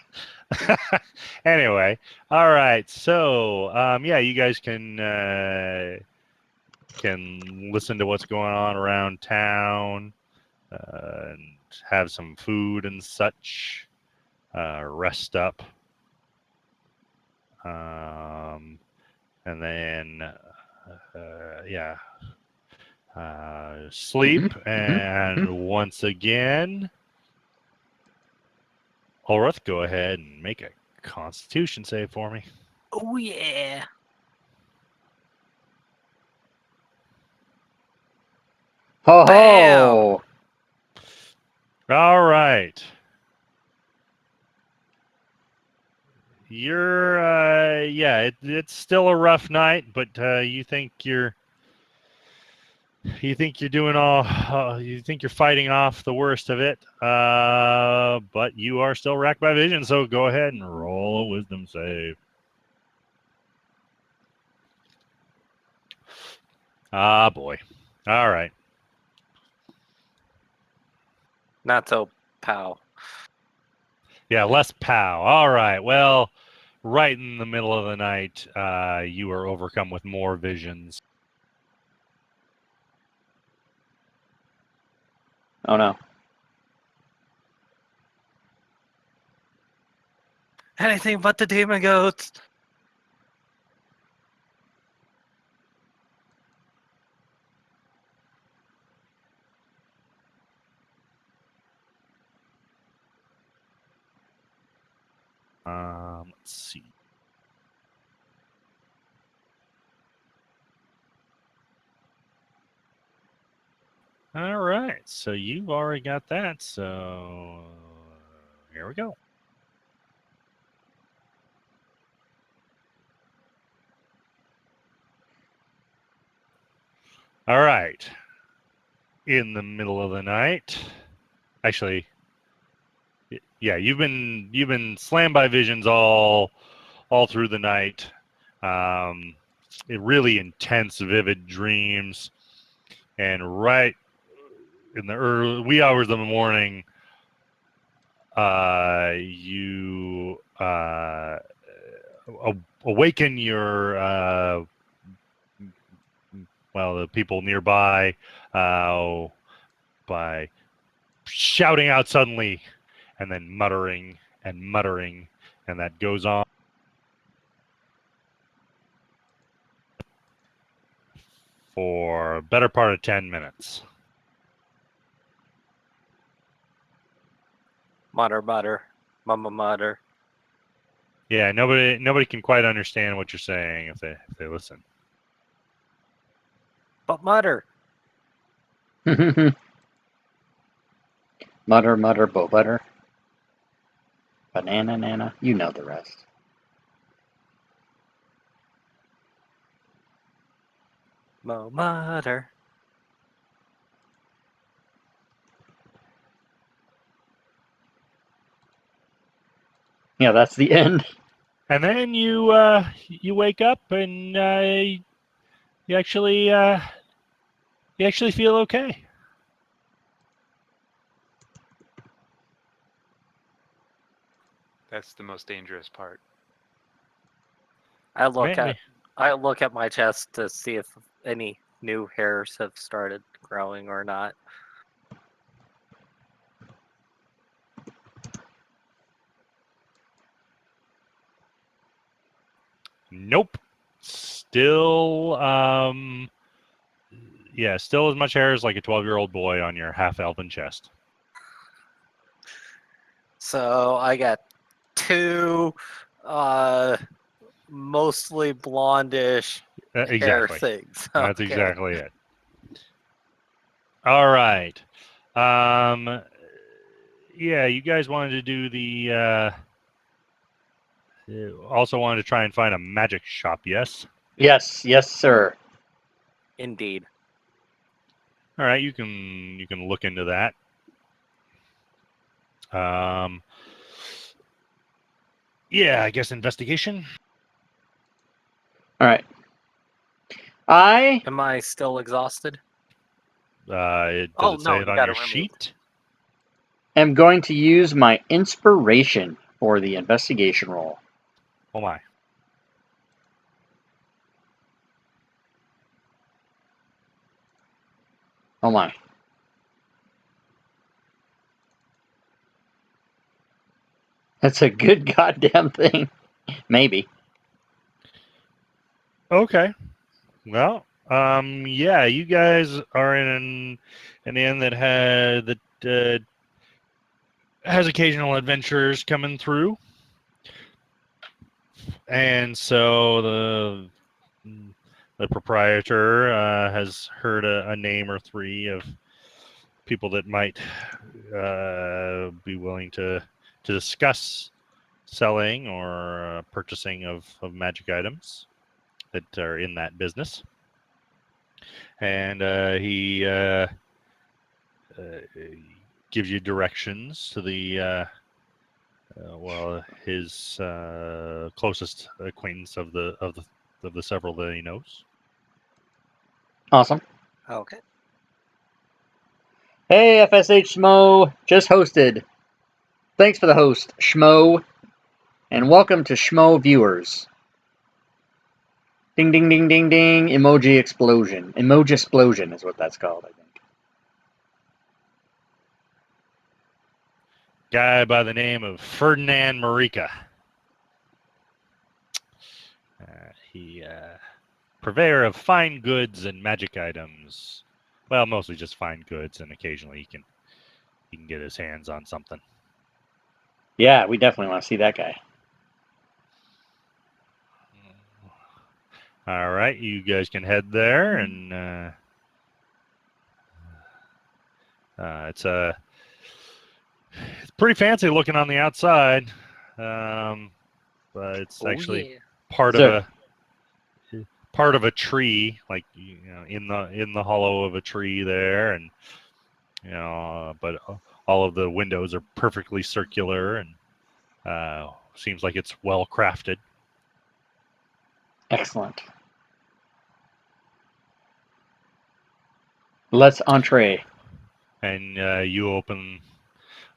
Anyway, all right. So, yeah, you guys can listen to what's going on around town, and have some food and such. Rest up, and then yeah, sleep. Mhm, And once again, Ulrith, go ahead and make a Constitution save for me. Oh yeah. Ho Bam! ho! All right. You're yeah, it's still a rough night, but you think you're doing all you think you're fighting off the worst of it, but you are still racked by vision, so go ahead and roll a wisdom save. Ah boy. All right. Not so pow. Yeah, less pow. All right. Well, right in the middle of the night, you are overcome with more visions. Oh no. Anything but the demon goats. Let's see. All right, so you've already got that. So here we go. All right. In the middle of the night, actually, yeah, you've been slammed by visions all through the night. Really intense, vivid dreams, and right in the early wee hours of the morning, you awaken your the people nearby by shouting out suddenly, and then muttering and muttering, and that goes on for a better part of 10 minutes. Mutter, mutter. Mama, mutter. Yeah, nobody can quite understand what you're saying if they listen. But mutter. Mutter, mutter, bo butter. Banana, nana. You know the rest. Mo, mutter. Yeah, that's the end. And then you wake up and you actually feel okay. That's the most dangerous part. I look Maybe. at my chest to see if any new hairs have started growing or not. Nope. Still, still as much hair as like a 12-year-old boy on your half-elven chest. So I got two mostly blondish hair Exactly. things. That's Okay. exactly it. All right. Yeah, you guys wanted to do the. Also wanted to try and find a magic shop. Yes. Yes, sir. Indeed. All right. You can look into that. Yeah, I guess investigation. All right. Am I still exhausted? Does Oh, it no, say it you on got your it removed. sheet? am going to use my inspiration for the investigation roll. Oh my. Oh my. That's a good goddamn thing. Maybe. Okay. Well, yeah, you guys are in an inn that has occasional adventurers coming through, and so the proprietor has heard a name or three of people that might be willing to discuss selling or purchasing of magic items that are in that business. And he gives you directions to the his closest acquaintance of the several that he knows. Awesome. Okay. Hey, FSH Schmo, just hosted. Thanks for the host, Schmo, and welcome to Schmo viewers. Ding, ding, ding, ding, ding. Emoji explosion. Emoji explosion is what that's called, I think. Guy by the name of Ferdinand Marika. He purveyor of fine goods and magic items. Well, mostly just fine goods, and occasionally he can get his hands on something. Yeah, we definitely want to see that guy. All right, you guys can head there, and it's pretty fancy looking on the outside, but it's actually part of a tree, like in the hollow of a tree there, and but all of the windows are perfectly circular, and seems like it's well crafted. Excellent. Let's entree. And you open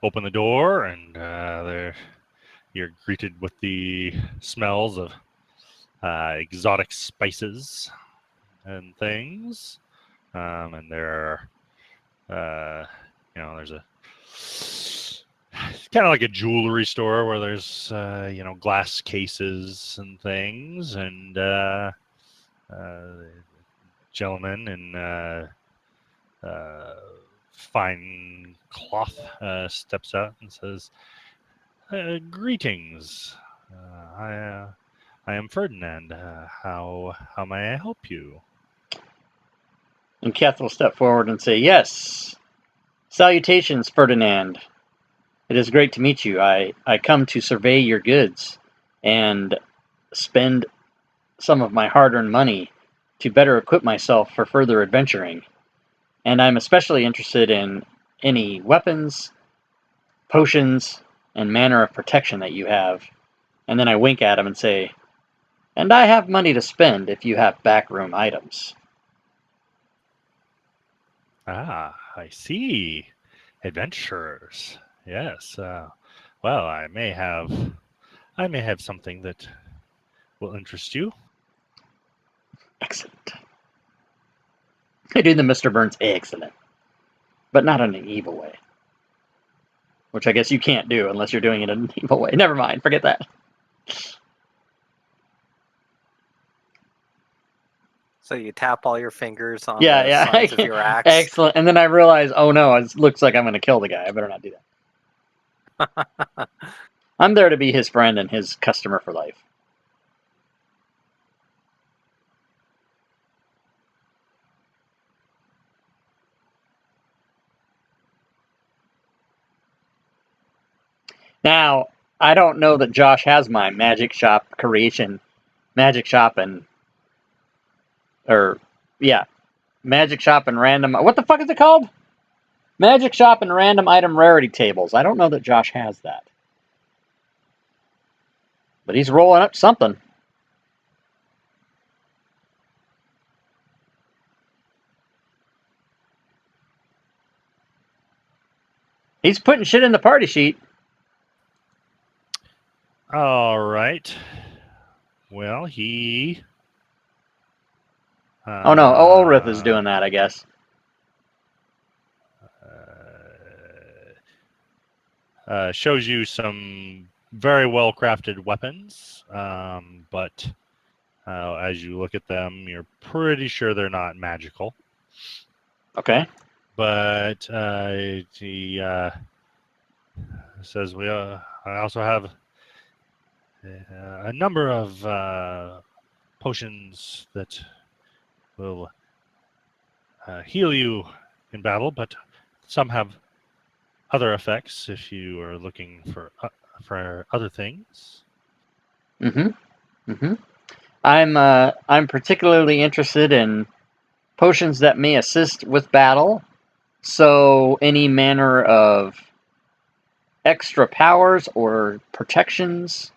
the door, and there you're greeted with the smells of exotic spices and things. And there are, there's it's kind of like a jewelry store where there's, glass cases and things, and gentleman in fine cloth steps out and says, "Greetings. I am Ferdinand. How may I help you?" And Keth will step forward and say, "Yes. Salutations, Ferdinand. It is great to meet you. I come to survey your goods and spend some of my hard-earned money to better equip myself for further adventuring. And I'm especially interested in any weapons, potions, and manner of protection that you have And then I wink at him and say, "And I have money to spend if you have backroom items." Ah, I see. Adventurers. Yes. Well, I may have something that will interest you. Excellent. I do the Mr. Burns excellent, but not in an evil way. Which I guess you can't do unless you're doing it in an evil way. Never mind, forget that. So you tap all your fingers on Yeah, the yeah. sides of your axe. Excellent. And then I realize, oh no, it looks like I'm going to kill the guy. I better not do that. I'm there to be his friend and his customer for life. Now, I don't know that Josh has my magic shop and magic shop and random. What the fuck is it called? Magic shop and random item rarity tables. I don't know that Josh has that. But he's rolling up something. He's putting shit in the party sheet. All right. Well, he. Oh no, Ulrith is doing that, I guess. Shows you some very well crafted weapons, but as you look at them, you're pretty sure they're not magical. Okay. But he says, I also have a number of potions that will heal you in battle, but some have other effects if you are looking for other things. I'm particularly interested in potions that may assist with battle. So any manner of extra powers or protections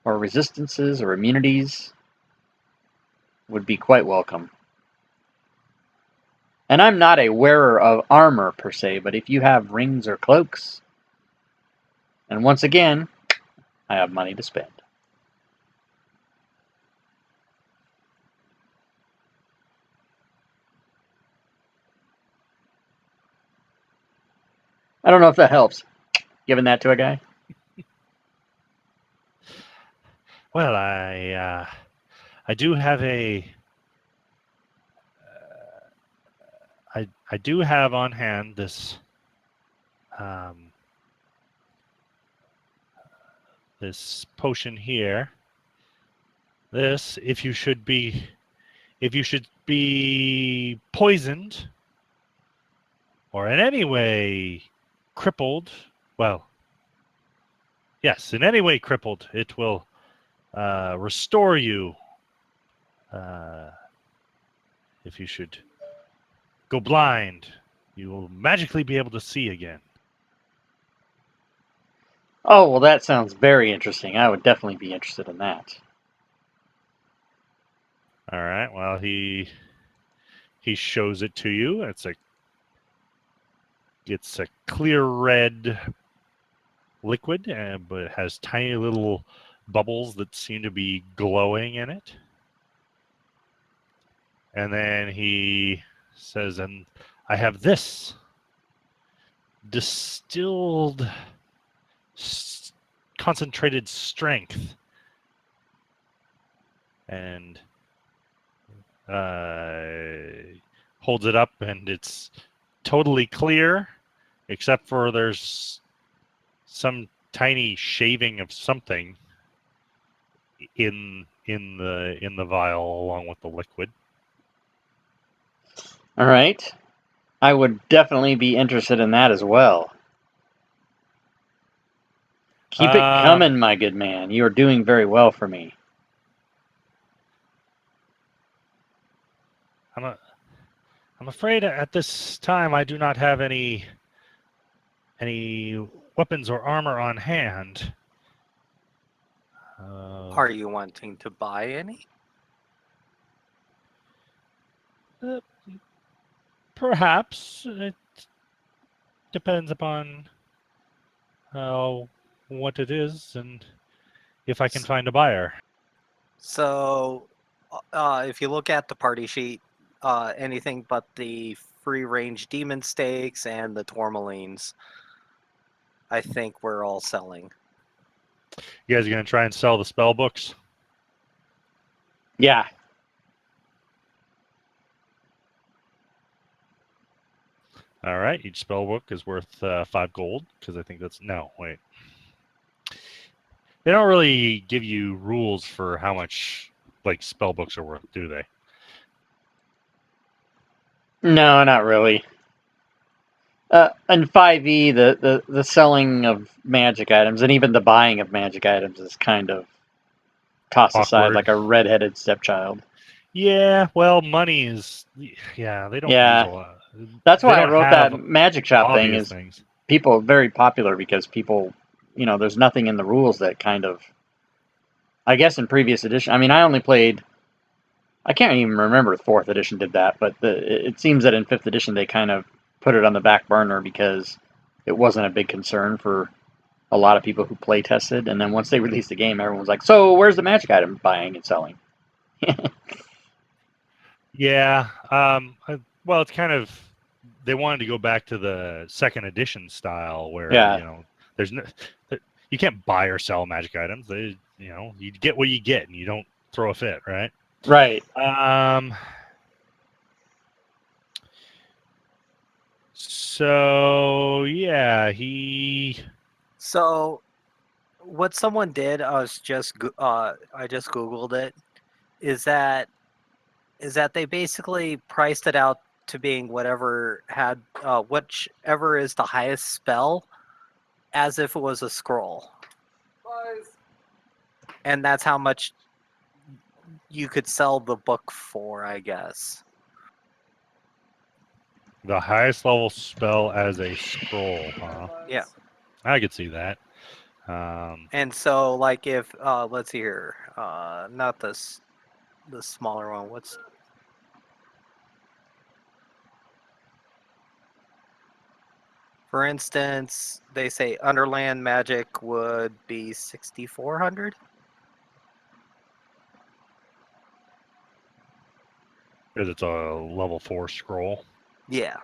or resistances or immunities would be quite welcome. And I'm not a wearer of armor per se, but if you have rings or cloaks, and once again, I have money to spend. I don't know if that helps, giving that to a guy. Well, I do have I do have on hand this this potion here. This, if you should be poisoned or in any way crippled, well, yes, in any way crippled, it will restore you. If you should go blind, you will magically be able to see again. Oh, well, that sounds very interesting. I would definitely be interested in that. All right. Well, he shows it to you. It's a clear red liquid, but it has tiny little bubbles that seem to be glowing in it. And then he says, and I have this distilled concentrated strength. And holds it up, and it's totally clear, except for there's some tiny shaving of something in the vial along with the liquid. All right. I would definitely be interested in that as well. Keep it coming, my good man. You are doing very well for me. I'm afraid at this time I do not have any weapons or armor on hand. Are you wanting to buy any? Perhaps it depends upon what it is and if I can find a buyer. So, if you look at the party sheet, anything but the free range demon steaks and the tourmalines, I think we're all selling. You guys are gonna try and sell the spell books? Yeah. All right, each spell book is worth 5 gold because I think that's wait. They don't really give you rules for how much like spell books are worth, do they? No, not really. In 5e, the selling of magic items and even the buying of magic items is kind of tossed aside Awkward. like a redheaded stepchild. Yeah, well, money is. Yeah, they don't use Yeah. a lot. That's They why I don't wrote that have magic shop thing. obvious Is things. people very popular because people, there's nothing in the rules that kind of. I guess in previous edition, I mean, I only played. I can't even remember if fourth edition did that, but it seems that in fifth edition they kind of put it on the back burner because it wasn't a big concern for a lot of people who play tested. And then once they released the game, everyone was like, "So where's the magic item buying and selling?" Yeah. Well, it's kind of. They wanted to go back to the second edition style where Yeah. there's no. You can't buy or sell magic items. You get what you get, and you don't throw a fit, right? Right. So yeah, So, what someone did, I just googled it, is that they basically priced it out to being whatever had whichever is the highest spell, as if it was a scroll, and that's how much you could sell the book for, I guess. the highest level spell as a scroll, huh? Yeah. I could see that. And so, like, if let's see here, not this, the smaller one. What's For instance, they say Underland Magic would be 6,400. Because it's a level 4 scroll. Yeah.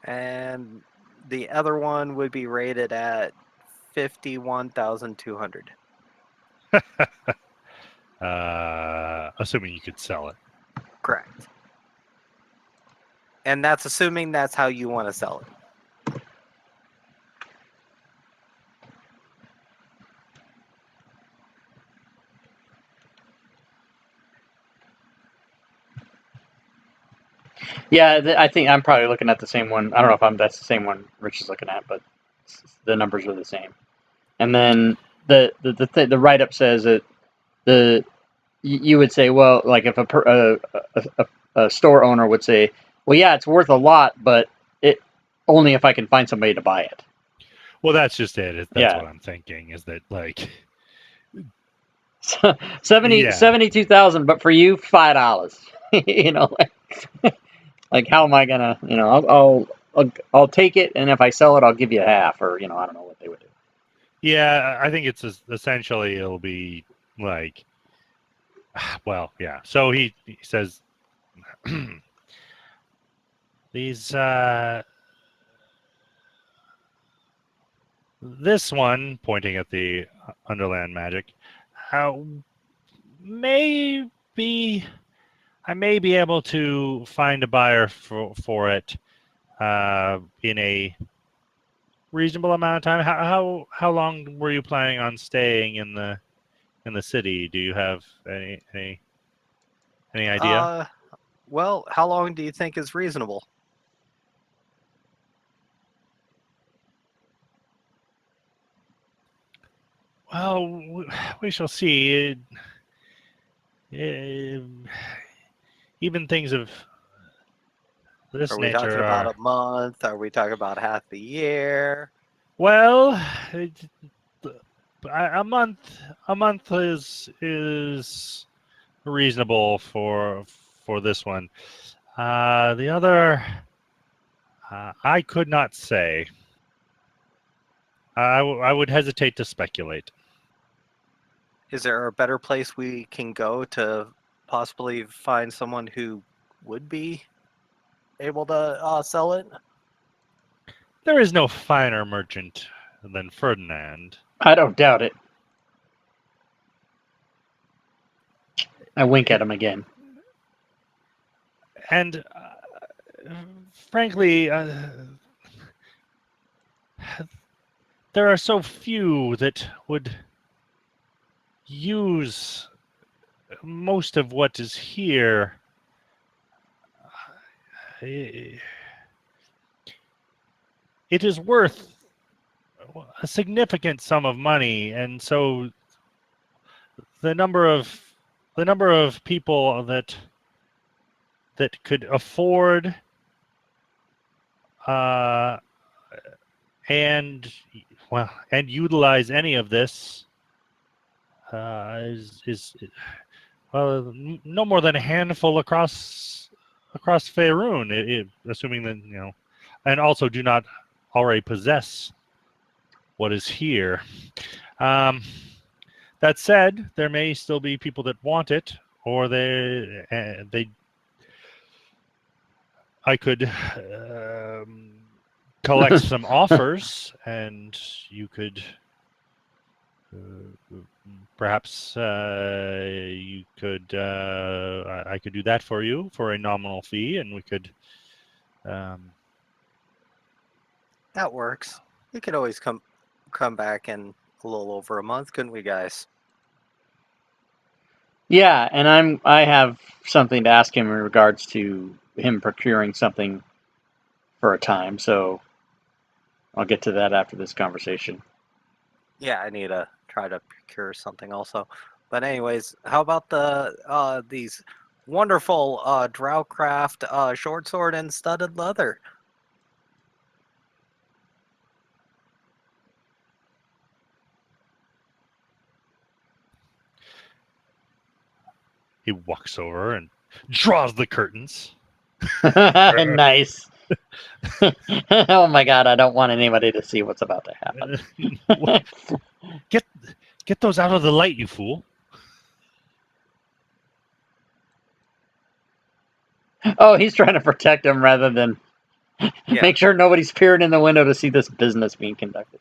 And the other one would be rated at 51,200. Assuming you could sell it. Correct. And that's assuming that's how you want to sell it. Yeah, I think I'm probably looking at the same one. I don't know if that's the same one Rich is looking at, but the numbers are the same. And then the write up says that you would say, well, like if a store owner would say, well, yeah, it's worth a lot, but it only if I can find somebody to buy it. Well, that's just it. That's Yeah. what I'm thinking. Is that like 72,000, but for you, $5. Like how am I gonna? I'll take it, and if I sell it, I'll give you half, or I don't know what they would do. Yeah, I think it's essentially it'll be like, well, yeah. So he says these this one pointing at the Underland Magic, maybe I may be able to find a buyer for it in a reasonable amount of time. How long were you planning on staying in the city? Do you have any idea? Well, how long do you think is reasonable? Well, we shall see. Even things of this Are we nature talking are about a month? Are we talking about half the year? well. A month. A month is reasonable for this one. The other, I could not say. I would hesitate to speculate. Is there a better place we can go to possibly find someone who would be able to sell it? There is no finer merchant than Ferdinand. I don't doubt it. I wink at him again. And frankly, there are so few that would use most of what is here. It is worth a significant sum of money, and so the number of people that could afford and utilize any of this is well, no more than a handful across Faerun, assuming that and also do not already possess what is here. That said, there may still be people that want it, or I could collect some offers, and you could perhaps I could do that for you for a nominal fee, and we could. That works. We could always come back in a little over a month, couldn't we, guys? Yeah, and I have something to ask him in regards to him procuring something for a time, so I'll get to that after this conversation. Yeah, I need to try to procure something also. But anyways, how about the these wonderful Drowcraft short sword and studded leather? He walks over and draws the curtains. Nice. Oh my god, I don't want anybody to see what's about to happen. Get those out of the light, you fool. Oh, he's trying to protect him rather than make sure nobody's peering in the window to see this business being conducted.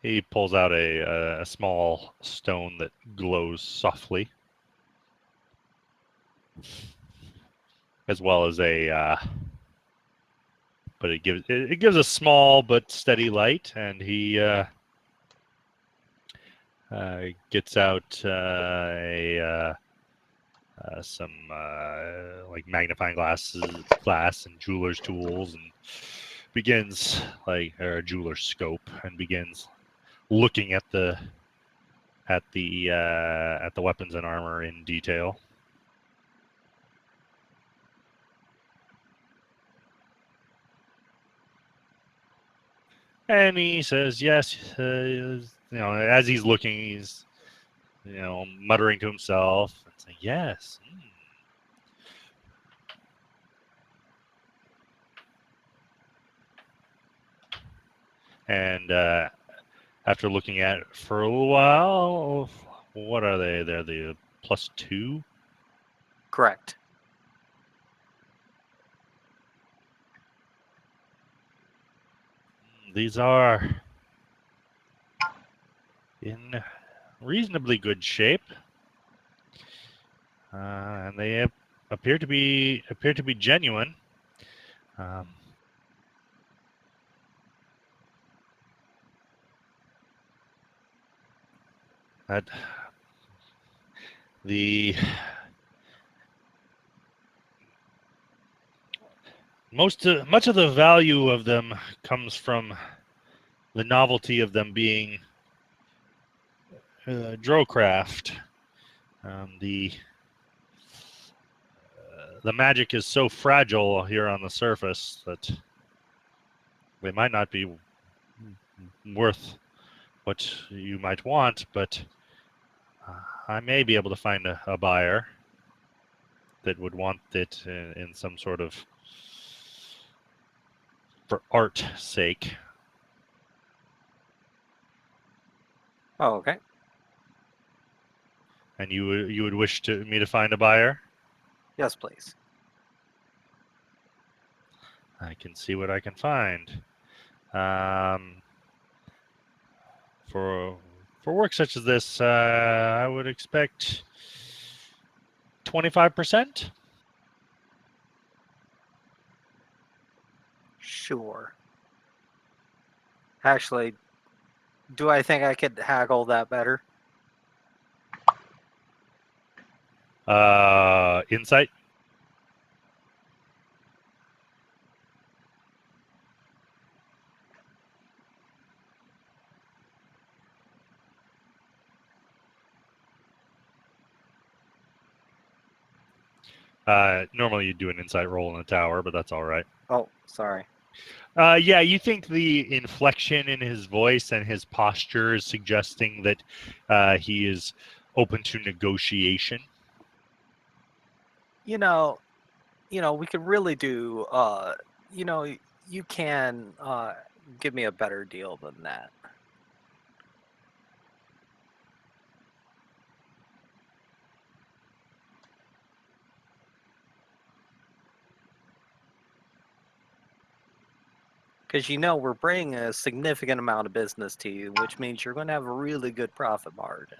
He pulls out a small stone that glows softly, as well as but it gives a small but steady light, and he gets out some like magnifying glass and jeweler's tools, and begins or a jeweler's scope, and begins looking at the weapons and armor in detail. And he says, yes, as he's looking, he's, muttering to himself and saying, yes. And after looking at it for a little while, what are they? They're the +2? Correct. These are in reasonably good shape, and they appear to be genuine. That much of the value of them comes from the novelty of them being Drocraft. The magic is so fragile here on the surface that they might not be worth what you might want, but I may be able to find a buyer that would want it in some sort of for art sake. Oh, okay. And you would wish me to find a buyer? Yes, please. I can see what I can find. For work such as this, I would expect 25%. Sure. Actually, do I think I could haggle that better? Insight. Normally you do an insight roll in the tower, but that's all right. Oh, sorry. Yeah, you think the inflection in his voice and his posture is suggesting that he is open to negotiation. You know, we could really do. You can give me a better deal than that. Because we're bringing a significant amount of business to you, which means you're going to have a really good profit margin.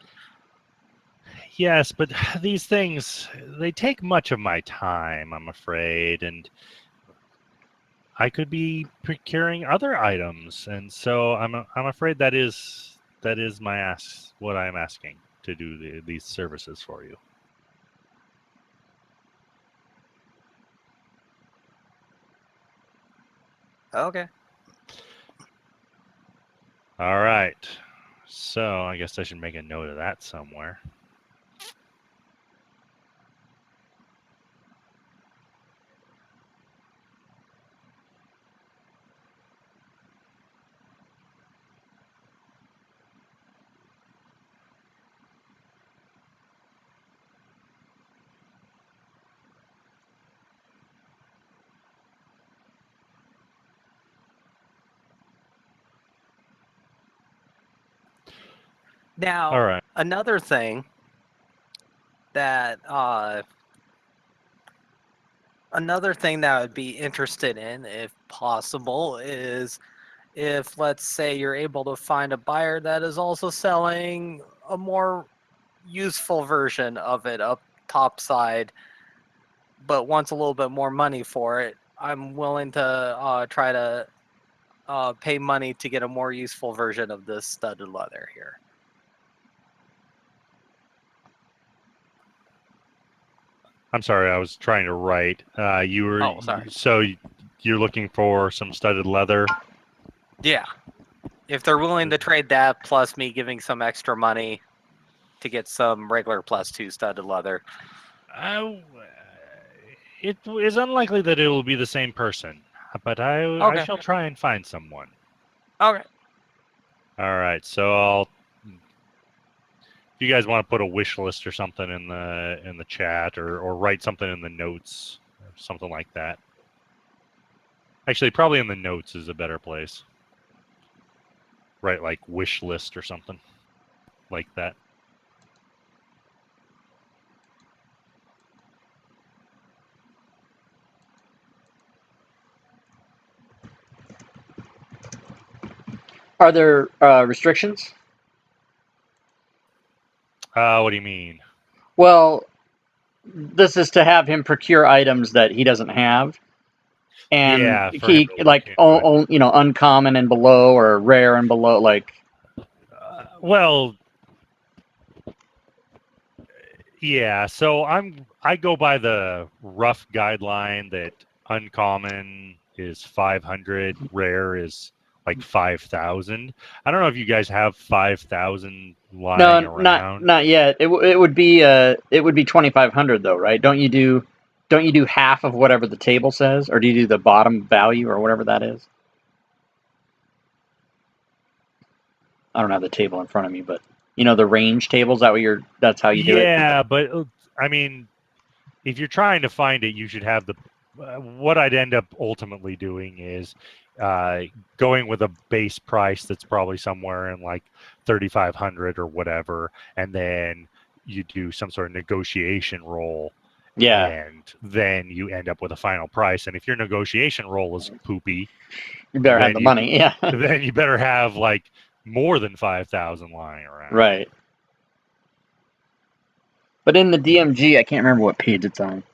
Yes, but these things, they take much of my time, I'm afraid, and I could be procuring other items, and so I'm afraid that is my what I'm asking to do these services for you. Okay. All right. So I guess I should make a note of that somewhere. Now, All right. another thing that I would be interested in, if possible, is if, let's say, you're able to find a buyer that is also selling a more useful version of it up top side, but wants a little bit more money for it. I'm willing to try to pay money to get a more useful version of this studded leather here. I'm sorry, I was trying to write. You were Oh, sorry. So you're looking for some studded leather? Yeah. If they're willing to trade that plus me giving some extra money to get some regular +2 studded leather. It is unlikely that it will be the same person, but I Okay. shall try and find someone. Okay. All right, so I'll. If you guys want to put a wish list or something in the chat, or write something in the notes, or something like that. Actually, probably in the notes is a better place. Write like wish list or something like that. Are there restrictions? What do you mean? Well, this is to have him procure items that he doesn't have, and Yeah, for him he to look like into it. uncommon and below, or rare and below. Like, Well, yeah. So I go by the rough guideline that uncommon is 500, rare is like 5,000. I don't know if you guys have 5,000 lying No, around. not yet. It would be 2,500 though, right? Don't you do half of whatever the table says, or do you do the bottom value or whatever that is? I don't have the table in front of me, but the range tables. That's how you do it. Yeah, but I mean, if you're trying to find it, you should have the. What I'd end up ultimately doing is going with a base price that's probably somewhere in like 3,500 or whatever, and then you do some sort of negotiation roll. Yeah. And then you end up with a final price. And if your negotiation roll is poopy, You better have the money. Yeah. then you better have like more than 5,000 lying around. Right. But in the DMG, I can't remember what page it's on.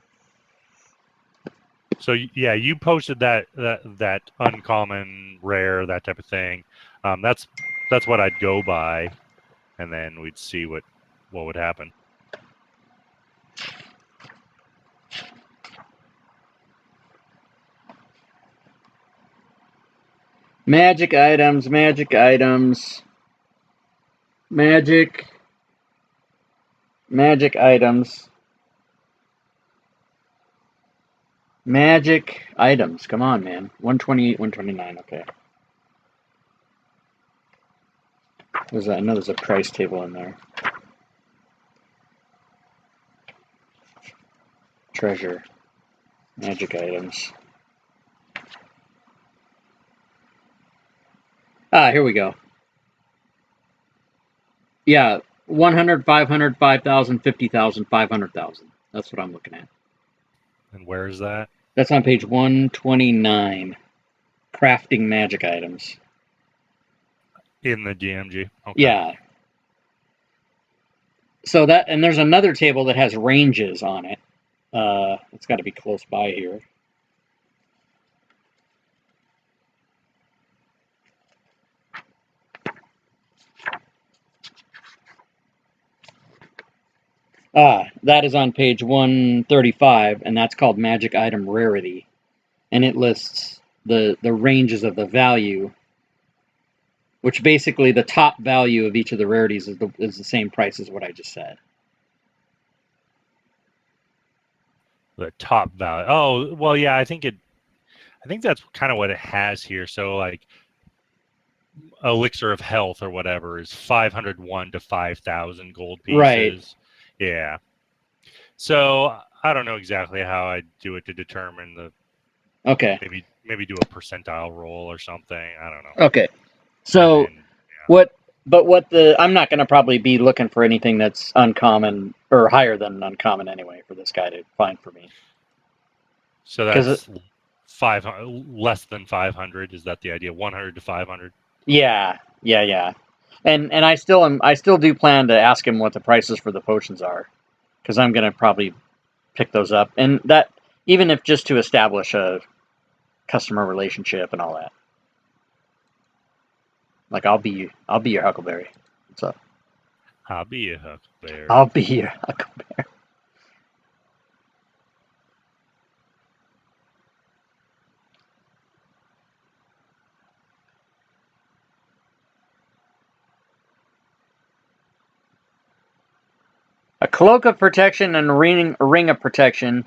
So yeah, you posted that uncommon, rare, that type of thing. That's what I'd go by, and then we'd see what would happen. Magic items, magic items, magic items, magic items. Come on, man. 128, 129. Okay. I know there's a price table in there. Treasure, magic items. Here we go. Yeah, 100, 500, 5,000, 50,000, 500,000. That's what I'm looking at. And where is that? That's on page 129. Crafting magic items. In the DMG. Okay. Yeah. So and there's another table that has ranges on it. It's got to be close by here. That is on page 135, and that's called Magic Item Rarity. And it lists the ranges of the value, which basically the top value of each of the rarities is the same price as what I just said. The top value. Oh, well, yeah, I think that's kind of what it has here. So like Elixir of Health or whatever is 501 to 5,000 gold pieces. Right. Yeah. So I don't know exactly how I do it to determine the. Okay. Maybe do a percentile roll or something. I don't know. Okay. So I'm not going to probably be looking for anything that's uncommon or higher than uncommon anyway for this guy to find for me. So that's 500, less than 500. Is that the idea? 100 to 500. Yeah. And I still do plan to ask him what the prices for the potions are, because I'm going to probably pick those up, and that even if just to establish a customer relationship and all that. Like I'll be your Huckleberry. What's up? I'll be your Huckleberry. I'll be your Huckleberry. A cloak of protection and a ring of protection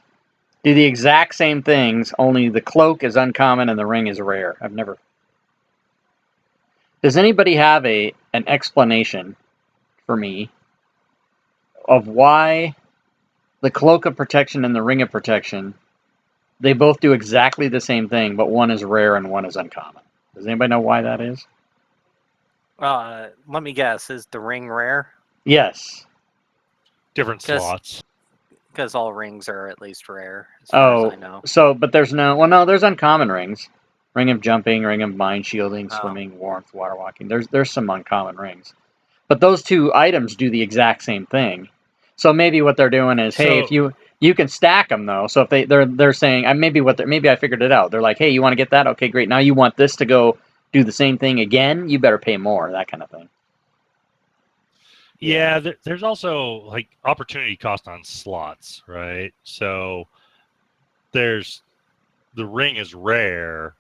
do the exact same things, only the cloak is uncommon and the ring is rare. I've never. Does anybody have an explanation for me of why the cloak of protection and the ring of protection, they both do exactly the same thing, but one is rare and one is uncommon? Does anybody know why that is? Let me guess. Is the ring rare? Yes. Different slots. Because all rings are at least rare, as far as I know. So, but there's there's uncommon rings. Ring of jumping, ring of mind shielding, swimming, warmth, water walking. There's some uncommon rings. But those two items do the exact same thing. So maybe what they're doing is, hey, if you can stack them though. So if they're saying, maybe I figured it out. They're like, hey, you want to get that? Okay, great. Now you want this to go do the same thing again? You better pay more. That kind of thing. Yeah, there's also like opportunity cost on slots, right? So there's the ring is rare,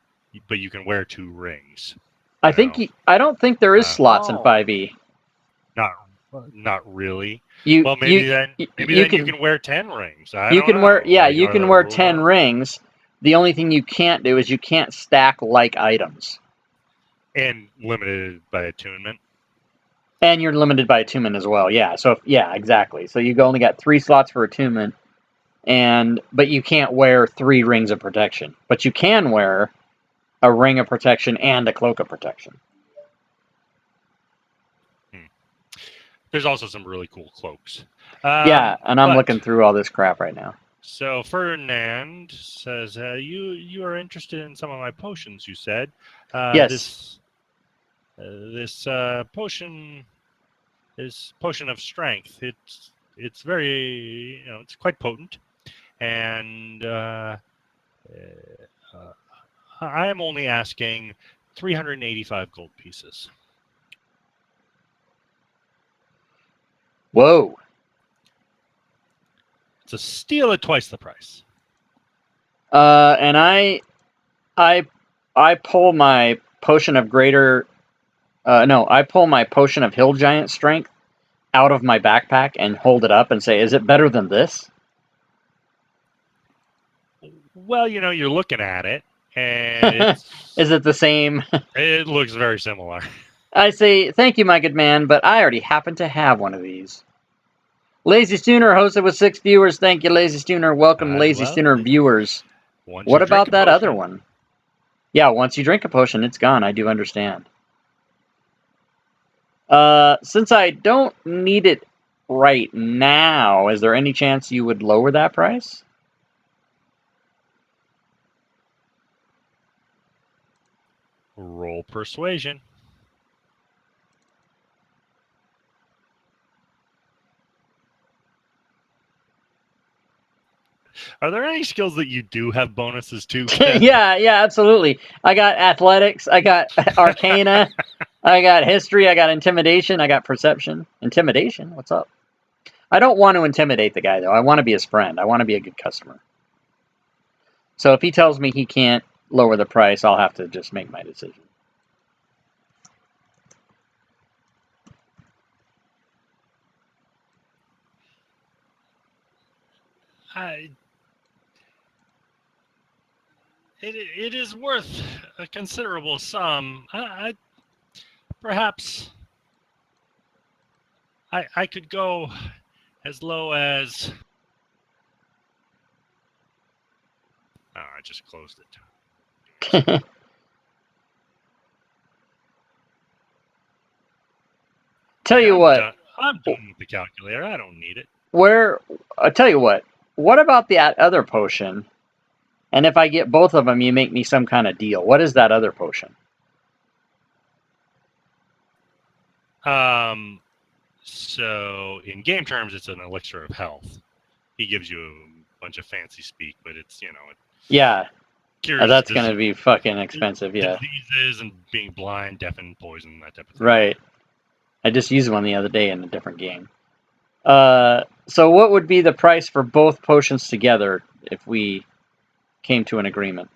but you can wear 2 rings. I think I don't think there is slots in Oh. 5e. Not really. You Well, maybe you then you you can can wear 10 rings. I you don't can wear know. yeah Like, you can wear 10 rings. The only thing you can't do is you can't stack like items, and limited by attunement. and you're limited by attunement as well. Yeah, so yeah, exactly. So you only got 3 slots for attunement, but you can't wear 3 rings of protection. But you can wear a ring of protection and a cloak of protection. There's also some really cool cloaks. Yeah, and I'm looking through all this crap right now. So Ferdinand says, "You are interested in some of my potions." You said, Yes. This potion is potion of strength. It's very it's quite potent, and I am only asking 385 gold pieces. Whoa. It's a steal at twice the price. And I pull my potion of greater. No, I pull my potion of hill giant strength out of my backpack and hold it up and say, "Is it better than this?" Well, you're looking at it, and Is it the same? it looks very similar. I say, "Thank you, my good man, but I already happen to have one of these." Lazy Stooner hosted with 6 viewers. Thank you, Lazy Stooner. Welcome, Lazy Stooner viewers. What about that other one? Yeah, once you drink a potion, it's gone. I do understand. Since I don't need it right now, is there any chance you would lower that price? Roll persuasion. Are there any skills that you do have bonuses to? yeah, absolutely. I got athletics, I got arcana, I got history, I got intimidation, I got perception. Intimidation? What's up? I don't want to intimidate the guy, though. I want to be his friend. I want to be a good customer. So if he tells me he can't lower the price, I'll have to just make my decision. It is worth a considerable sum. Perhaps I could go as low as. Oh, I just closed it. Tell you what. I'm done with the calculator. I don't need it. I'll tell you what. What about that other potion? And if I get both of them, you make me some kind of deal. What is that other potion? So in game terms, it's an elixir of health. He gives you a bunch of fancy speak, but it's Yeah. That's going to be fucking expensive, yeah. Diseases and being blind, deafened, poison, that type of thing. Right. I just used one the other day in a different game. So what would be the price for both potions together if we came to an agreement?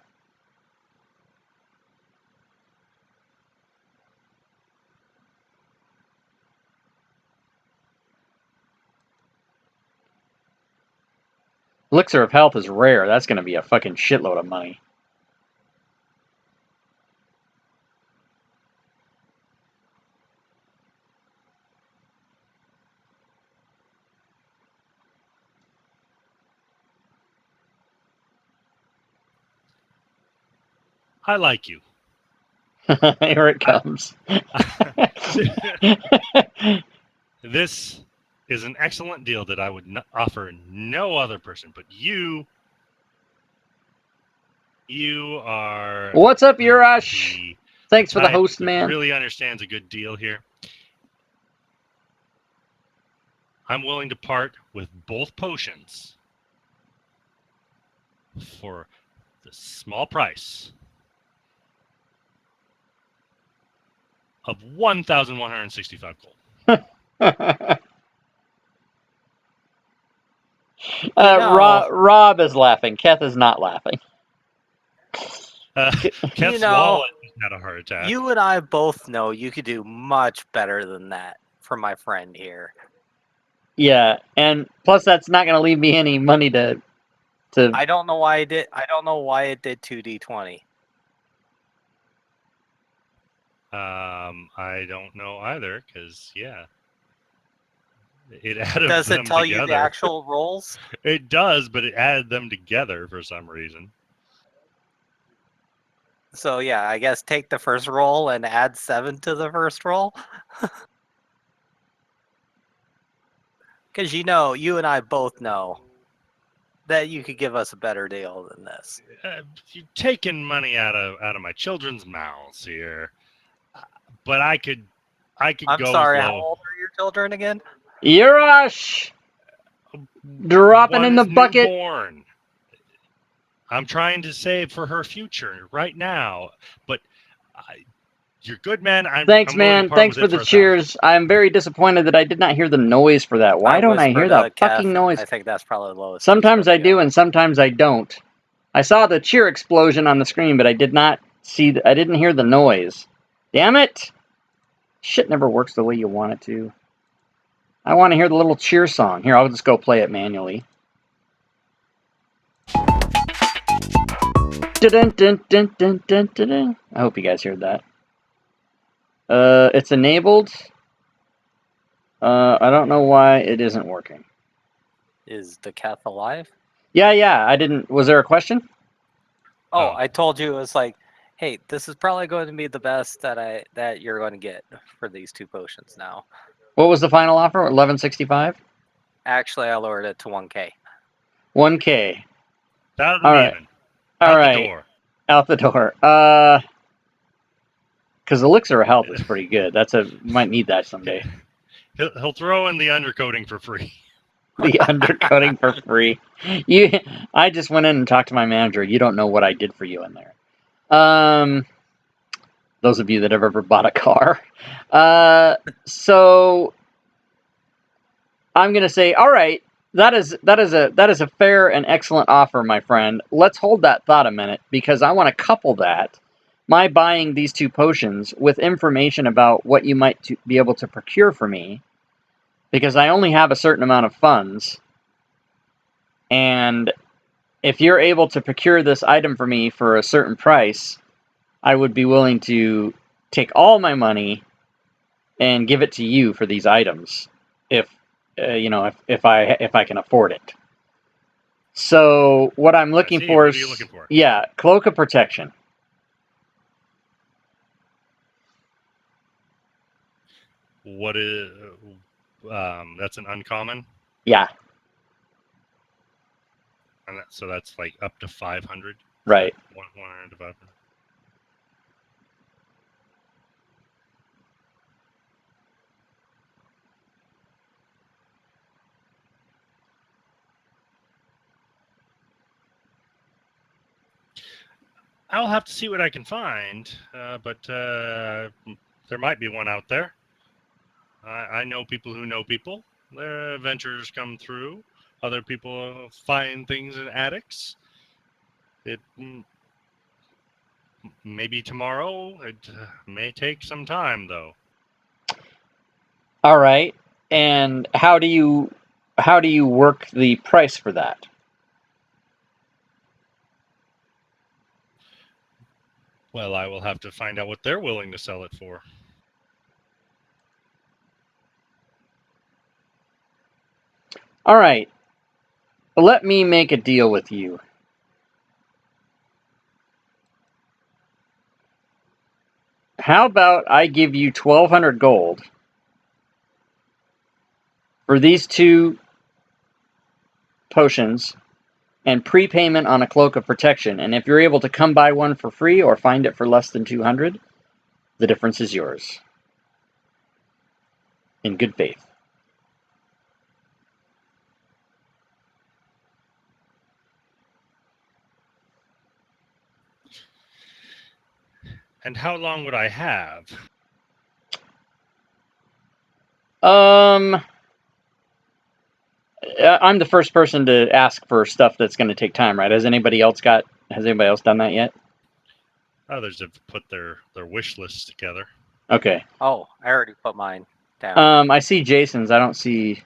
Elixir of Health is rare. That's going to be a fucking shitload of money. I like you. Here it comes. This is an excellent deal that I would offer no other person, but you are. What's up, Urash? Thanks for the host, man. Really understands a good deal here. I'm willing to part with both potions for the small price of 1,165 gold. Rob is laughing. Keth is not laughing. Keth's know, wallet had a heart attack. You and I both know you could do much better than that for my friend here. Yeah, and plus that's not going to leave me any money to. I don't know why it did. I don't know why it did 2d20. I don't know either, because it added Does them it tell together. you the actual rolls? It does, but it added them together for some reason. So yeah, I guess take the first roll and add 7 to the first roll. Because you and I both know that you could give us a better deal than this. You're taking money out of my children's mouths here, but I could I'm go sorry, as how low. old are your children again? Yurash! Dropping One in the is bucket. newborn. I'm trying to save for her future right now, but you're good, man. Thanks, I'm willing to man. part Thanks with for it the for 1,000. cheers. I'm very disappointed that I did not hear the noise for that. Why don't I hear whispered, that Kath, fucking noise? I think that's probably the lowest. Sometimes I pitch that we do, got. and sometimes I don't. I saw the cheer explosion on the screen, but I did not see. I didn't hear the noise. Damn it! Shit never works the way you want it to. I want to hear the little cheer song. Here, I'll just go play it manually. Dun, dun, dun, dun, dun, dun, dun. I hope you guys heard that. It's enabled. I don't know why it isn't working. Is the Kath alive? Yeah. I didn't. Was there a question? Oh, Oh. I told you it was like, hey, this is probably going to be the best that you're going to get for these 2 potions now. What was the final offer? 1165. Actually, I lowered it to 1K. 1K. That'll All be right. even. All Out right. the door. Out the door. Because Elixir of Health is pretty good. Might need that someday. He'll throw in the undercoating for free. The undercoating for free. I just went in and talked to my manager. You don't know what I did for you in there. Those of you that have ever bought a car. So I'm gonna say, all right, that is a fair and excellent offer, my friend. Let's hold that thought a minute, because I want to couple that, my buying these 2 potions, with information about what you might be able to procure for me, because I only have a certain amount of funds, and if you're able to procure this item for me for a certain price, I would be willing to take all my money and give it to you for these items, if I can afford it. So what I'm looking for What is, are you looking for? yeah, Cloak of Protection. What is? That's an uncommon. Yeah, And so that's like up to 500. right. 100 to 500. I'll have to see what I can find, but there might be one out there. I know people who know people. Their adventures come through. Other people find things in attics. It maybe tomorrow. It may take some time, though. All right. And how do you work the price for that? Well, I will have to find out what they're willing to sell it for. All right. Let me make a deal with you. How about I give you 1,200 gold for these 2 potions and prepayment on a Cloak of Protection, and if you're able to come buy one for free or find it for less than 200, the difference is yours. In good faith. And how long would I have? I'm the first person to ask for stuff that's going to take time, right? Has anybody else done that yet? Others have put their wish lists together. Okay. Oh, I already put mine down. I see Jason's. I don't see.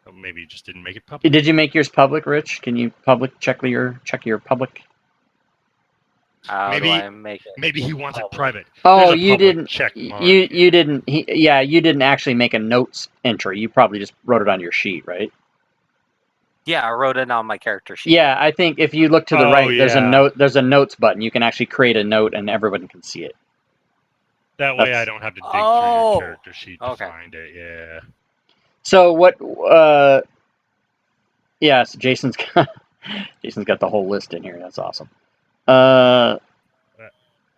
Oh, maybe you just didn't make it public. Did you make yours public, Rich? Can you check your public? How maybe- do I make it? Maybe he wants it Public. private. Oh, There's a you public didn't. check mark. You didn't. You didn't actually make a notes entry. You probably just wrote it on your sheet, right? Yeah, I wrote it on my character sheet. Yeah, I think if you look to the Oh, right, there's a yeah. note. There's a notes button. You can actually create a note, and everyone can see it. That way, That's- I don't have to dig Oh, through your character sheet to okay. find it. Yeah. So what? Yeah. So Jason's got the whole list in here. That's awesome.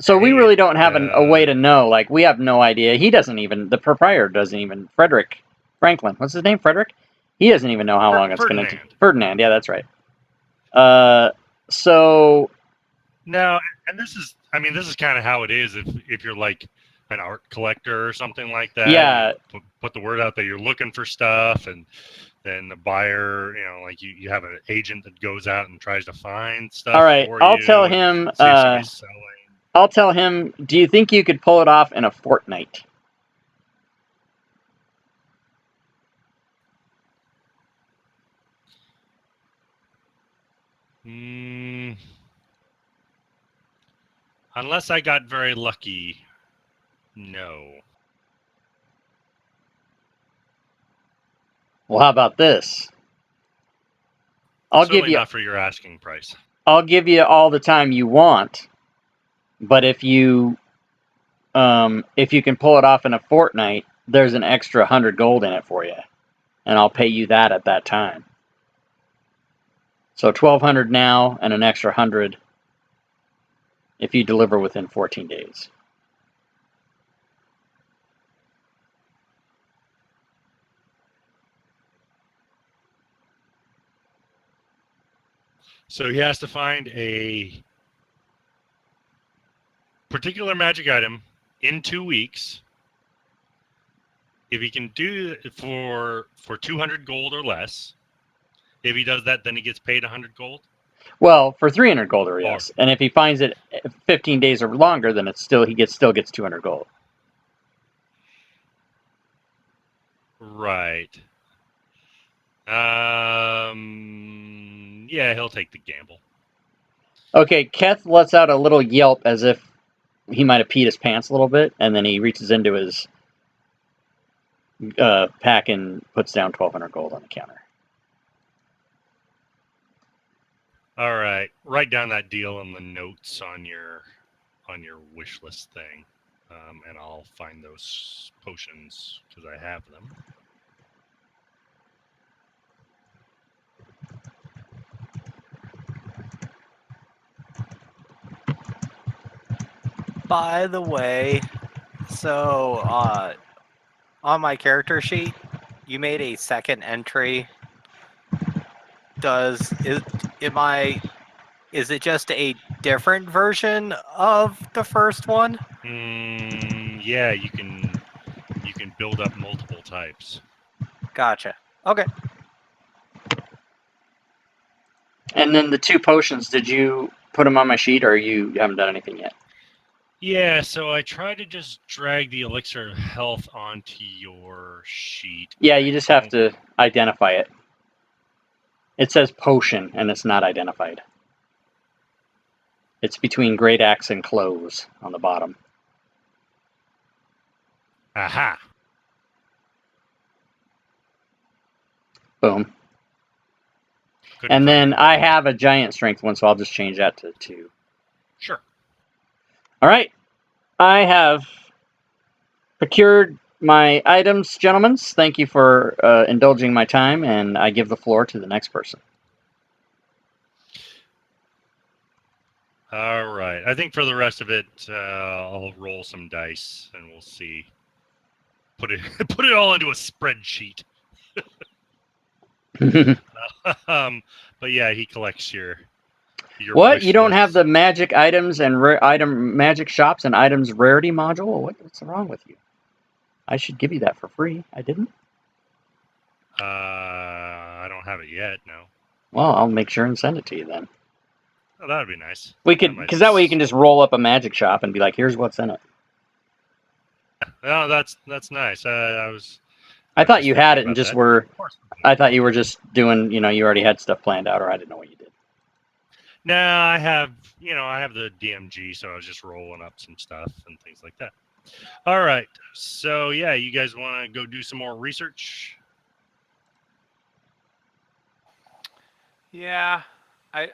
So we really don't have a way to know. Like, we have no idea. He doesn't even. The proprietor doesn't even. Frederick Franklin. What's his name? Frederick. He doesn't even know how long it's going to. Ferdinand. Ferdinand. Yeah, that's right. So No, and this is kind of how it is if you're like an art collector or something like that. Yeah. You put the word out that you're looking for stuff, and then the buyer, like you have an agent that goes out and tries to find stuff. all right, for I'll you tell and him. see if somebody's selling. I'll tell him. Do you think you could pull it off in a fortnight? Unless I got very lucky, no. Well, how about this? I'll Certainly give you. not for your asking price. I'll give you all the time you want, but if you can pull it off in a fortnight, there's an extra 100 gold in it for you, and I'll pay you that at that time. So 1,200 now, and an extra 100 if you deliver within 14 days. So he has to find a particular magic item in 2 weeks. If he can do it for 200 gold or less, if he does that, then he gets paid 100 gold. Well, for 300 gold or yes, and if he finds it 15 days or longer, then it's still still gets 200 gold. Right. Yeah, he'll take the gamble. Okay, Keth lets out a little yelp as if he might have peed his pants a little bit, and then he reaches into his pack and puts down 1,200 gold on the counter. All right, write down that deal in the notes on your wish list thing, and I'll find those potions because I have them. By the way, so on my character sheet, you made a second entry. Is it just a different version of the first one? Yeah, you can build up multiple types. Gotcha. Okay. And then the 2 potions, did you put them on my sheet, or you haven't done anything yet? Yeah, so I tried to just drag the elixir of health onto your sheet. Yeah, you just have to identify it. It says potion, and it's not identified. It's between great axe and clothes on the bottom. Aha. Boom. Couldn't And then find I it. have a giant strength one, so I'll just change that to 2. Sure. All right. I have procured my items, gentlemen. Thank you for indulging my time, and I give the floor to the next person. All right. I think for the rest of it, I'll roll some dice and we'll see. Put it all into a spreadsheet. But yeah, he collects your What? wish You don't have lists. the magic items and magic shops and items rarity module? What's wrong with you? I should give you that for free. I didn't? I don't have it yet. No. Well, I'll make sure and send it to you then. Oh, that would be nice. We could, because that way you can just roll up a magic shop and be like, "Here's what's in it." Oh, that's nice. I thought just you had thinking it and about just that. were. Of course. I thought you were just doing. You already had stuff planned out, or I didn't know what you did. No, I have the DMG, so I was just rolling up some stuff and things like that. All right. So yeah, you guys want to go do some more research? Yeah, I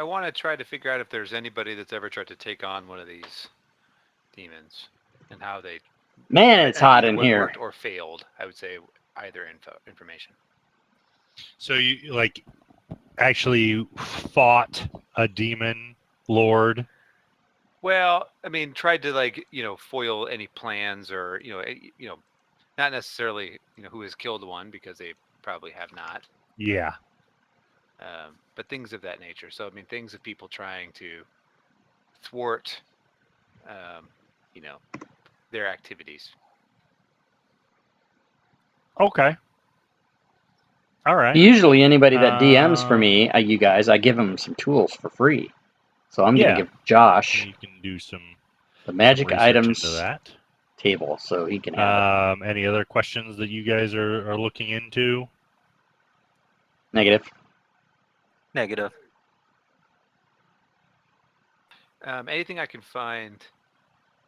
want to try to figure out if there's anybody that's ever tried to take on one of these demons and how they. Man, it's hot either in what here. worked or failed. I would say either information. So you like actually fought a demon lord? Well, I mean, tried to foil any plans or not necessarily who has killed one because they probably have not. Yeah. But things of that nature. So I mean, things of people trying to thwart, um, their activities. Okay. All right. Usually, anybody that DMs for me, you guys, I give them some tools for free. So I'm gonna give Josh You can do some the magic research items into that. table, so he can have it. Any other questions that you guys are looking into? Negative. Negative. Anything I can find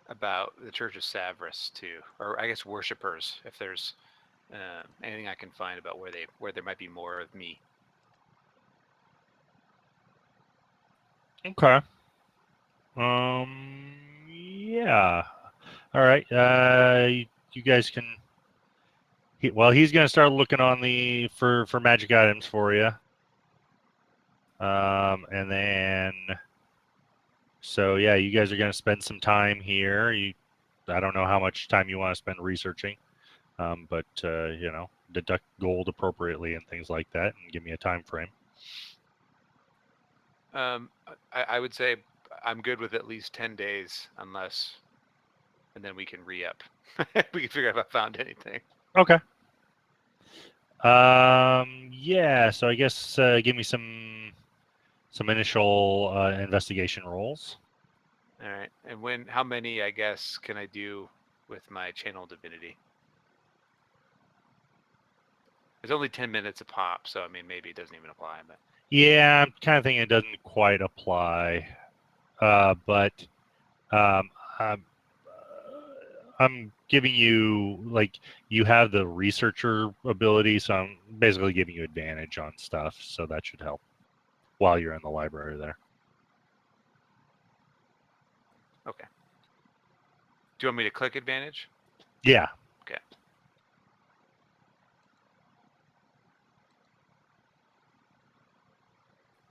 about the Church of Savras too, or I guess worshippers, if there's anything I can find about where there might be more of me. Okay. Yeah. All right. You guys can. He's gonna start looking on for magic items for you. And then. So yeah, you guys are gonna spend some time here. I don't know how much time you want to spend researching, but deduct gold appropriately and things like that, and give me a time frame. I would say I'm good with at least 10 days, unless, and then we can re-up. We can figure out if I found anything. Okay. Yeah. So I guess give me some initial investigation rolls. All right. And how many, I guess, can I do with my channel divinity? It's only 10 minutes a pop, so I mean, maybe it doesn't even apply. But Yeah, I'm kind of thinking it doesn't quite apply. But um, I'm giving you you have the researcher ability, so I'm basically giving you advantage on stuff, so that should help while you're in the library there. okay. Do you want me to click advantage? Yeah. Okay.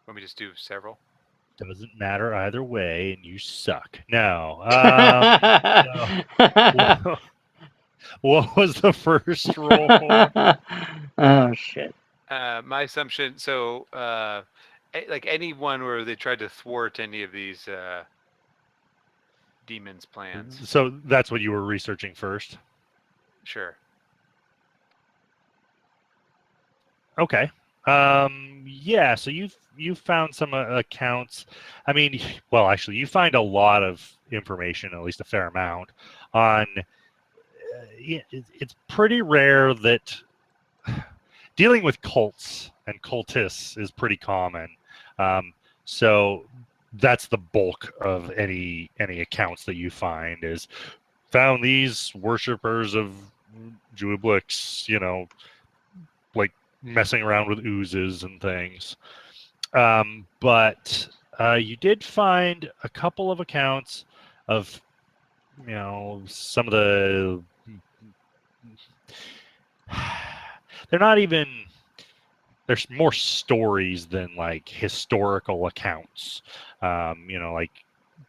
Want me to just do several? Doesn't matter either way, and you suck. No. What was the first roll for? Oh shit. My assumption. So, like anyone where they tried to thwart any of these demons' plans. So that's what you were researching first? Sure. Okay. Yeah, so you've found some accounts. I mean, well, actually, you find a lot of information, at least a fair amount, on. It's pretty rare that dealing with cults and cultists is pretty common. So that's the bulk of any accounts that you find is found these worshippers of Juiblix, like messing around with oozes and things. But you did find a couple of accounts of, some of the. They're not even. There's more stories than like historical accounts. Like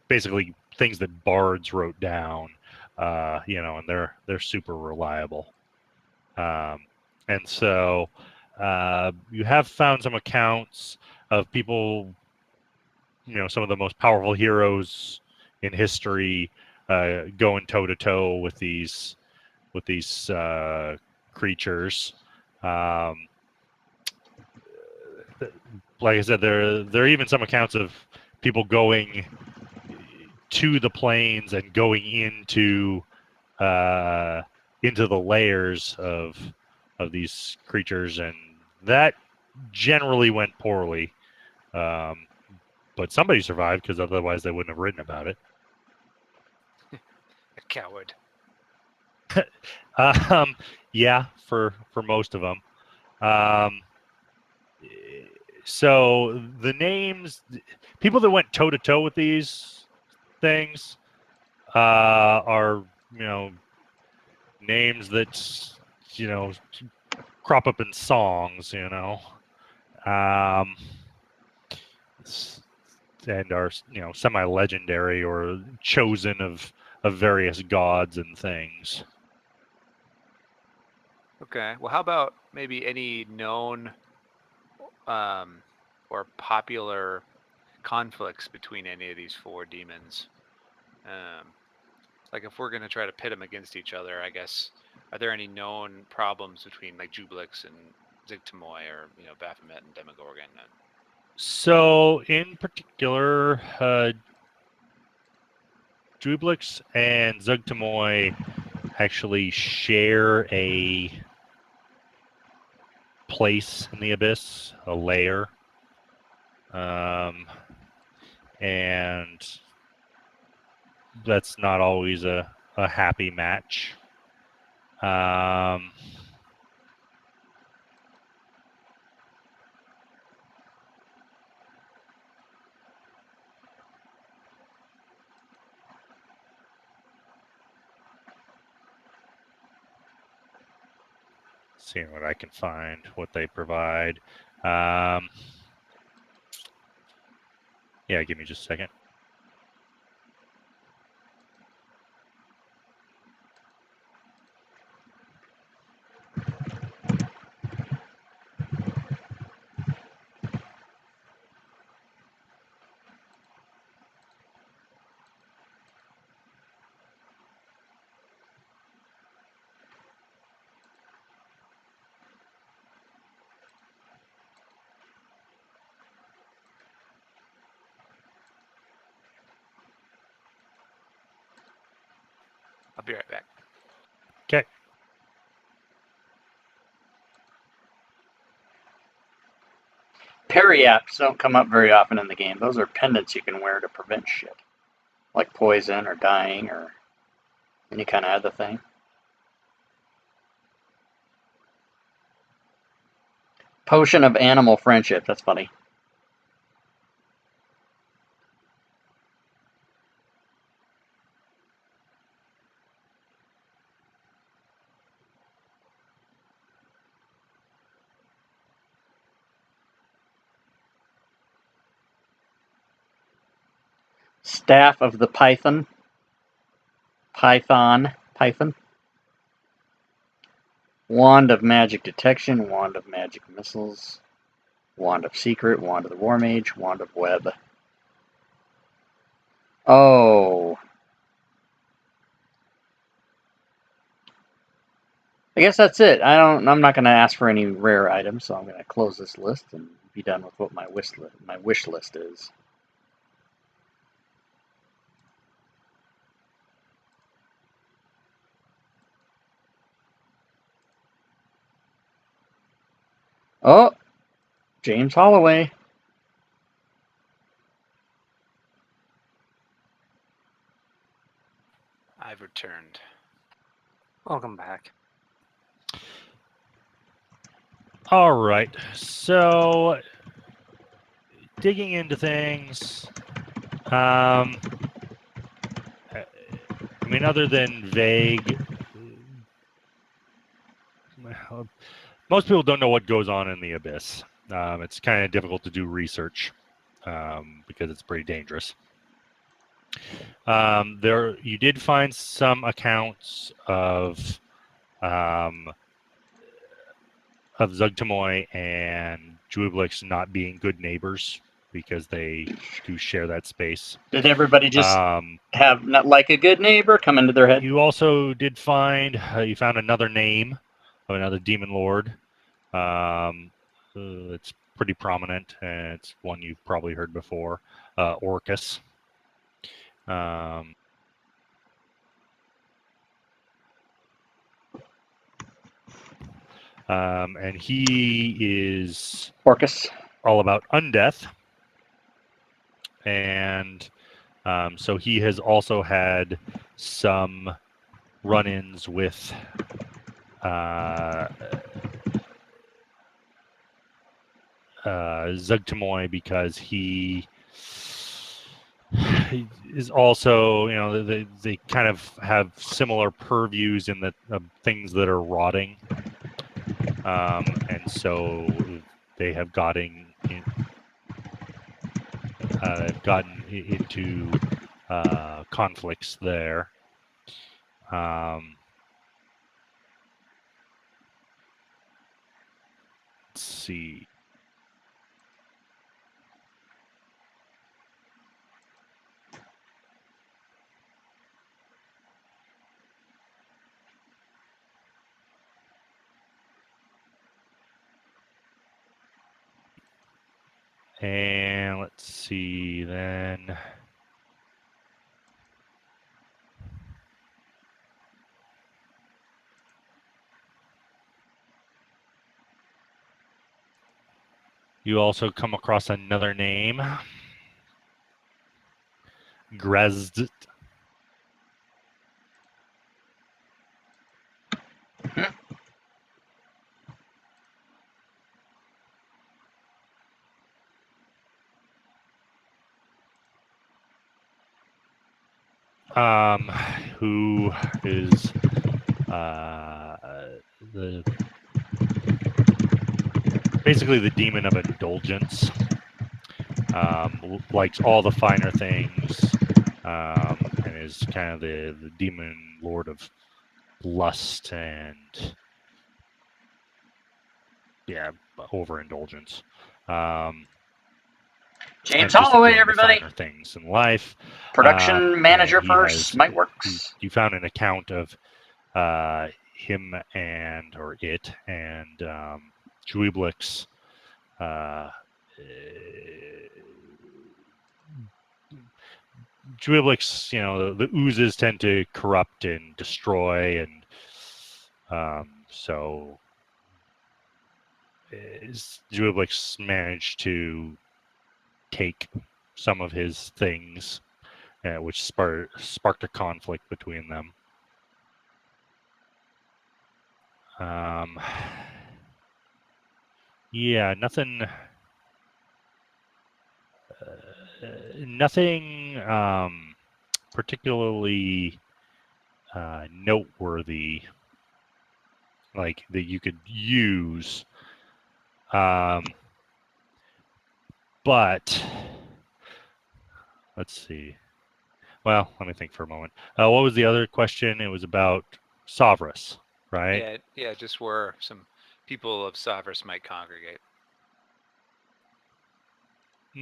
basically things that bards wrote down. And they're super reliable. And so you have found some accounts of people, some of the most powerful heroes in history going toe to toe with these creatures. like I said, there are even some accounts of people going to the plains and going into the layers of these creatures, and that generally went poorly. But somebody survived because otherwise they wouldn't have written about it. A coward. Yeah, for most of them. So the names, people that went toe to toe with these things, are names that crop up in songs, um, and are semi-legendary or chosen of various gods and things. Okay. Well, how about maybe any known or popular conflicts between any of these 4 demons? Like if we're going to try to pit them against each other, I guess, are there any known problems between like Jublix and Zygtimoy, or Baphomet and Demogorgon? So in particular, Jublix and Zugtamoy actually share a place in the abyss, a lair, and that's not always a happy match. Seeing what I can find, what they provide. Yeah, give me just a second. I'll be right back. Okay. Periaps don't come up very often in the game. Those are pendants you can wear to prevent shit. Like poison or dying or any kind of other thing. Potion of animal friendship. That's funny. Staff of the Python. Python. Wand of magic detection. Wand of magic missiles. Wand of secret. Wand of the war mage. Wand of web. Oh. I guess that's it. I'm not going to ask for any rare items, so I'm going to close this list and be done with what my wish list is. Oh, James Holloway. I've returned. Welcome back. All right. So, digging into things. I mean, other than vague, most people don't know what goes on in the abyss. It's kind of difficult to do research because it's pretty dangerous. You did find some accounts of Zugtamoy and Jublix not being good neighbors because they do share that space. Did everybody just have not like a good neighbor come into their head? You also did find you found another name of another demon lord. It's pretty prominent, and it's one you've probably heard before, Orcus. And he is Orcus. all about undeath. And so he has also had some run-ins with Zugtamoy, because he is also, they kind of have similar purviews in the things that are rotting. And so they have gotten into conflicts there. Let's see. And let's see then. You also come across another name, Grezd. Who is basically the demon of indulgence. Likes all the finer things, and is kind of the demon lord of lust and overindulgence. James Holloway, everybody. Finer things in life. Production manager for Smiteworks. You found an account of him or it and Juiblix. Juiblix, the oozes tend to corrupt and destroy, and so Juiblix managed to take some of his things, which sparked a conflict between them. Nothing particularly noteworthy, like that you could use. But let's see. Well, let me think for a moment. What was the other question? It was about Savras, right? Yeah, just where some people of Savras might congregate.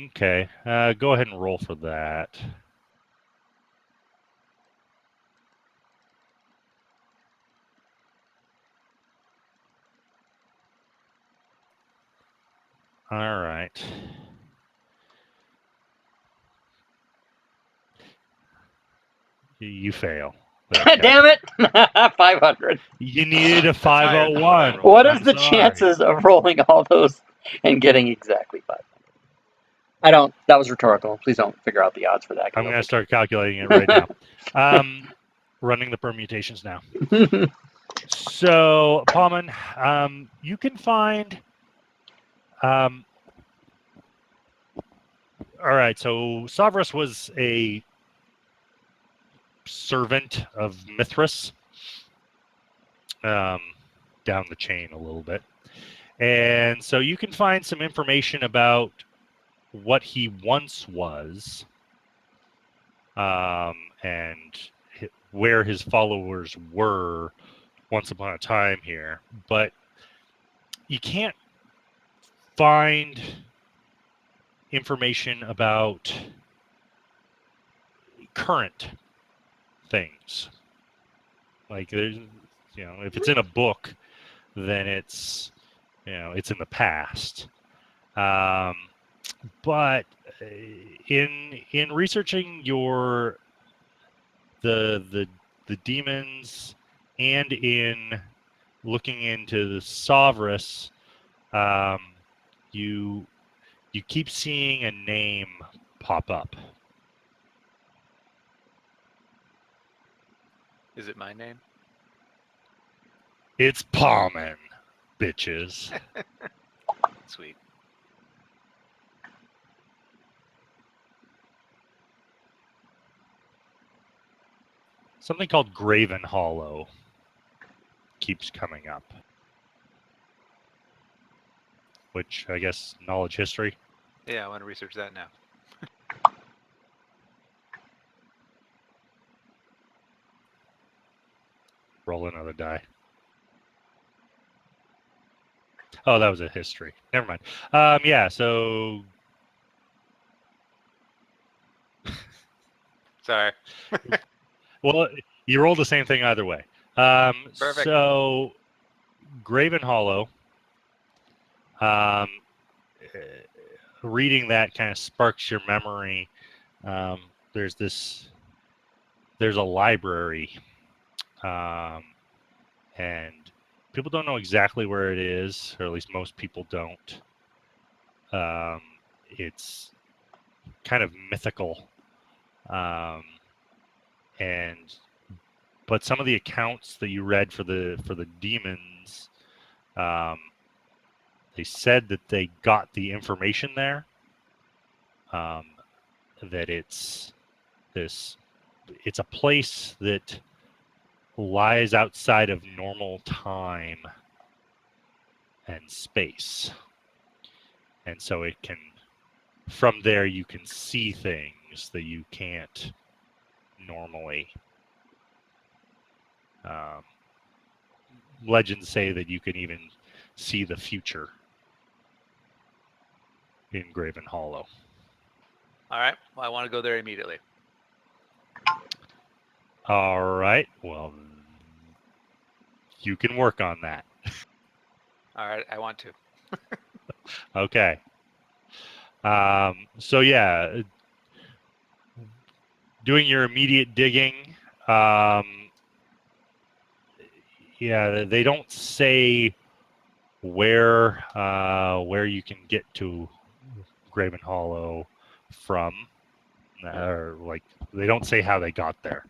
Okay, go ahead and roll for that. All right. You fail. Damn it! 500. You needed a 501. What is the chances of rolling all those and getting exactly 500? I don't. That was rhetorical. Please don't figure out the odds for that. I'm going to start calculating it right now. Running the permutations now. So, Palman, you can find. All right. So, Savras was a servant of Mithras, down the chain a little bit, and so you can find some information about what he once was, and where his followers were once upon a time here, but you can't find information about current things. Like there's, if it's in a book, then it's, it's in the past. But in researching the demons and in looking into the Sovereign, you keep seeing a name pop up. Is it my name? It's Palmen, bitches. Sweet. Something called Graven Hollow keeps coming up. Which, I guess, knowledge history. Yeah, I want to research that now. Roll another die. Oh, that was a history. Never mind. Yeah, so... Sorry. Well, you rolled the same thing either way. Perfect. So, Graven Hollow, reading that kind of sparks your memory. There's a library, and people don't know exactly where it is, or at least most people don't. It's kind of mythical, but some of the accounts that you read for the demons, they said that they got the information there. That it's a place that lies outside of normal time and space, and so it can, from there you can see things that you can't normally. Legends say that you can even see the future in Graven Hollow. All right. Well, I want to go there immediately. All right. Well, you can work on that. All right. I want to. Okay. So yeah, doing your immediate digging. Yeah, they don't say where you can get to Graven Hollow from, or like they don't say how they got there.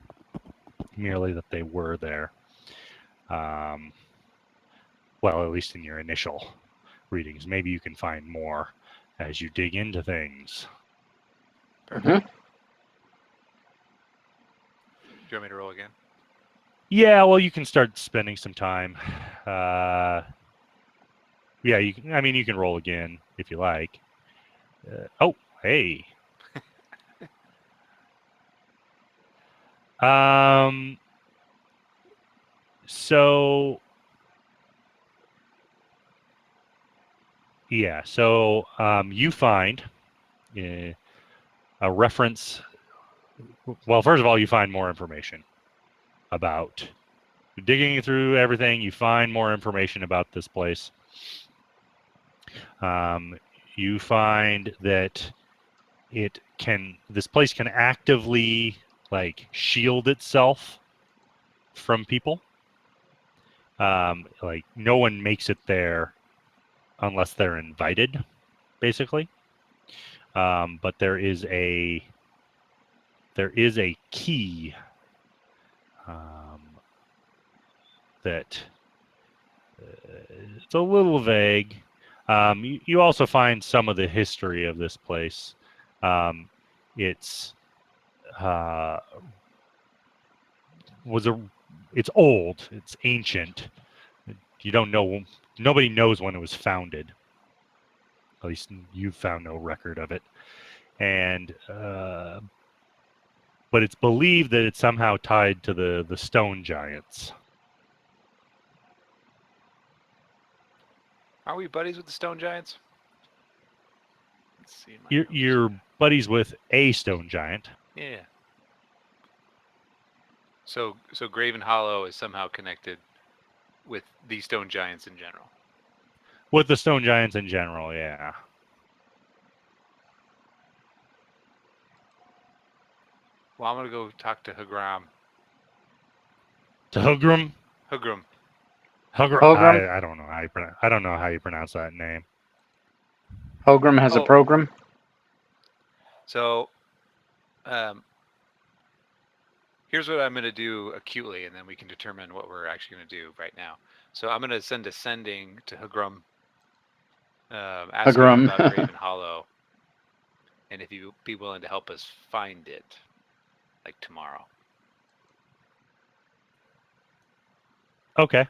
Merely that they were there. Well, at least in your initial readings. Maybe you can find more as you dig into things. Perfect. Do you want me to roll again? Yeah, well, you can start spending some time. Yeah, you can. I mean, you can roll again if you like. Oh, hey. So yeah, so you find a reference. Well, first of all, you find more information about digging through everything. You find more information about this place. You find that this place can actively like shield itself from people. Like no one makes it there unless they're invited, basically. But there is a key that it's a little vague. You also find some of the history of this place. It's it's old. It's ancient. You don't know. Nobody knows when it was founded. At least you've found no record of it. And but it's believed that it's somehow tied to the stone giants. Are we buddies with the stone giants? Let's see. You're buddies with a stone giant. Yeah. So Graven Hollow is somehow connected with the stone giants in general. With the stone giants in general, yeah. Well, I'm gonna go talk to Hagram. To Hugrum. Hugrum. Hogrum? I don't know how you pronounce. I don't know how you pronounce that name. Hogrum has a Oh. program. So, here's what I'm gonna do acutely, and then we can determine what we're actually gonna do right now. So I'm gonna send a sending to Hugrum, asking him Hugrum. about Graven Hollow, and if you'd be willing to help us find it, like tomorrow. Okay.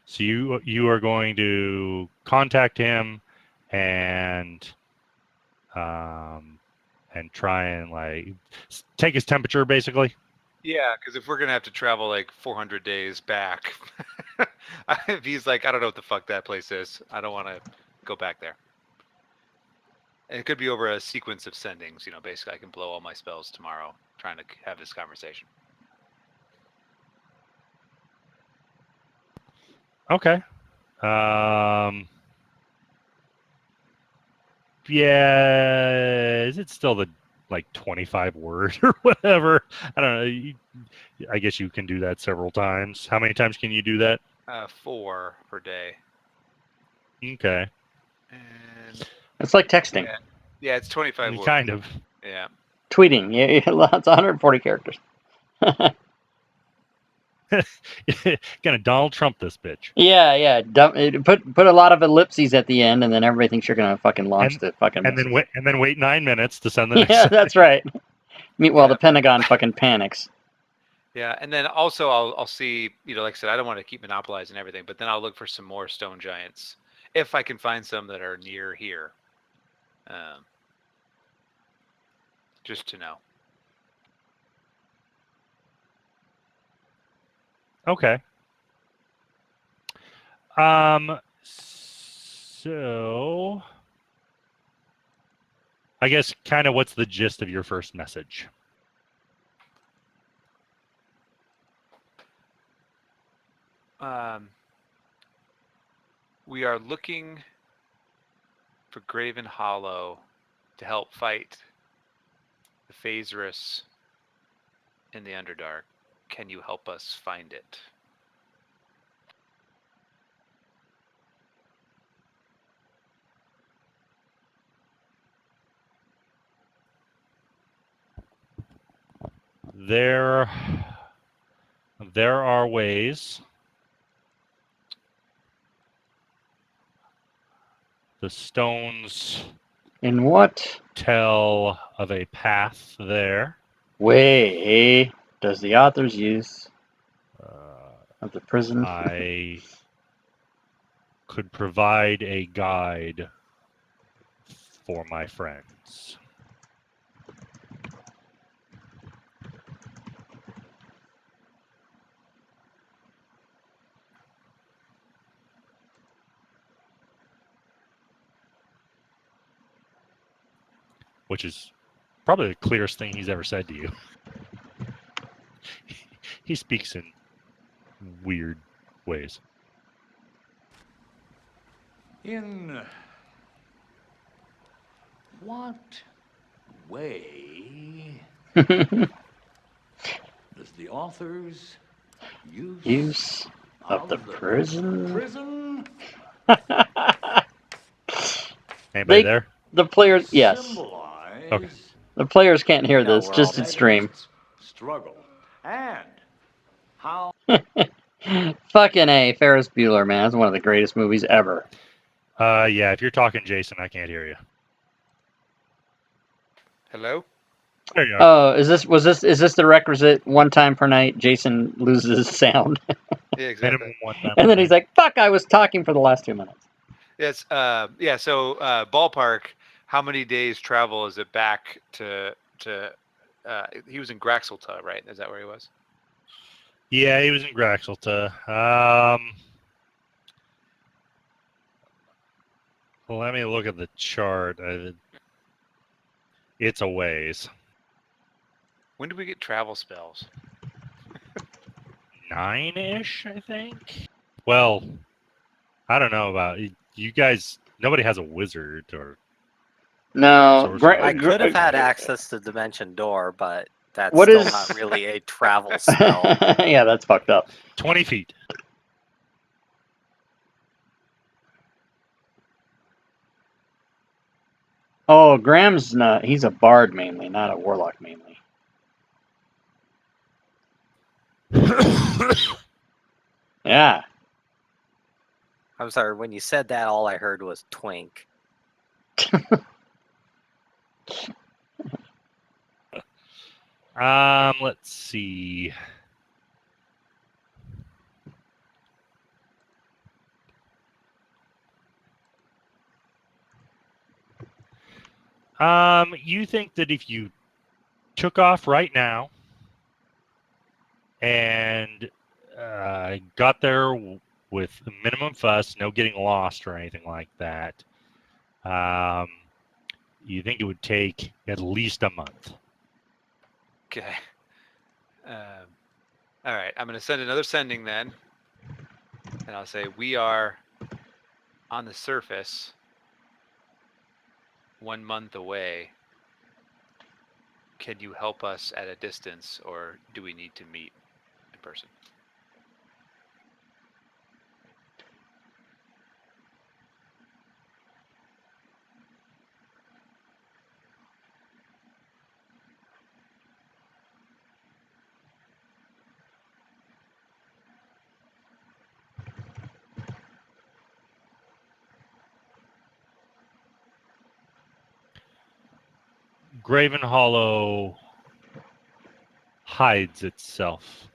So you are going to contact him and try and like take his temperature basically. Yeah, because if we're gonna have to travel like 400 days back, if he's like, I don't know what the fuck that place is, I don't want to go back there. And it could be over a sequence of sendings. Basically, I can blow all my spells tomorrow trying to have this conversation. Okay. Yeah, is it still the like 25 word or whatever? I don't know. I guess you can do that several times. How many times can you do that? 4 per day. Okay. And It's like texting, yeah, it's 25 words. Kind of. Yeah. tweeting. Yeah, it's 140 characters. Gonna Donald Trump this bitch. Yeah. Put a lot of ellipses at the end, and then everybody thinks you're gonna fucking launch the fucking. And message. then wait 9 minutes to send the next. Yeah, that's right. Meanwhile, Yeah. the Pentagon fucking panics. Yeah, and then also I'll see, like I said, I don't want to keep monopolizing everything, but then I'll look for some more stone giants if I can find some that are near here. Just to know. Okay. So I guess kind of what's the gist of your first message? We are looking for Graven Hollow to help fight the Phasrus in the Underdark. Can you help us find it? There are ways. The stones In what tell of a path there. way does the author's use of the prison? I could provide a guide for my friends. Which is probably the clearest thing he's ever said to you. He speaks in weird ways. In what way does the author's Use of the prison? Anybody They- there? The players, yes. symbolize Okay. The players can't hear No, this, we're just all- at stream. struggle and how Fucking A, Ferris Bueller, man. That's one of the greatest movies ever. Yeah, if you're talking Jason, I can't hear you. Hello? There you are. Oh, is this the requisite one time per night Jason loses his sound? Yeah, exactly. Minimum one time. And then he's like, fuck, I was talking for the last 2 minutes. Yes. Yeah. So ballpark. How many days travel is it back to? He was in Graxelta, right? Is that where he was? Yeah, he was in Graxelta. Let me look at the chart. It's a ways. When did we get travel spells? 9-ish, I think. Well, I don't know about you guys. Nobody has a wizard or No, Sorcerer. I could have had access to Dimension Door, but that's What still is- not really a travel spell. Yeah, that's fucked up. 20 feet. Oh, Graham's not. He's a bard mainly, not a warlock mainly. Yeah. I'm sorry, when you said that, all I heard was twink. Let's see. You think that if you took off right now and got there with minimum fuss, no getting lost or anything like that, you think it would take at least a month. Okay. All right. I'm going to send another sending then. And I'll say, we are on the surface 1 month away. Can you help us at a distance, or do we need to meet in person? Graven Hollow hides itself.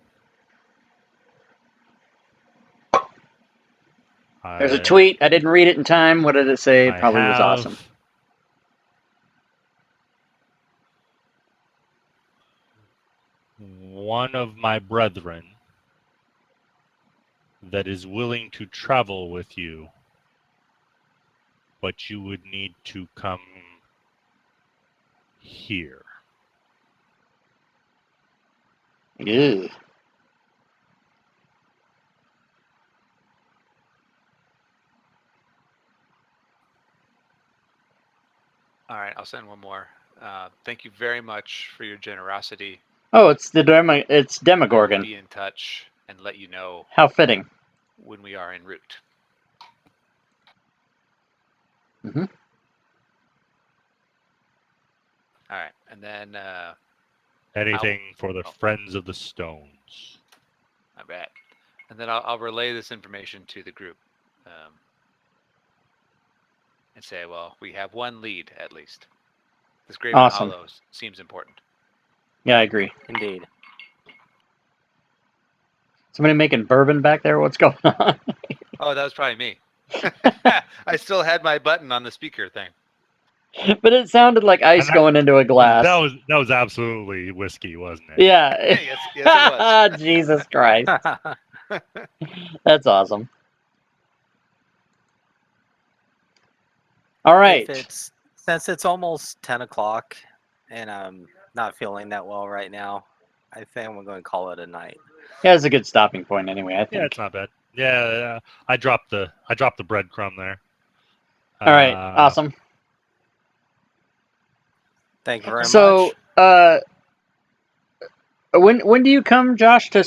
There's a tweet. I didn't read it in time. What did it say? I Probably was have awesome. one of my brethren that is willing to travel with you, but you would need to come here. Ew. All right. I'll send one more. Thank you very much for your generosity. Oh, it's it's I will Demogorgon. be in touch and let you know How fitting. when we are en route. Mm-hmm. All right. And then, Anything for the oh. Friends of the Stones. I bet. And then I'll relay this information to the group and say, well, we have one lead at least. This Graven Awesome. Hollow seems important. Yeah, I agree. Indeed. Somebody making bourbon back there? What's going on? Oh, that was probably me. I still had my button on the speaker thing. But it sounded like ice And that- going into a glass. That was absolutely whiskey, wasn't it? Yeah. Yes, it was. Jesus Christ. That's awesome. All right. Since it's almost 10 o'clock and I'm not feeling that well right now, I think I'm going to call it a night. Yeah, it's a good stopping point anyway, I Yeah, think. it's not bad. Yeah, I dropped the breadcrumb there. All right. Awesome. Thank you very much. So, when do you come, Josh, to